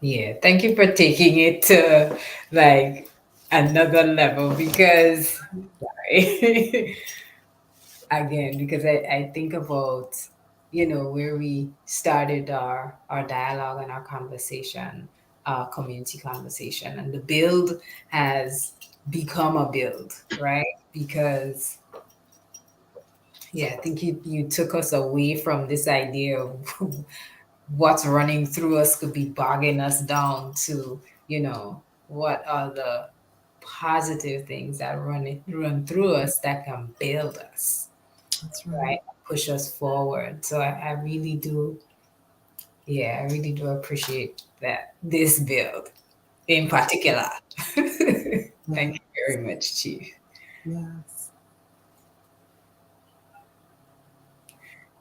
yeah, thank you for taking it to like another level because again, because I think about, where we started our dialogue and our conversation, our community conversation, and the build has become a build, right? Because yeah, I think you took us away from this idea of what's running through us could be bogging us down to, what are the positive things that run through us that can build us, That's right. right? Push us forward. So I really do, yeah, I really do appreciate that this build in particular. Yeah. Thank you very much, Chief. Yes.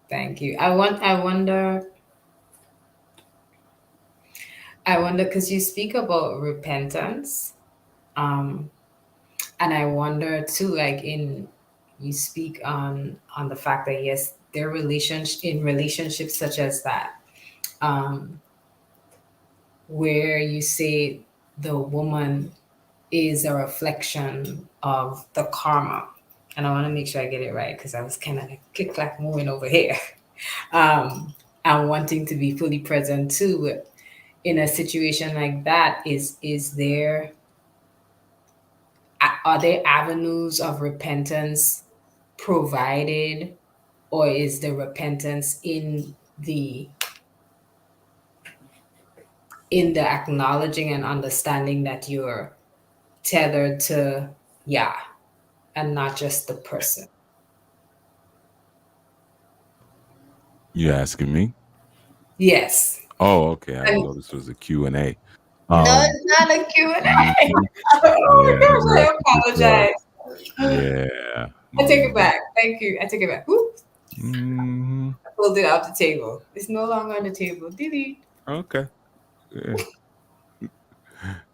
Thank you. I wonder because you speak about repentance. Um, and I wonder too, like in you speak on the fact that yes, their relationship in relationships such as that, um, where you say the woman is a reflection of the karma. And I want to make sure I get it right because I was kind of like click clack moving over here. Um, and wanting to be fully present too in a situation like that, are there avenues of repentance provided, or is the repentance in the acknowledging and understanding that you're tethered to yeah and not just the person? You asking me? Yes. Oh, okay. I didn't And know this was a Q and A. no, Um, it's not a Q&A. mhm. Oh Yeah, my I didn't know gosh, that's I what this was. apologize. Yeah. I take it Mhm. back. Thank you. I take it back. Whoop. Mhm. I pulled it off the table. It's no longer on the table. Delete. Okay. Yeah. Yeah.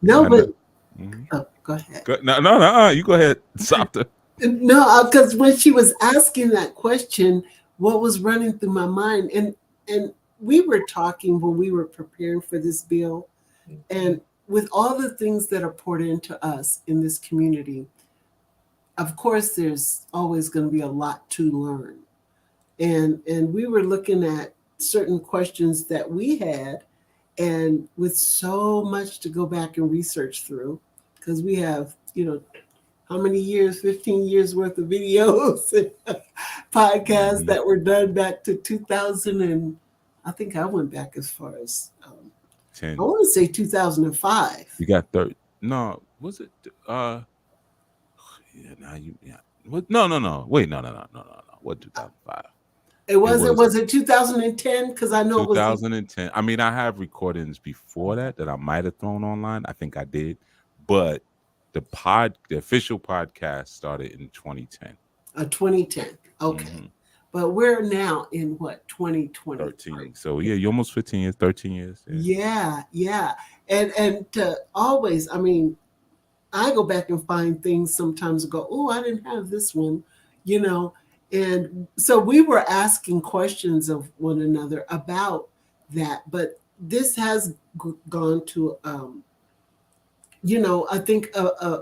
No, I but know. Mhm. oh, go ahead. No, no, no. You go ahead, Softer. No, because when she was asking that question, what was running through my mind, and we were talking when we were preparing for this bill, and with all the things that are poured into us in this community, of course, there's always going to be a lot to learn, and we were looking at certain questions that we had, and with so much to go back and research through, because we have how many years, 15 years worth of videos and podcasts Mhm. that were done back to 2000. And I think I went back as far as I 2010. want to say 2005. You got third. No, was it? Yeah, now you. Yeah. What? No, no, no. Wait, no, no, no, no, no, no. What 2005? It It was, was 2010? Because I know it was, 2010. I mean, I have recordings before that I might have thrown online. I think I did, but the official podcast started in 2010. 2010. Okay. Hmm. But we're now in what, 13. 2023? So yeah, you almost 15 years, 13 years. Yeah. Yeah, yeah. And to always, I mean, I go back and find things sometimes and go, oh, I didn't have this one, you know. And so we were asking questions of one another about that. But this has gone to, I think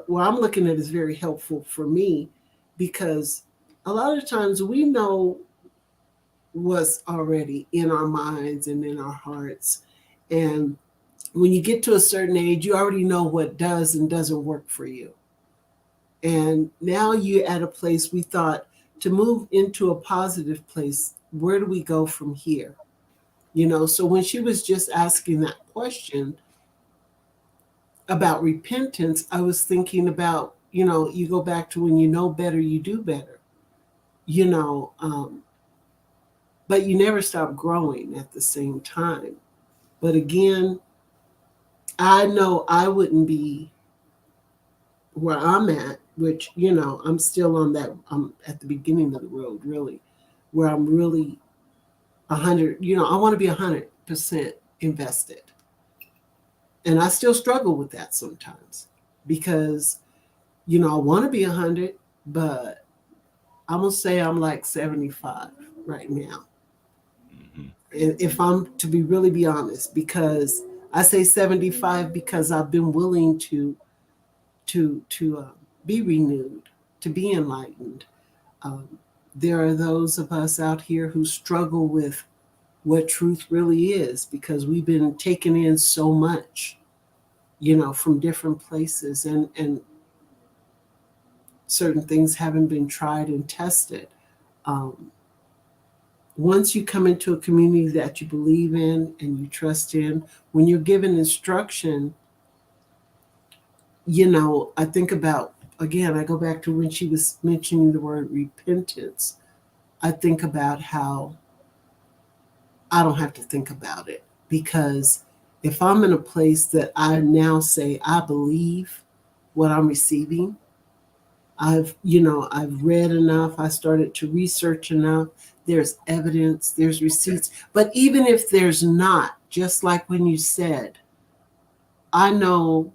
what I'm looking at is very helpful for me because a lot of times we know what's already in our minds and in our hearts. And when you get to a certain age, you already know what does and doesn't work for you. And now you're at a place we thought to move into a positive place, where do we go from here? So when she was just asking that question about repentance, I was thinking about, you go back to when you know better, you do better, you know, but you never stop growing at the same time. But again, I know I wouldn't be where I'm at, which, I'm still on that, I'm at the beginning of the road, really, where I'm really 100, I want to be 100% invested. And I still struggle with that sometimes because, I want to be 100, but I'm going to say I'm like 75 right now. Hmm. And if I'm to be honest, because I say 75 because I've been willing to be renewed, to be enlightened. Um, there are those of us out here who struggle with what truth really is because we've been taken in so much, from different places, and certain things haven't been tried and tested. Um, Once you come into a community that you believe in and you trust in, when you're given instruction, I think about, again, I go back to when she was mentioning the word repentance. I think about how I don't have to think about it because if I'm in a place that I now say I believe what I'm receiving, I've read enough, I started to research enough, there's evidence, there's receipts. But even if there's not, just like when you said, I know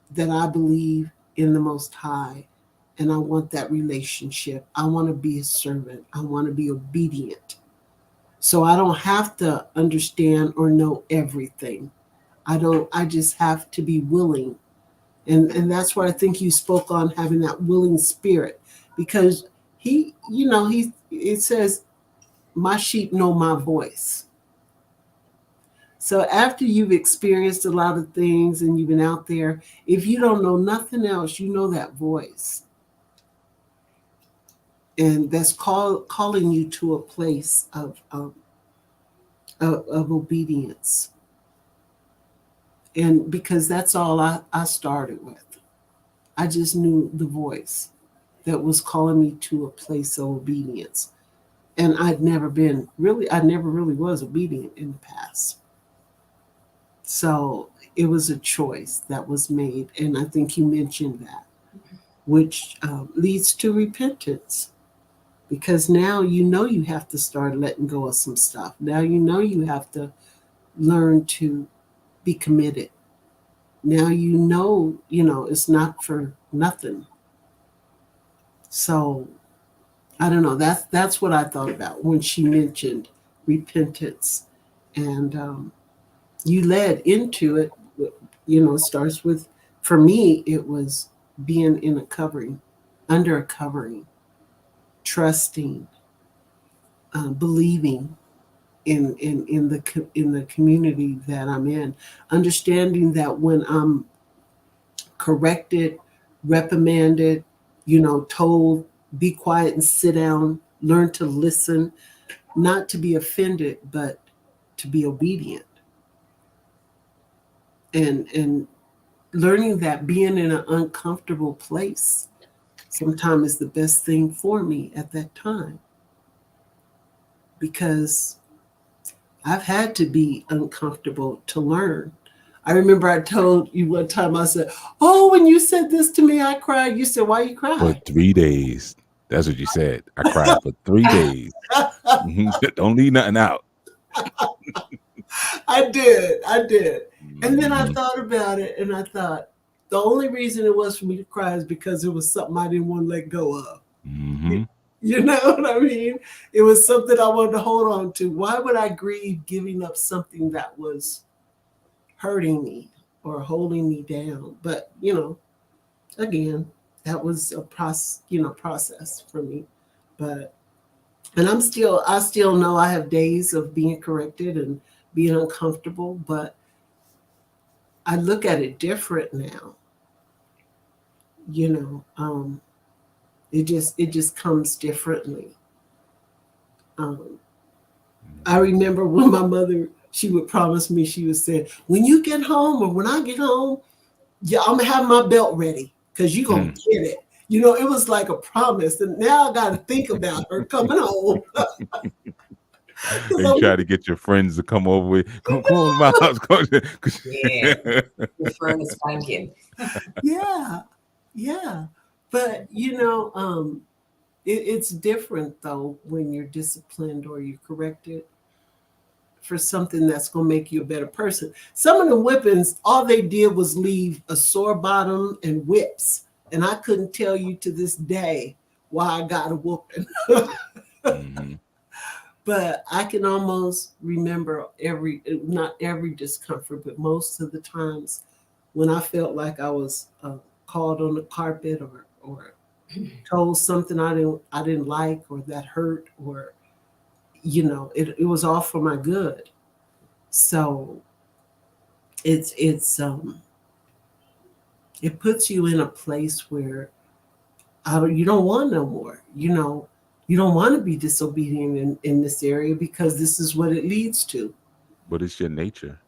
that I believe in the Most High and I want that relationship. I want to be a servant. I want to be obedient. So I don't have to understand or know everything. I just have to be willing. And that's why I think you spoke on having that willing spirit because it says, my sheep know my voice. So after you've experienced a lot of things and you've been out there, if you don't know nothing else, you know that voice. And that's calling you to a place of obedience. And because that's all I started with. I just knew the voice that was calling me to a place of obedience. And I never really was obedient in the past. So it was a choice that was made. And I think you mentioned that, which leads to repentance. Because now you have to start letting go of some stuff. Now you have to learn to be committed. Now it's not for nothing. So I don't know. That's what I thought about when she mentioned repentance, and you led into it. It starts with, for me, it was being in a covering, under a covering, trusting, believing in the community that I'm in, understanding that when I'm corrected, reprimanded, told be quiet and sit down, learn to listen, not to be offended, but to be obedient. and learning that being in an uncomfortable place sometimes is the best thing for me at that time, because I've had to be uncomfortable to learn. I remember I told you one time, I said, "Oh, when you said this to me, I cried." You said, "Why you For cry?" 3 days. That's what you said. I cried for 3 days. Mhm. Don't leave nothing out. I did. And then I Hmm. thought about it and I thought the only reason it was for me to cry is because it was something I didn't want to let go of. You, Hmm. you know what I mean? It was something I wanted to hold on to. Why would I grieve giving up something that was hurting me or holding me down? But, again, that was a process for me. But and I still know I have days of being corrected and being uncomfortable, but I look at it different now. You know, it just comes differently. Um, I remember when my mother, she would promise me, she would say, "When you get home or when I get home, yeah, I'm gonna have my belt ready because you're gonna Hmm. get it." It was like a promise, and now I got to think about her coming home because And you try to get your friends to come over with, come over to my house. Yeah, prefer the spanking. yeah, yeah. But it's different though when you're disciplined or you're corrected for something that's going to make you a better person. Some of the whippings, all they did was leave a sore bottom and whips. And I couldn't tell you to this day why I got a whooping. Hmm. But I can almost remember not every discomfort, but most of the times when I felt like I was called on the carpet or told something I didn't like or that hurt, or it was all for my good. So it's it puts you in a place where you don't want no more. You don't want to be disobedient in this area because this is what it leads to. But it's your nature.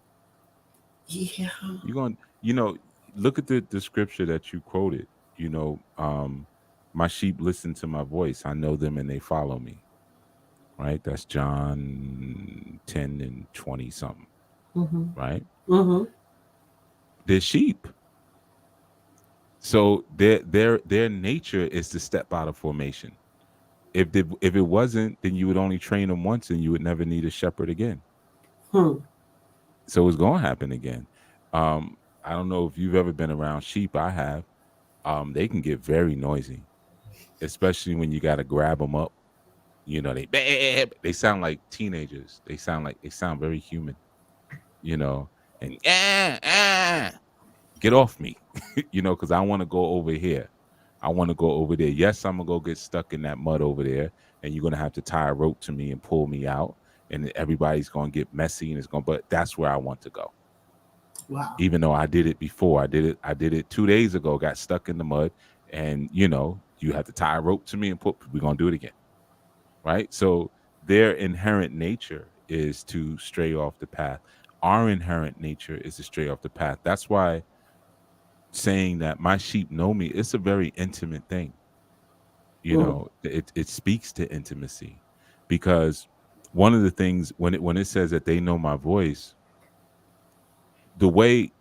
Yeah. You're going, you know, look at the scripture that you quoted. My sheep listen to my voice. I know them and they follow me. Right? That's John 10 and 20 something. Mm-hmm. Right? Mm-hmm. They're sheep. So their nature is to step out of formation. If it wasn't, then you would only train them once and you would never need a shepherd again. Hmm. So it's going to happen again. I don't know if you've ever been around sheep. I have. They can get very noisy, especially when you got to grab them up. They sound like teenagers. They sound very human. You know, and get off me, because I want to go over here. I want to go over there. Yes, I'm gonna go get stuck in that mud over there, and you're gonna have to tie a rope to me and pull me out, and everybody's gonna get messy, and it's gonna. But that's where I want to go. Wow. Even though I did it before, I did it 2 days ago. Got stuck in the mud, and you have to tie a rope to me and put. We're gonna do it again, right? So their inherent nature is to stray off the path. Our inherent nature is to stray off the path. That's why saying that my sheep know me, it's a very intimate thing. Hmm. It speaks to intimacy, because one of the things when it says that they know my voice, the way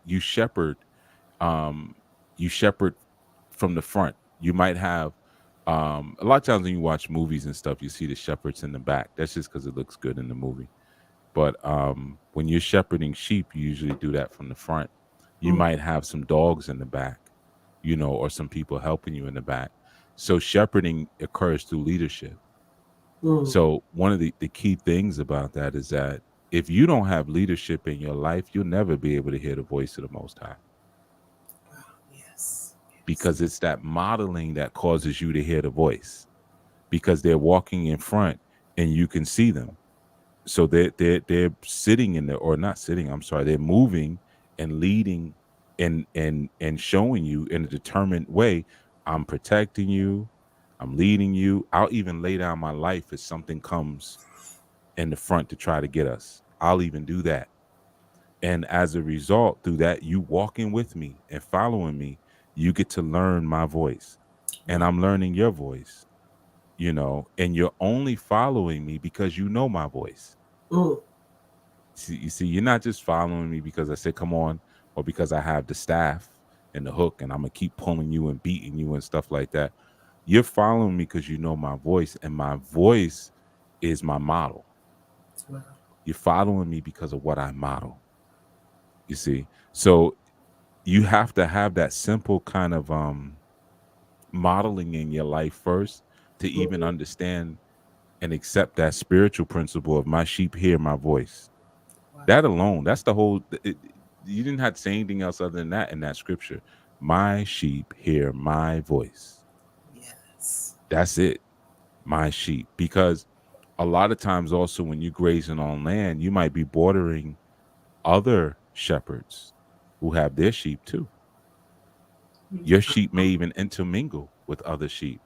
um you shepherd from the front. You might have a lot of times when you watch movies and stuff, you see the shepherds in the back. That's just because it looks good in the movie. But when you're shepherding sheep, you usually do that from the front. You Hmm. might have some dogs in the back, or some people helping you in the back. So shepherding occurs through leadership. Hmm. So one of the key things about that is that if you don't have leadership in your life, you'll never be able to hear the voice of the Most High, Yes. Yes. because it's that modeling that causes you to hear the voice, because they're walking in front and you can see them. So they're sitting in there, or not sitting, I'm sorry, they're moving and leading and showing you in a determined way. I'm protecting you, I'm leading you. I'll even lay down my life if something comes in the front to try to get us. I'll even do that. And as a result, through that, you walking with me and following me, you get to learn my voice. And Right. I'm learning your voice, and you're only following me because you know my voice. Mm. You see, you're not just following me because I said, come on, or because I have the staff and the hook and I'm going to keep pulling you and beating you and stuff like that. You're following me because you know my voice, and my voice is my model. Wow. You're following me because of what I model. You see, so you have to have that simple kind of modeling in your life first to even Mhm. understand and accept that spiritual principle of my sheep hear my voice. Wow. That alone, that's the whole. You didn't have to say anything else other than that in that scripture. My sheep hear my voice. Yes. That's it. My sheep. Because a lot of times, also, when you're grazing on land, you might be bordering other shepherds who have their sheep too. Your sheep may even intermingle with other sheep.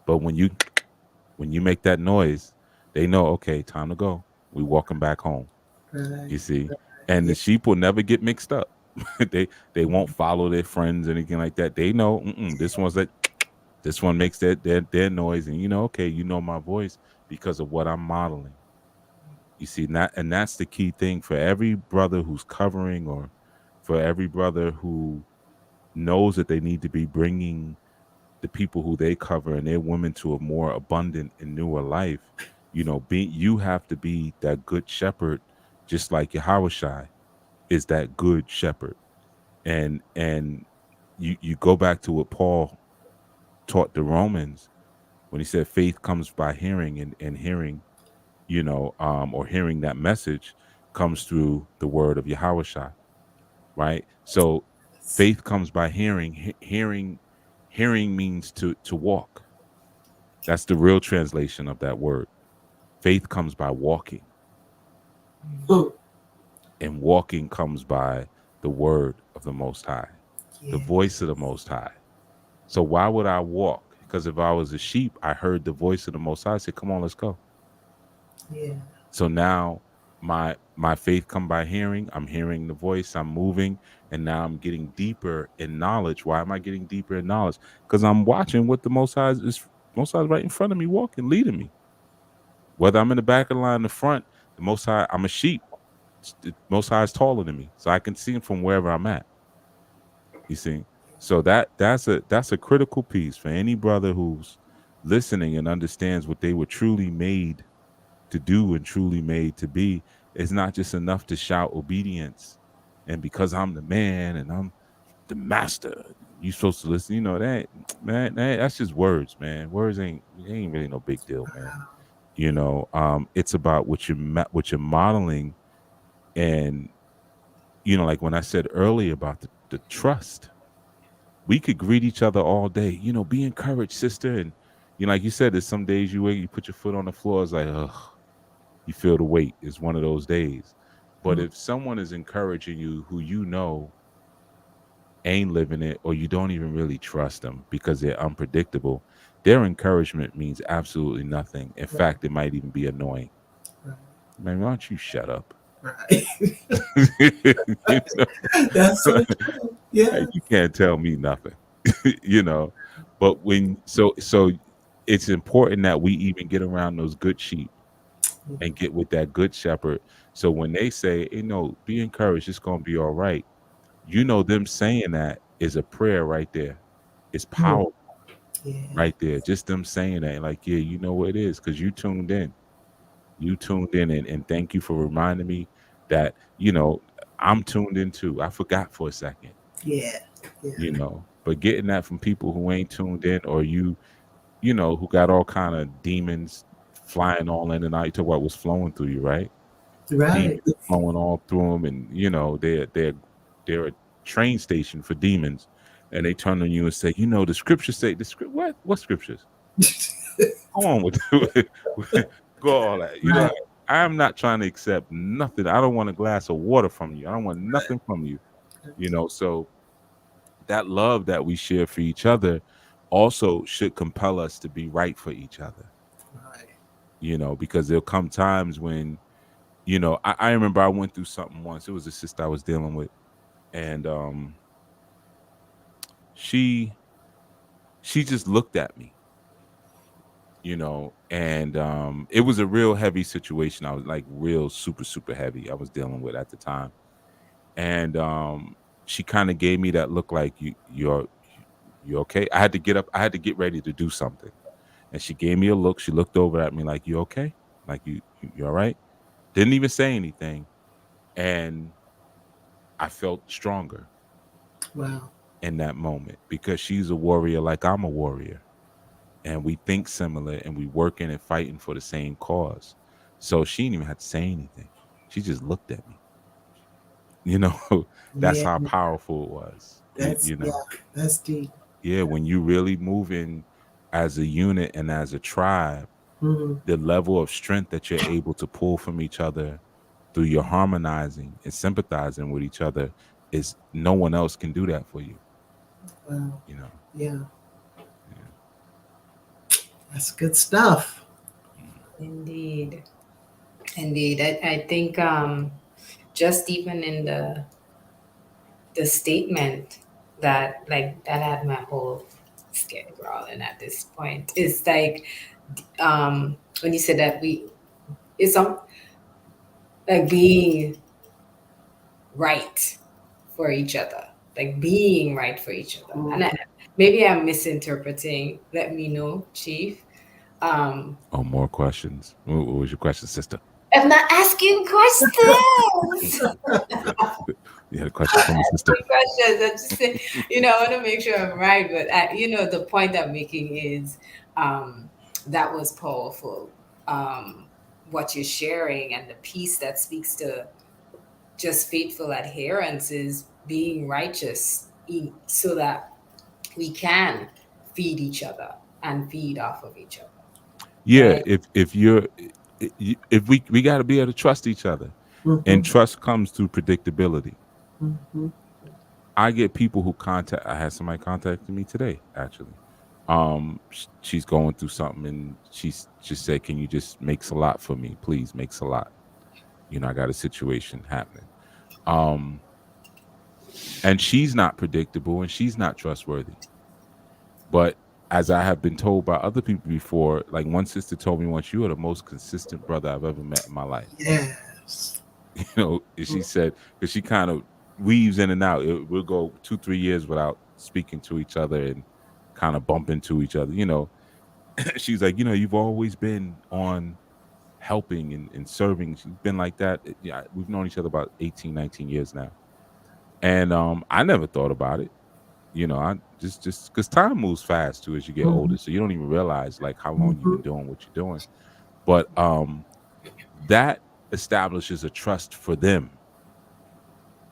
But when you make that noise, they know, okay, time to go. We walking back home. Right. You see, and Yeah. the sheep will never get mixed up. They won't follow their friends or anything like that. They know this one's that this one makes their noise, and okay, my voice because of what I'm modeling. You see, and that's the key thing for every brother who's covering, or for every brother who knows that they need to be bringing the people who they cover and their women to a more abundant and newer life. You have to be that good shepherd, just like Yahushua is that good shepherd. And you go back to what Paul taught the Romans when he said faith comes by hearing, and hearing, or hearing that message comes through the word of Yahushua, right? So Yes. faith comes by hearing. Hearing means to walk. That's the real translation of that word. Faith comes by walking, Mm. and walking comes by the word of the Most High, the Yeah. voice of the Most High. So why would I walk? Because if I was a sheep, I heard the voice of the Most High say, "Come on, let's go." Yeah. So now my faith come by hearing. I'm hearing the voice. I'm moving, and now I'm getting deeper in knowledge. Why am I getting deeper in knowledge? Because I'm watching what the Most High is right in front of me, walking, leading me. Whether I'm in the back of the line, in the front, the Most High, I'm a sheep. The Most High is taller than me, so I can see him from wherever I'm at. You see, so that's a critical piece for any brother who's listening and understands what they were truly made to do and truly made to be. It's not just enough to shout obedience, and because I'm the man and I'm the master, you supposed to listen. That man, that's just words, man. Words ain't really no big deal, man. It's about what you're modeling. And like when I said earlier about the trust, we could greet each other all day. Be encouraged, sister. And like you said, there's some days you put your foot on the floor. It's like, ugh, you feel the weight. It's one of those days. But Mm. if someone is encouraging you who ain't living it, or you don't even really trust them because they're unpredictable, their encouragement means absolutely nothing. In Right. fact, it might even be annoying. Right. Man, why don't you shut up? Right. you know, That's so true. Yeah. like, you can't tell me nothing. you know, but so it's important that we even get around those good sheep and get with that good shepherd. So when they say, be encouraged, it's gonna be all right. Them saying that is a prayer right there. It's Mm. power Yeah. right there. Just them saying that, like, yeah, you know what it is, because you tuned in. You tuned in, and thank you for reminding me that, I'm tuned in too. I forgot for a second, Yeah. Yeah. but getting that from people who ain't tuned in, or who got all kind of demons flying all in and out. You talk about what's flowing through you, right? Demons Right. flowing all through them, and they're a train station for demons, and they turn on you and say, the scriptures say the script. What scriptures? Go on with go all that. Right. I'm not trying to accept nothing. I don't want a glass of water from you. I don't want nothing from you. So that love that we share for each other also should compel us to be right for each other. Right. Because there'll come times when I remember I went through something once. It was a sister I was dealing with, and she she just looked at me, and it was a real heavy situation. I was like real super super heavy. I was dealing with at the time, and she kind of gave me that look like you okay. I had to get up. I had to get ready to do something, and she gave me a look. She looked over at me like, you okay? Like you all right? Didn't even say anything, and I felt stronger Wow. in that moment because she's a warrior like I'm a warrior, and we think similar, and we working and fighting for the same cause. So she didn't even have to say anything. She just looked at me. You know, that's Yeah, how powerful it was. that's yeah, that's deep. Yeah, when you really moving as a unit and as a tribe, Hmm. the level of strength that you're able to pull from each other through your harmonizing and sympathizing with each other is no one else can do that for you. Wow. You know. Yeah, Yeah. that's good stuff. Mm. Indeed. Indeed. I think just even in the statement that like that had my whole skin crawling at this point. It's like when you said that we it's like being right for each other, like being right for each other. And Mhm. maybe I'm misinterpreting. Let me know, Chief. Um, Oh, more questions. What was your question, sister? I'm not asking questions. You had a question for me, sister. Asking questions. I just say, I want to make sure I'm right. But the point I'm making is um, that was powerful. Um, what you're sharing and the piece that speaks to just faithful adherence is being righteous so that we can feed each other and feed off of each other, Yeah, right? if you're if we got to be able to trust each other, and Mhm. trust comes through predictability. Mhm. I get people who contact. I had somebody contacting me today, actually. She's going through something, and she's just said, "Can you just make a lot for me, please? Make a lot. I got a situation happening." Um, and she's not predictable, and she's not trustworthy. But as I have been told by other people before, like one sister told me once, "You are the most consistent brother I've ever met in my life." Yes. And she said, because she kind of weaves in and out. We'll go 2-3 years without speaking to each other and kind of bump into each other. She's like, you've always been on helping and serving. She's been like that. Yeah, we've known each other about 18, 19 years now. And I never thought about it. I just because time moves fast too as you get older. Mhm. So you don't even realize like how long you've been Mhm. doing what you're doing. But that establishes a trust for them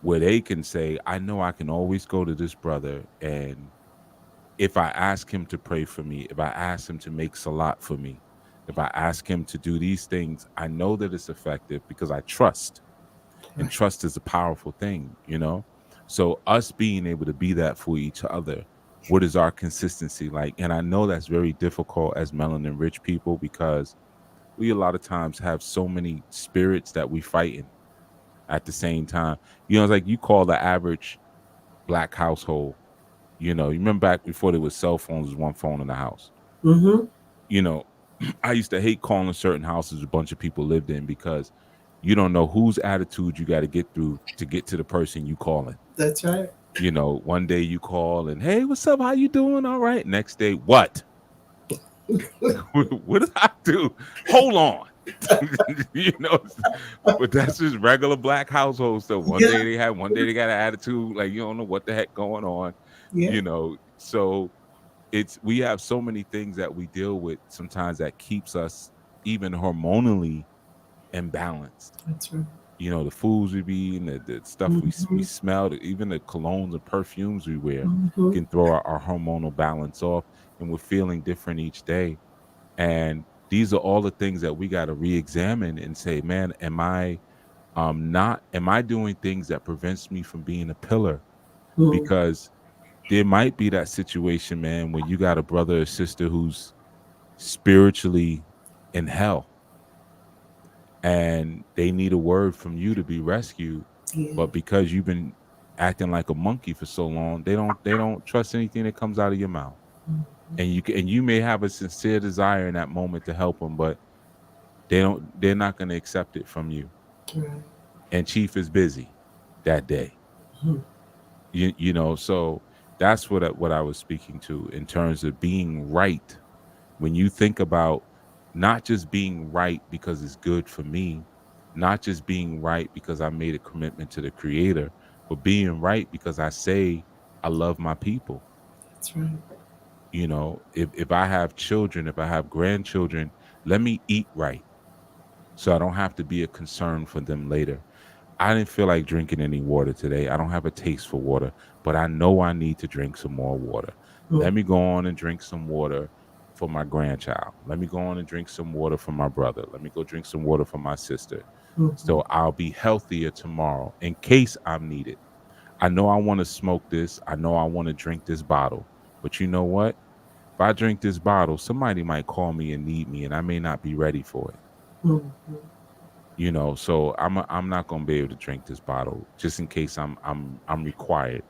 where they can say, I know I can always go to this brother, and if I ask him to pray for me, if I ask him to make salat for me, if I ask him to do these things, I know that it's effective because I trust. And Right. trust is a powerful thing. So us being able to be that for each other, what is our consistency like? And I know that's very difficult as melanin rich people because we a lot of times have so many spirits that we fight in at the same time. It's like you call the average black household. You remember back before there was cell phones, was one phone in the house. Mhm. You know, I used to hate calling certain houses a bunch of people lived in because you don't know whose attitude you got to get through to get to the person you calling. That's right. One day you call and, hey, what's up? How you doing? All right. Next day, what? What did I do? Hold on. you know, but that's just regular black household stuff. One Yeah. day they have, one day they got an attitude like you don't know what the heck going on. Yeah. So we have so many things that we deal with sometimes that keeps us even hormonally imbalanced. That's right. The foods we be eating, the stuff we Mhm. smell, even the colognes and perfumes we wear Mhm. can throw our hormonal balance off, and we're feeling different each day. And these are all the things that we got to re-examine and say, man, am I doing things that prevents me from being a pillar? Mhm. Because there might be that situation, man, where you got a brother or sister who's spiritually in hell, and they need a word from you to be rescued. Yeah. But because you've been acting like a monkey for so long, they don't trust anything that comes out of your mouth. Mm-hmm. And you may have a sincere desire in that moment to help them, but they're not going to accept it from you. Right. And Chief is busy that day. Mhm. So that's what I was speaking to in terms of being right. When you think about not just being right because it's good for me, not just being right because I made a commitment to the creator, but being right because I say I love my people. That's right. If I have children, if I have grandchildren, let me eat right so I don't have to be a concern for them later. I didn't feel like drinking any water today. I don't have a taste for water, but I know I need to drink some more water. Mm-hmm. Let me go on and drink some water for my grandchild. Let me go on and drink some water for my brother. Let me go drink some water for my sister. Mm-hmm. So I'll be healthier tomorrow in case I'm needed. I know I want to smoke this. I know I want to drink this bottle. But you know what? If I drink this bottle, somebody might call me and need me, and I may not be ready for it. Mm-hmm. So I'm not gonna be able to drink this bottle just in case I'm required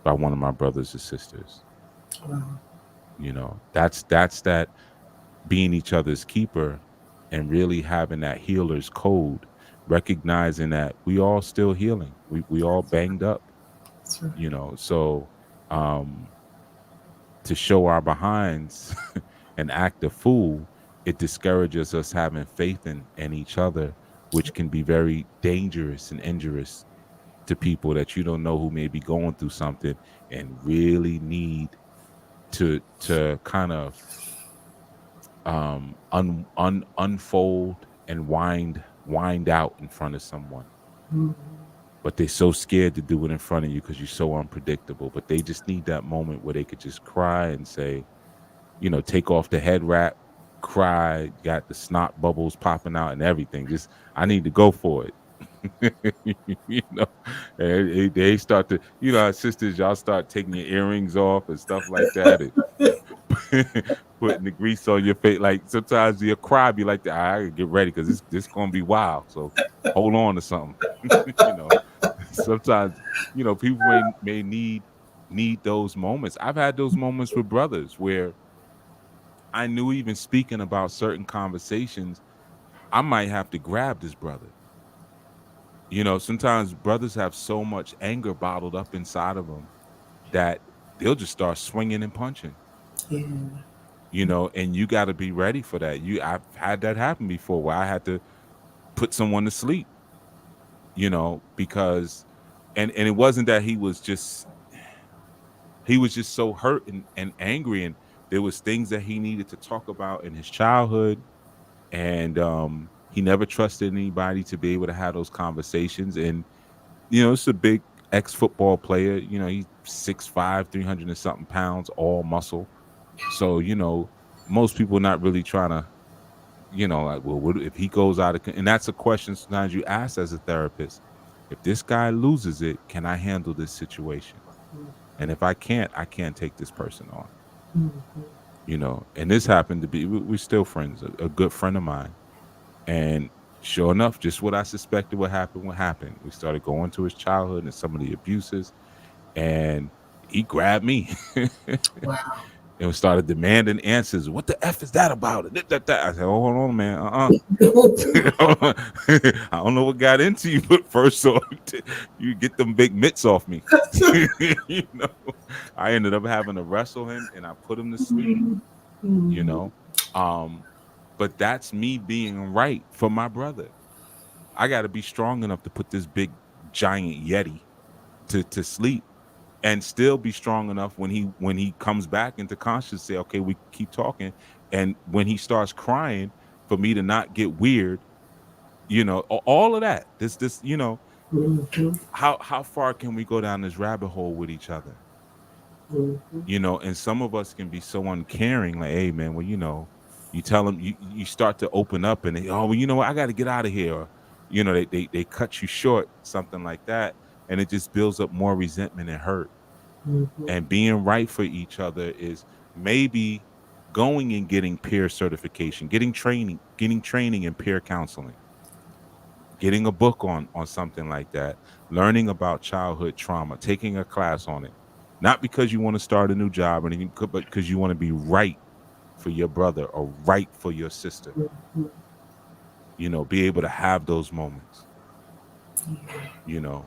by one of my brothers or sisters. Wow. That's that being each other's keeper and really having that healer's code, recognizing that we all still healing. We all banged up, That's right. so um to show our behinds and act a fool, it discourages us having faith in each other, which can be very dangerous and injurious to people that you don't know who may be going through something and really need to kind of unfold and wind out in front of someone. Mm-hmm. But they're so scared to do it in front of you because you're so unpredictable. But they just need that moment where they could just cry and say, take off the head wrap, cry, got the snot bubbles popping out and everything. Just I need to go for it. you know, and they start to, our sisters, y'all start taking your earrings off and stuff like that, and putting the grease on your face. Like sometimes you'll cry, be like, I gotta get ready because this gonna be wild. So hold on to something. you know, sometimes people may need those moments. I've had those moments with brothers where I knew even speaking about certain conversations, I might have to grab this brother. Sometimes brothers have so much anger bottled up inside of them that they'll just start swinging and punching. Yeah. And you got to be ready for that. I've had that happen before where I had to put someone to sleep. Because and it wasn't that he was just so hurt and angry, and there was things that he needed to talk about in his childhood, and he never trusted anybody to be able to have those conversations. And it's a big ex-football player. He's 6'5", 300 and something pounds, all muscle. So most people not really trying to, like, well, what if he goes out of and that's a question sometimes you ask as a therapist. If this guy loses it, can I handle this situation? And if I can't take this person on. Mm-hmm. And this happened to be, we're still friends, a good friend of mine. And sure enough, just what I suspected what happened. We started going to his childhood and some of the abuses, and he grabbed me Wow. and started demanding answers. What the F is that about? I said, oh, hold on, man. I don't know what got into you, but first off, you get them big mitts off me. you know, I ended up having to wrestle him and I put him to sleep, you Mm-hmm. know. Um, but that's me being right for my brother. I got to be strong enough to put this big giant yeti to sleep and still be strong enough when he comes back into conscious, say, okay, we keep talking. And when he starts crying, for me to not get weird, all of that. This Mm-hmm. how far can we go down this rabbit hole with each other? Mm-hmm. And some of us can be so uncaring, like, hey man, well, you tell them, you start to open up and they, oh, well, you know what, I got to get out of here, or they cut you short, something like that, and it just builds up more resentment and hurt. Mm-hmm. And being right for each other is maybe going and getting peer certification, getting training in peer counseling. getting a book on something like that, learning about childhood trauma, taking a class on it, not because you want to start a new job or anything, but because you want to be right for your brother or right for your sister. Mhm. Be able to have those moments. You know,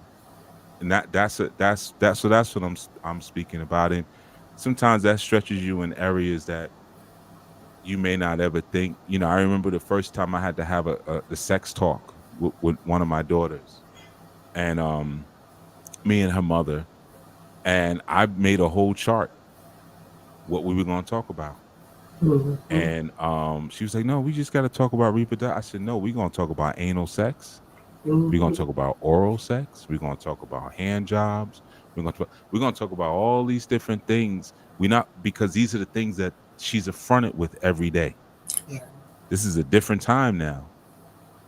and that's what I'm speaking about. And sometimes that stretches you in areas that you may not ever think. I remember the first time I had to have a sex talk with one of my daughters, and me and her mother, and I made a whole chart what we were going to talk about. Mhm. And she was like, "No, we just got to talk about reproduction." I said, "No, we're going to talk about anal sex. We're going to Mhm. talk about oral sex. We're going to talk about hand jobs. We're going to talk about all these different things. We not because these are the things that she's affronted with every day. Yeah. This is a different time now.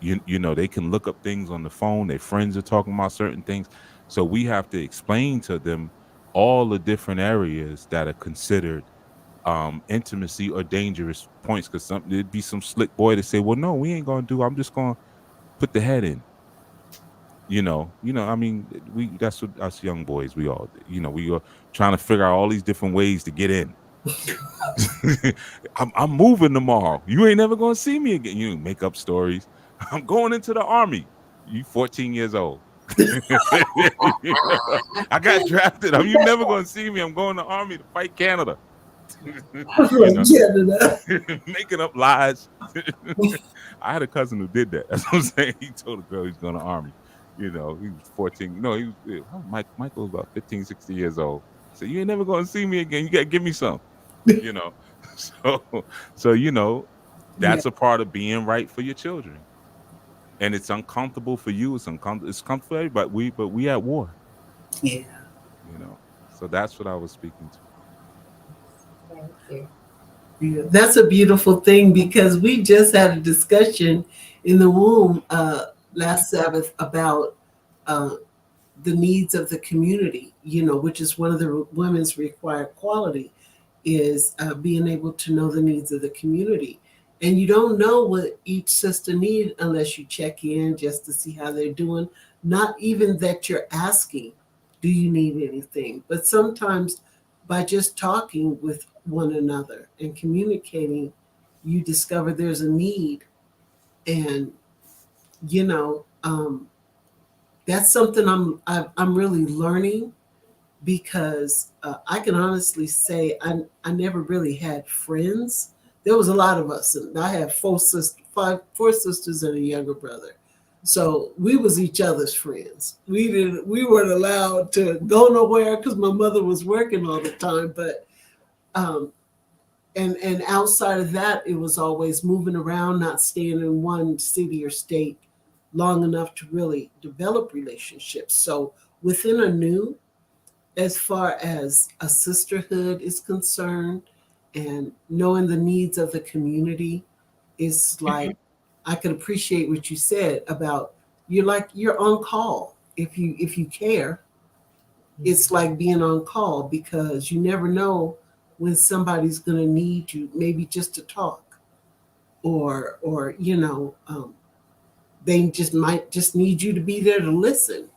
They can look up things on the phone. Their friends are talking about certain things, so we have to explain to them all the different areas that are considered intimacy or dangerous points. Because there'd be some slick boy to say, "Well, no, we ain't gonna do. I'm just gonna put the head in." I mean, we that's what us young boys we all, we are trying to figure out all these different ways to get in. I'm moving tomorrow. You ain't never gonna see me again. You make up stories. I'm going into the army. You 14 years old. I got drafted. You never gonna see me. I'm going to the army to fight Canada. you Like know, Canada. making up lies. I had a cousin who did that. That's what I'm saying. He told a girl he's going to army. He was 14. No, he was Michael was about 15, 16 years old. So you ain't never gonna see me again. You gotta give me some, you know. So Yeah. that's a part of being right for your children. And it's uncomfortable for you, it's comfortable for everybody. But we at war, Yeah. you know. So that's what I was speaking to. Thank you. Yeah. That's a beautiful thing because we just had a discussion in the womb last Sabbath about uh, the needs of the community, which is one of the women's required quality is being able to know the needs of the community. And you don't know what each sister needs unless you check in just to see how they're doing. Not even that you're asking, do you need anything? But sometimes by just talking with one another and communicating, you discover there's a need. And, you know, um, that's something I'm really learning because I can honestly say I never really had friends. There was a lot of us, and I had four sisters and a younger brother. So we was each other's friends. We weren't allowed to go nowhere because my mother was working all the time. But um, and outside of that, it was always moving around, not staying in one city or state long enough to really develop relationships. So within a new as far as a sisterhood is concerned and knowing the needs of the community is like I can appreciate what you said about you're on call if you care. It's like being on call because you never know when somebody's going to need you, maybe just to talk, or they just might just need you to be there to listen,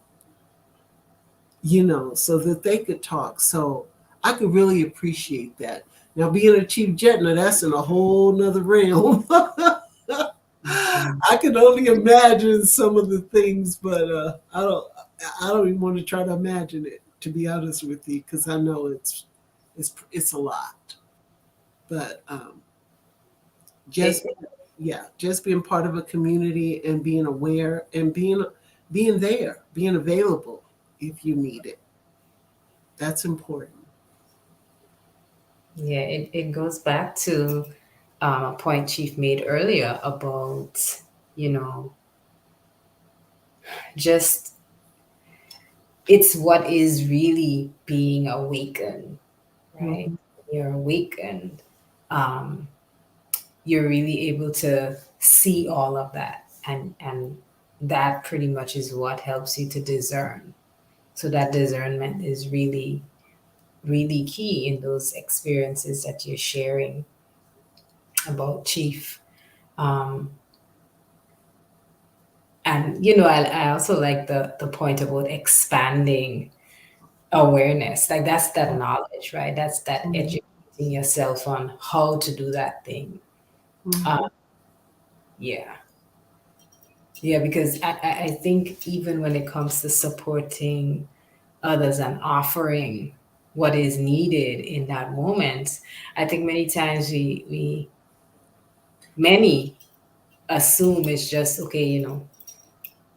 so that they could talk. So I could really appreciate that. Now, being a chief jet, now that's in a whole nother realm. Mhm. I can only imagine some of the things, but I don't even want to try to imagine it. To be honest with you, because I know it's a lot. But just It, yeah, just being part of a community and being aware and being there, being available if you need it. That's important. yeah, it goes back to a point Chief made earlier about, you know, just it's what is really being awakened, right? Mhm. You're awakened. Um, you're really able to see all of that, and that pretty much is what helps you to discern. So that discernment is really, really key in those experiences that you're sharing about Chief. Um, And I also like the point about expanding awareness. Like that's that knowledge, right? That's that Mhm. educating yourself on how to do that thing. uh, Mhm. yeah. Yeah, because I think even when it comes to supporting others and offering what is needed in that moment, I think many times we many assume it's just okay,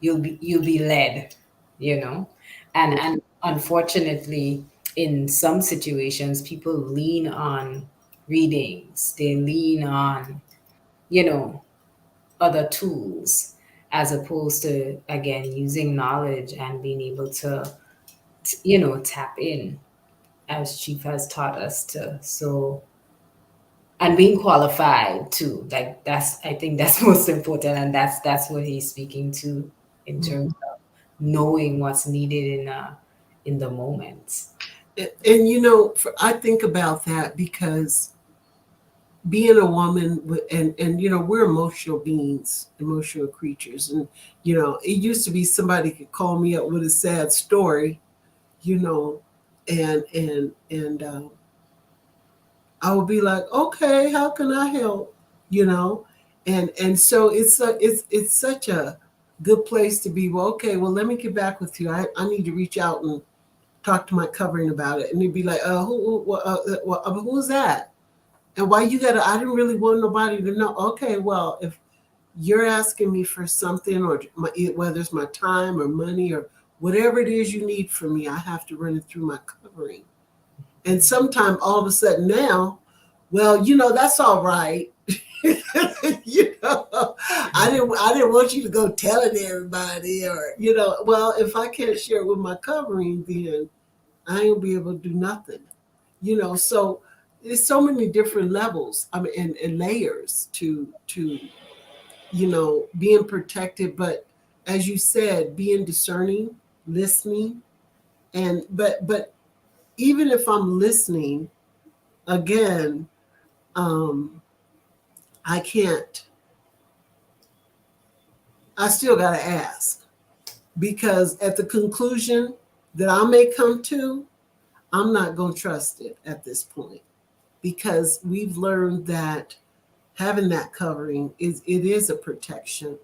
you'll be led, you know, and unfortunately, in some situations, people lean on readings, they lean on, you know, other tools, as opposed to, again, using knowledge and being able to, tap in, as Chief has taught us to. So, and being qualified too, like that's, I think that's most important, and that's what he's speaking to in terms Mhm. of knowing what's needed in the moment. And I think about that because being a woman and we're emotional beings, emotional creatures, and it used to be somebody could call me up with a sad story, you know, and I would be like, okay, how can I help? You know, and so it's such a good place to be. Well, okay, well, let me get back with you. I need to reach out and talk to my covering about it, and he'd be like, who's that? And why you gotta? I didn't really want nobody to know. Okay, well, if you're asking me for something, or whether it's my time or money or whatever it is you need from me, I have to run it through my covering. And sometime all of a sudden now, well, that's all right. you know, I didn't want you to go telling everybody, or well, if I can't share it with my covering, then I ain't be able to do nothing. So there's so many different levels, I mean, and layers to being protected, but as you said, being discerning, listening, but even if I'm listening, again, um, I can't. I still gotta ask, because at the conclusion that I may come to, I'm not gonna trust it at this point, because we've learned that having that covering is a protection,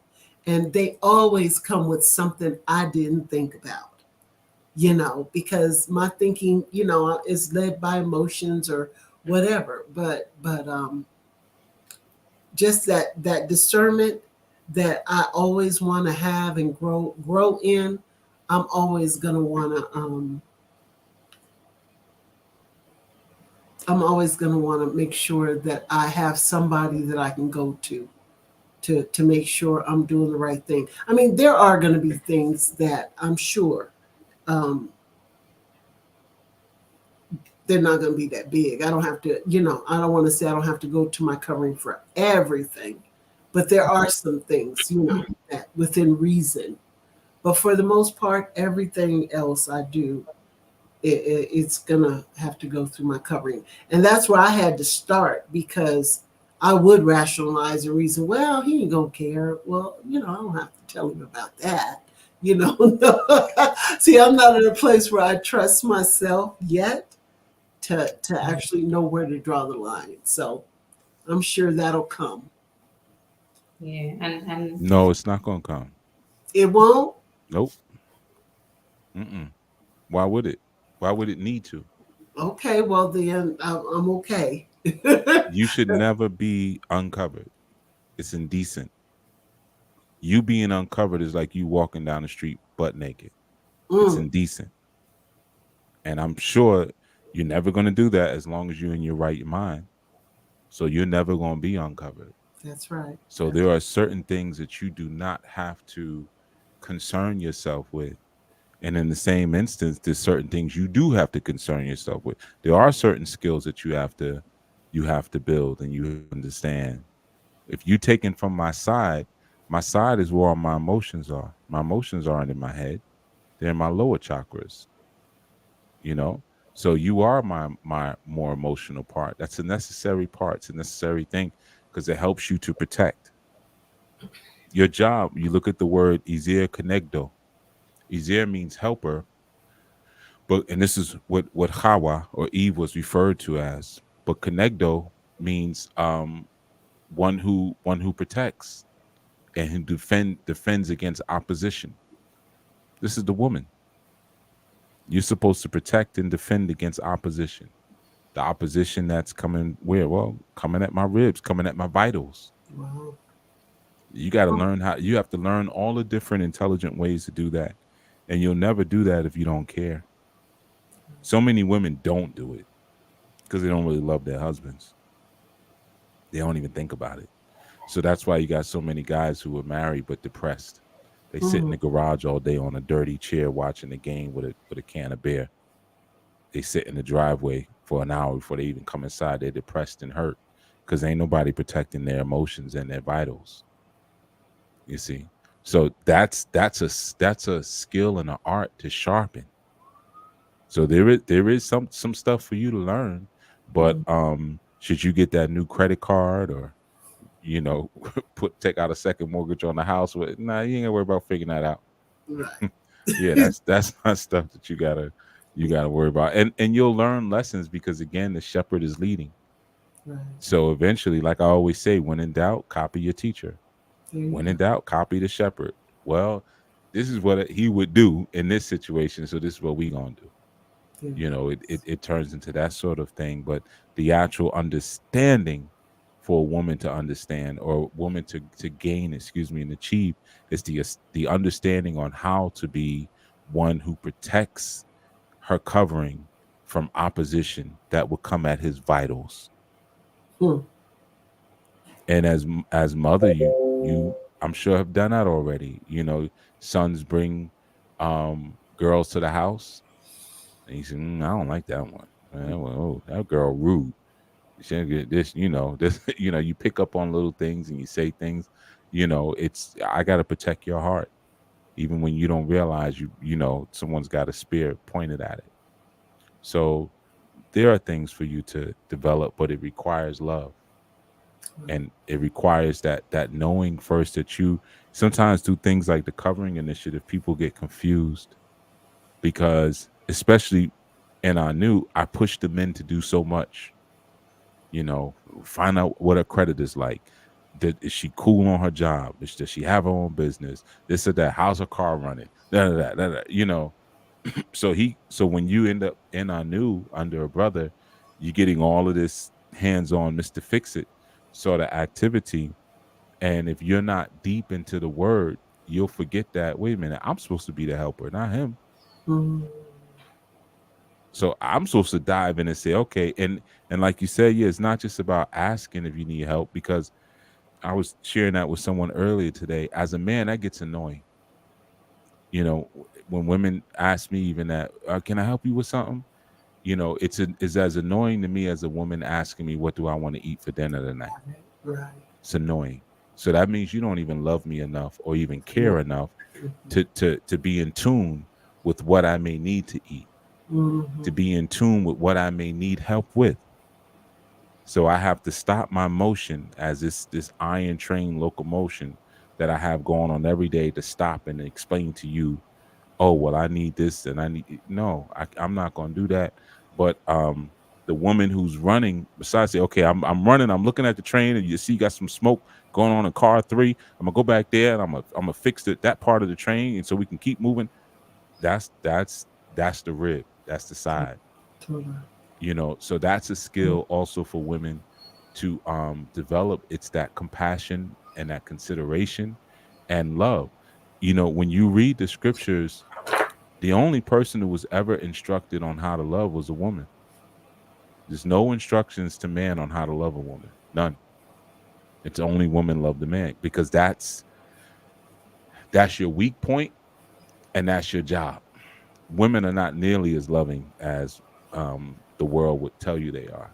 and they always come with something I didn't think about, because my thinking, is led by emotions or whatever. But just that discernment that I always want to have and grow in, I'm always gonna want to I'm always gonna want to make sure that I have somebody that I can go to make sure I'm doing the right thing. I mean, there are going to be things that I'm sure um, they're not going to be that big. I don't have to, I don't want to say I don't have to go to my covering for everything, but there are some things, that within reason. But for the most part, everything else I do, it's gonna have to go through my covering, and that's where I had to start, because I would rationalize and reason. Well, he ain't gonna care. Well, I don't have to tell him about that. See, I'm not in a place where I trust myself yet to actually know where to draw the line. So I'm sure that'll come. Yeah, and No, it's not gonna come. It won't. Nope. Mm-mm. Why would it? Why would it need to? Okay, well then I'm okay. You should never be uncovered. It's indecent. You being uncovered is like you walking down the street butt naked. It's Mm, indecent. And I'm sure you're never going to do that as long as you're in your right mind. So you're never going to be uncovered. that's right. So there are certain things that you do not have to concern yourself with. And in the same instance, there's certain things you do have to concern yourself with. There are certain skills that you have to build and you have to understand. If you taken from my side is where all my emotions are. My emotions aren't in my head. They're in my lower chakras, you know? So you are my more emotional part. That's a necessary part. It's a necessary thing because it helps you to protect. Your job, you look at the word Izir Conegdo. Izir means helper, but and this is what Hawa or Eve was referred to as. But Conegdo means one who protects and who defends against opposition. This is the woman. You're supposed to protect and defend against opposition. The opposition that's coming where? Well, coming at my ribs, coming at my vitals. Wow. You got to learn how. You have to learn all the different intelligent ways to do that, and you'll never do that if you don't care. So many women don't do it because they don't really love their husbands. They don't even think about it. So that's why you got so many guys who are married but depressed. They sit in Mm-hmm. the garage all day on a dirty chair watching the game with a can of beer. They sit in the driveway for an hour before they even come inside. They're depressed and hurt because ain't nobody protecting their emotions and their vitals. You see, so that's a skill and an art to sharpen. So there is some stuff for you to learn, but should you get that new credit card or put take out a second mortgage on the house? Nah, you ain't gotta worry about figuring that out. Right. Yeah, that's not stuff that you gotta worry about, and you'll learn lessons because again, the shepherd is leading. Right. So eventually, like I always say, when in doubt, copy your teacher. There you When go. in doubt, copy the shepherd. Well, this is what he would do in this situation, so this is what we gonna do. There you It turns into that sort of thing, but the actual understanding for a woman to understand or a woman to gain, excuse me, and achieve is the understanding on how to be one who protects her covering from opposition that will come at his vitals. go. And as mother, you I'm sure have done that already. Sons bring girls to the house, and you say, I don't like that one. Well, oh, that girl rude. She didn't get this, this. You pick up on little things and you say things. It's I got to protect your heart, even when you don't realize someone's got a spear pointed at it. So there are things for you to develop, but it requires love, and it requires that knowing first that you sometimes do things like the covering initiative. People get confused because, especially in our new, I push the men to do so much. you know find out what her credit is like. Is she cool on her job? Does she have her own business? This or that? How's her car running? Da, da, da, da, da. So when you end up in our new under a brother, you're getting all of this hands-on Mr. Fix It sort of activity. And if you're not deep into the word, you'll forget that, wait a minute, I'm supposed to be the helper, not him. Mm-hmm. So I'm supposed to dive in and say, okay, and like you said, yeah, it's not just about asking if you need help, because I was sharing that with someone earlier today. As a man, that gets annoying. When women ask me even that, can I help you with something? It's as annoying to me as a woman asking me, what do I want to eat for dinner tonight? Right. It's annoying. So that means you don't even love me enough or even Right. care enough to be in tune with what I may need to eat, Mm-hmm. to be in tune with what I may need help with. So I have to stop my motion as this iron train locomotion that I have going on every day, to stop and explain to you, oh well, I need this and I need no, I'm not going to do that. But the woman who's running besides say, okay, I'm running, I'm looking at the train, and you see you got some smoke going on in car 3. I'm gonna go back there and I'm gonna fix that part of the train, and so we can keep moving. That's the rib, that's the side. Totally. So that's a skill also for women to develop. It's that compassion and that consideration and love. When you read the scriptures, the only person who was ever instructed on how to love was a woman. There's no instructions to man on how to love a woman, none. It's only woman love the man, because that's your weak point and that's your job. Women are not nearly as loving as the world would tell you they are.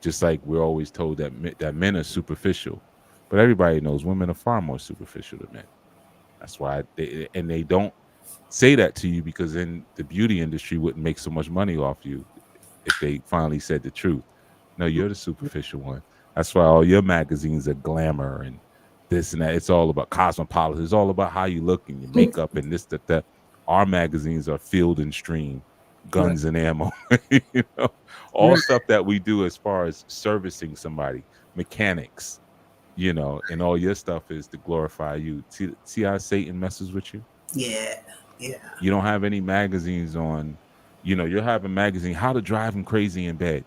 Just like we're always told that that men are superficial, but everybody knows women are far more superficial than men. That's why they don't say that to you, because then the beauty industry wouldn't make so much money off you if they finally said the truth. No, you're the superficial one. That's why all your magazines are glamour and this and that. It's all about cosmopolitan. It's all about how you look and your makeup and this, that, that. Our magazines are Field and Stream, Right. Guns and Ammo, all Right. stuff that we do as far as servicing somebody, mechanics, and all your stuff is to glorify you. See how Satan messes with you? Yeah. Yeah. You don't have any magazines on, you're having magazine, how to drive him crazy in bed,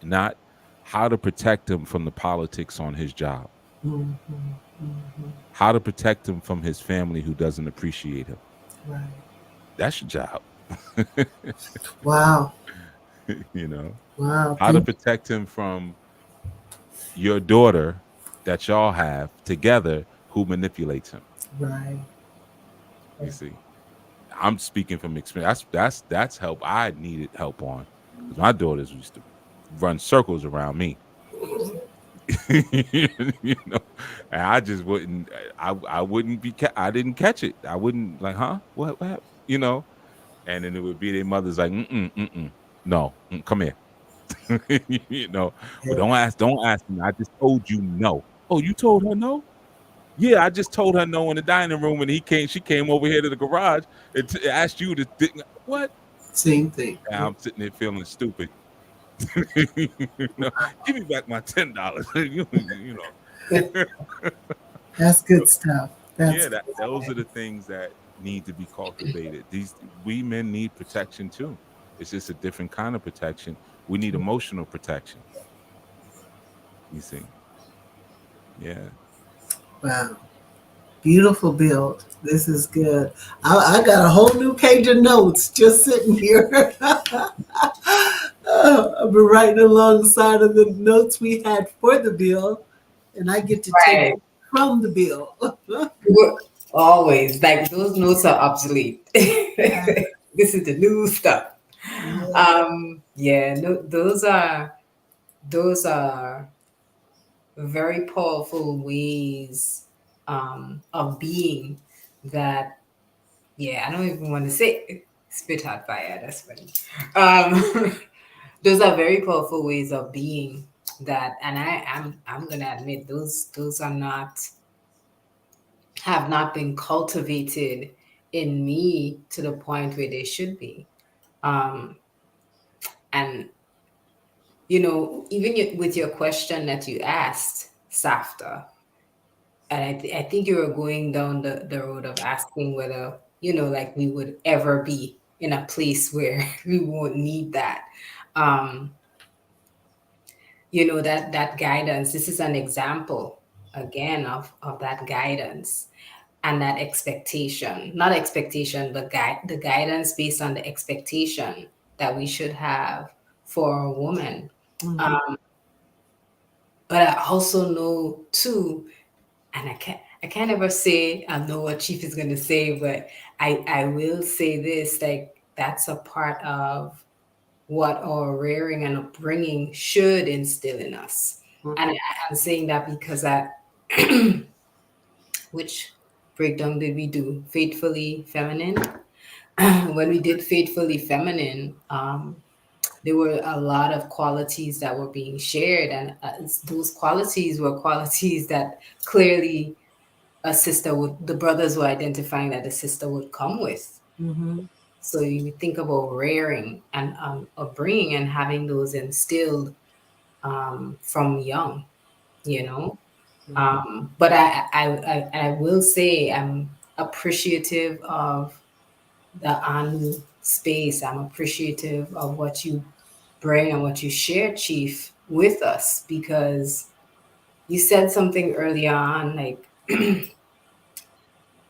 not how to protect him from the politics on his job, Hmm. Hmm. how to protect him from his family who doesn't appreciate him. Right. That's your job. Wow. you know, Wow. how to protect him from your daughter that y'all have together who manipulates him. Right. You see, I'm speaking from experience. That's help I needed help on, because my daughters used to run circles around me. you know, and I just wouldn't. I wouldn't be. I didn't catch it. I wouldn't like, huh? What happened? And then it would be their mothers like, no, come here. Well, Yeah. don't ask me. I just told you no. Oh, you told her no? Yeah, I just told her no in the dining room, and she came over here to the garage and asked you to. What? Same thing. And Yeah. I'm sitting there feeling stupid. you know, give me back my $10. That's good stuff. That's Yeah, good. those are the things that need to be cultivated. We men need protection too. It's just a different kind of protection. We need emotional protection. You see, yeah. Wow. Beautiful build. This is good. I got a whole new page of notes just sitting here. I've been writing alongside of the notes we had for the bill, and I get to take Right. from the bill. Always. Like those notes are obsolete. This is the new stuff. Yeah. Yeah, no, those are very powerful ways of being that, yeah, I don't even want to say spit out fire, that's funny. Those are very powerful ways of being that, and I'm gonna admit those are not, have not been cultivated in me to the point where they should be. Um, and even with your question that you asked, Safta, and I think you were going down the road of asking whether, like we would ever be in a place where we won't need that. Um, that guidance. This is an example again of that guidance and that expectation, not expectation, but the guidance based on the expectation that we should have for a woman. Mhm. But I also know too, and I can't ever say I know what Chief is gonna say, but I will say this, like that's a part of what our rearing and upbringing should instill in us. And I'm saying that because which breakdown did we do? Faithfully Feminine. When we did Faithfully Feminine, there were a lot of qualities that were being shared, and those qualities were qualities that clearly the brothers were identifying that the sister would come with. Mhm. So you think about rearing and upbringing and having those instilled from young, you know. But I will say I'm appreciative of the Anu space. I'm appreciative of what you bring and what you share, Chief, with us, because you said something early on, like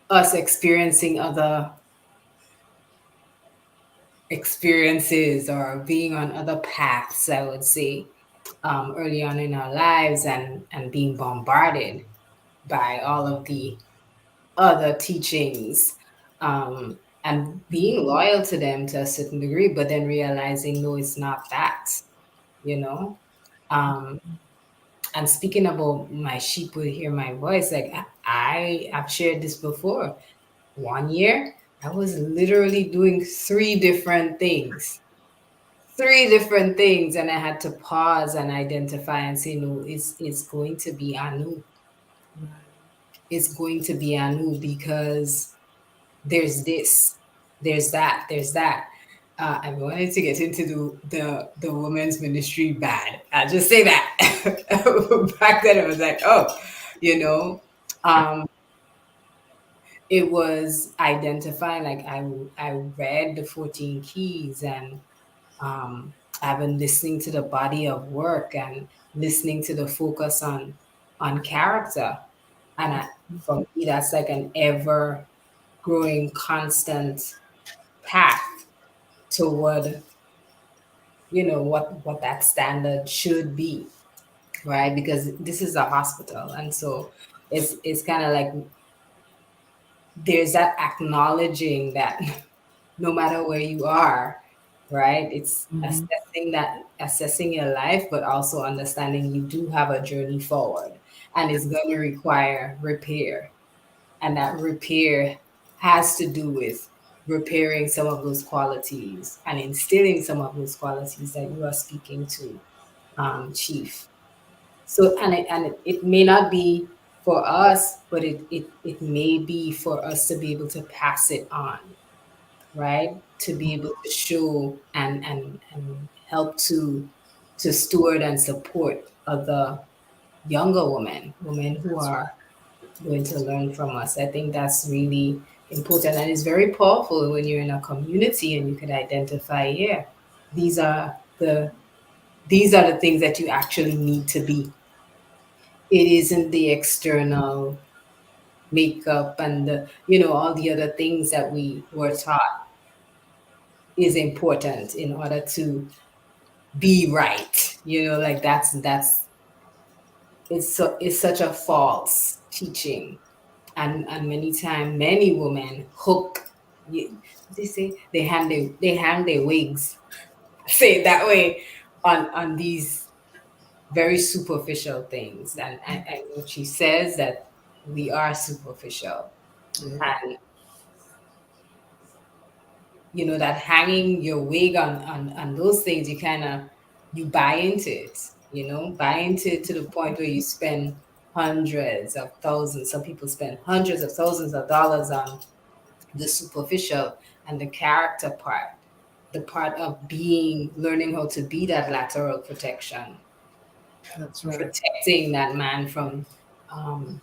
us experiencing other experiences or being on other paths, I would say, early on in our lives, and being bombarded by all of the other teachings, and being loyal to them to a certain degree, but then realizing, no, it's not that, you know? Um, and speaking about my sheep would hear my voice, like I've shared this before. One year, I was literally doing three different things, and I had to pause and identify and say, no, it's going to be Anu. it's going to be anu because there's this, there's that, there's that. I wanted to get into the women's ministry bad. I'll just say that. Back then, I was like, oh, you know, um, it was identifying. Like I read the 14 keys, and I've been listening to the body of work and listening to the focus on character, and for me, that's like an ever growing, constant path toward what that standard should be, right? Because this is a hospital, and so it's kind of like there's that acknowledging that no matter where you are, right? It's Mm-hmm. assessing your life, but also understanding you do have a journey forward, and it's going to require repair, and that repair has to do with repairing some of those qualities and instilling some of those qualities that you are speaking to, chief. So, and it may not be for us, but it may be for us to be able to pass it on, right? To be able to show and help to steward and support other younger women who That's are right. going to learn from us. I think that's really important, and it's very powerful when you're in a community and you can identify, yeah, these are the these are the things that you actually need to be. It isn't the external makeup and all the other things that we were taught is important in order to be right. Like that's it's such a false teaching, and many times many women hook you, they say they hang their wigs, say it that way, on these very superficial things, and what she says that we are superficial, Yeah, and that hanging your wig on those things, you kind of you buy into it, buy into it to the point where you spend hundreds of thousands. Some people spend hundreds of thousands of dollars on the superficial, and the character part, the part of learning how to be that lateral protection, that's right. protecting that man from um,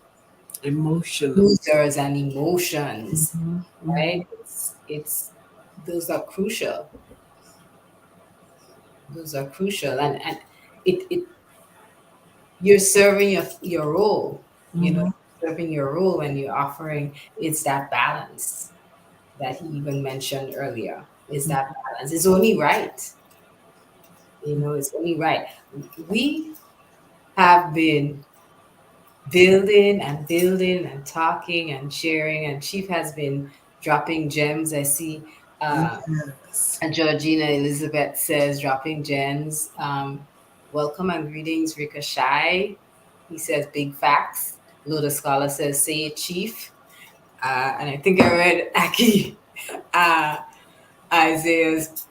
Emotional. users and emotions, Mm-hmm. right? Mm-hmm. It's those are crucial. Those are crucial, and it you're serving your role. Mm-hmm. Serving your role when you're offering. It's that balance that he even mentioned earlier. Is that balance? It's only right. It's only right. We have been building and building and talking and sharing, and Chief has been dropping gems. I see. Yes. And Georgina Elizabeth says, dropping gems. Welcome and greetings, Ricochet. He says, big facts. Loda Scholar says, say it, Chief. And I think I read Aki uh, Isaiah's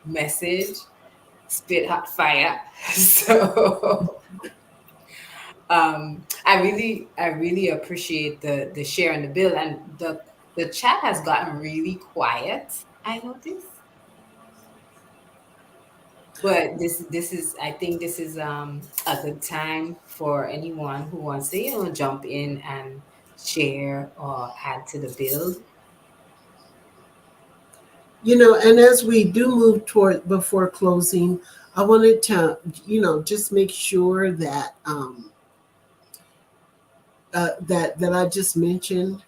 message, spit hot fire. So I really appreciate the share and the build. And the chat has gotten really quiet, I noticed. But this is I think this is a good time for anyone who wants to jump in and share or add to the build. And as we do move toward before closing, I wanted to, just make sure that that I just mentioned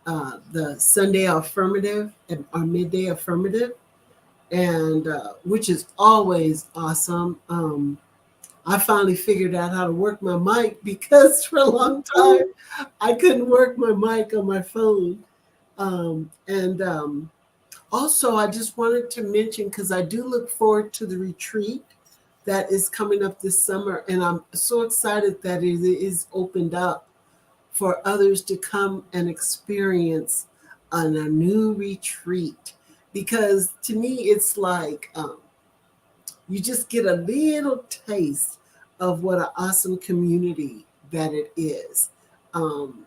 the Sunday affirmative and our midday affirmative, and which is always awesome. I finally figured out how to work my mic because for a long time I couldn't work my mic on my phone. And Also, I just wanted to mention because I do look forward to the retreat that is coming up this summer, and I'm so excited that it is opened up for others to come and experience on a new retreat. Because to me, it's like you just get a little taste of what an awesome community that it is. um,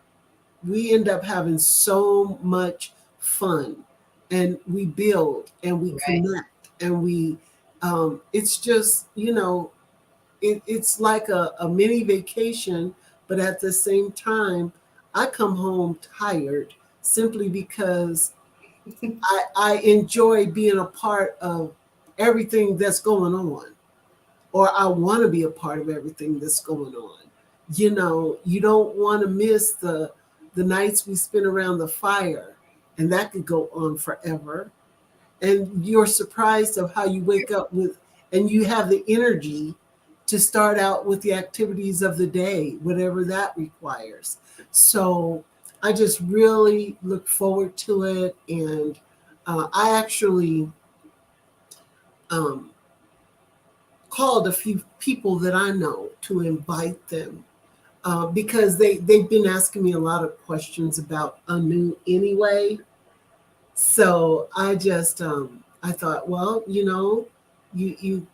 we end up having so much fun, and we build and we Right. connect, and it's just, it's like a mini vacation, but at the same time, I come home tired simply because I enjoy being a part of everything that's going on, or I want to be a part of everything that's going on. You don't want to miss the nights we spend around the fire, and that could go on forever. And you're surprised of how you wake up with, and you have the energy to start out with the activities of the day, whatever that requires. So I just really look forward to it. And I actually um, called a few people that I know to invite them, because they've been asking me a lot of questions about Anu anyway. So I thought, well, you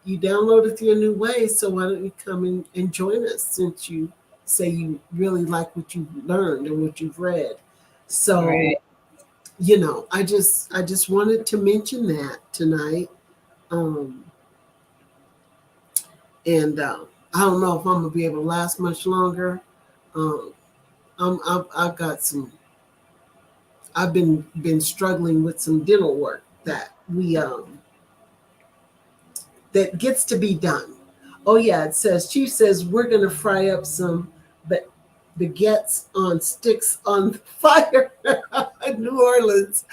downloaded the Anu way, so why don't you come and join us, since you say you really like what you've learned and what you've read. So, Right. I just wanted to mention that tonight. Um, and I don't know if I'm gonna be able to last much longer. Um, I've got some. I've been struggling with some dental work that gets to be done. Oh yeah, it says Chief says we're gonna fry up some ba- baguettes on sticks on fire in New Orleans.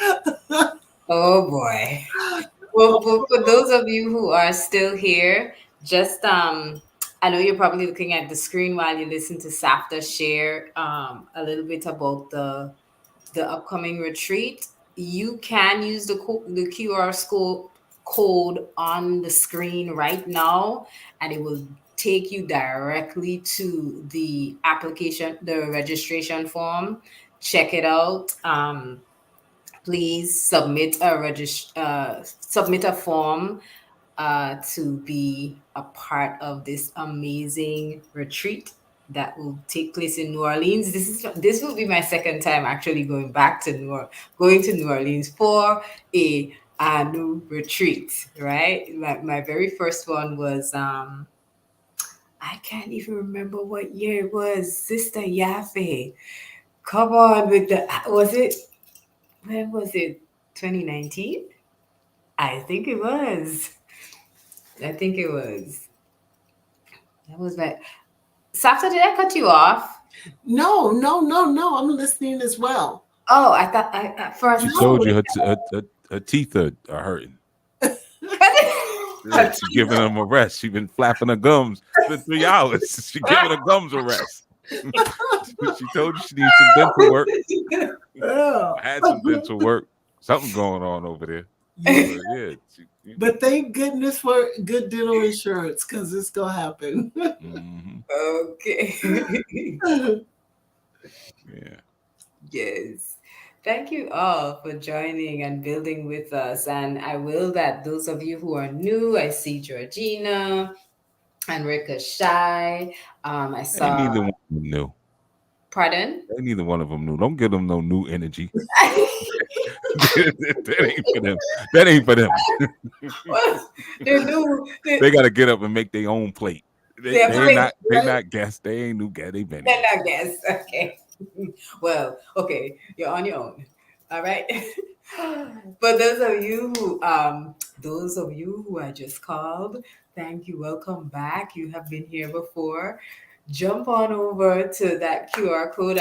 Oh boy. Well, for those of you who are still here, just I know you're probably looking at the screen while you listen to Safta share a little bit about the upcoming retreat. You can use the QR code on the screen right now, and it will take you directly to the application, the registration form. Check it out. Please submit a form to be a part of this amazing retreat that will take place in New Orleans. This will be my second time actually going to New Orleans for a new retreat. Right, my very first one was I can't even remember what year it was. Sister Yafe, come on with the was it when was it 2019? I think it was. I think it was. That was my Safta, did I cut you off? No, no, no, no. I'm listening as well. Oh, I thought I at first She I thought told No. you her teeth are hurting. Yeah, her she teeth. giving them a rest. She been flapping her gums for 3 hours. She giving her gums a rest. She told you she needs some dental work. Yeah. I had some dental work. Something going on over there. Yeah. But yeah, But thank goodness for good dental insurance, because it's gonna happen. mhm, Okay. yeah. Yes. Thank you all for joining and building with us. And I will that those of you who are new, I see Georgina and Ricochet. I Ain't saw, neither one of them new. pardon? Ain't neither one of them new. Don't give them no new energy. That ain't for them. That ain't for them. Well, they do. They got to get up and make their own plate. They have to make They Right? not guests. They ain't new guests. They been that, here. I guess. Okay. Well, okay, you're on your own. All right. But those of you who I just called, thank you. Welcome back. You have been here before. Jump on over to that QR code.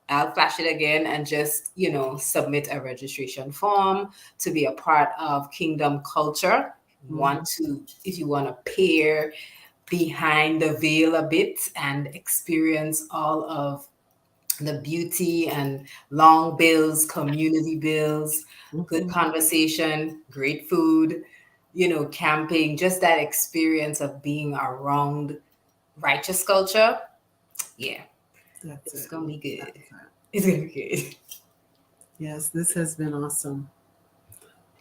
I'll flash it again and just, submit a registration form to be a part of Kingdom Culture. Mhm. If you want to pair behind the veil a bit and experience all of the beauty and long bills, community bills, good Mhm. conversation, great food, camping, just that experience of being around righteous culture. Yeah, That's it's it. gonna be That's good. it. It's gonna be good. Yes, this has been awesome.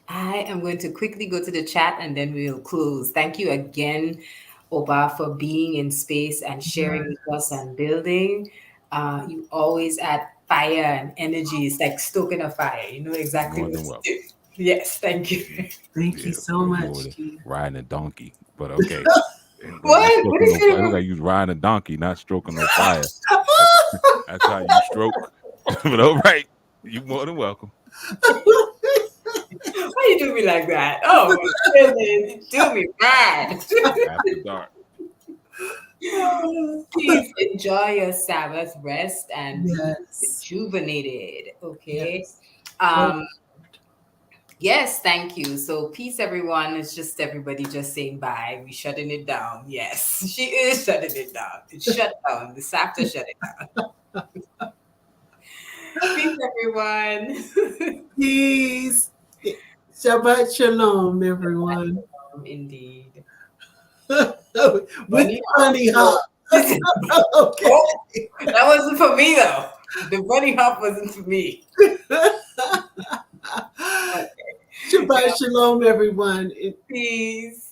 I am going to quickly go to the chat and then we'll close. Thank you again, Oba, for being in space and sharing with us Yes. and building. You always add fire and energy. It's like stoking a fire. You know You're exactly more what than to welcome. do. Yes, thank you. Thank you Yeah, so you over much, there Keith. riding a donkey, but okay. Ain't gonna be What? What stroking is no fire. Look it? like you was riding a donkey, not stroking no fire. That's that's how you stroke. But all right, you more than welcome. Why you do me like that? Oh my goodness, you do me bad. After dark. Please enjoy your Sabbath rest and be Yes. rejuvenated. Okay. Yes. Well, Um, yes, thank you. So peace everyone. It's just everybody just saying bye. We shutting it down. Yes, she is shutting it down. It's shut down. The Safta shut it down. Peace everyone. peace. Shabbat shalom, everyone. Indeed. With Bunny hop. honey hop. Okay. Oh, that wasn't for me though. The bunny hop wasn't for me. Okay. Shabbat shalom, everyone. Peace.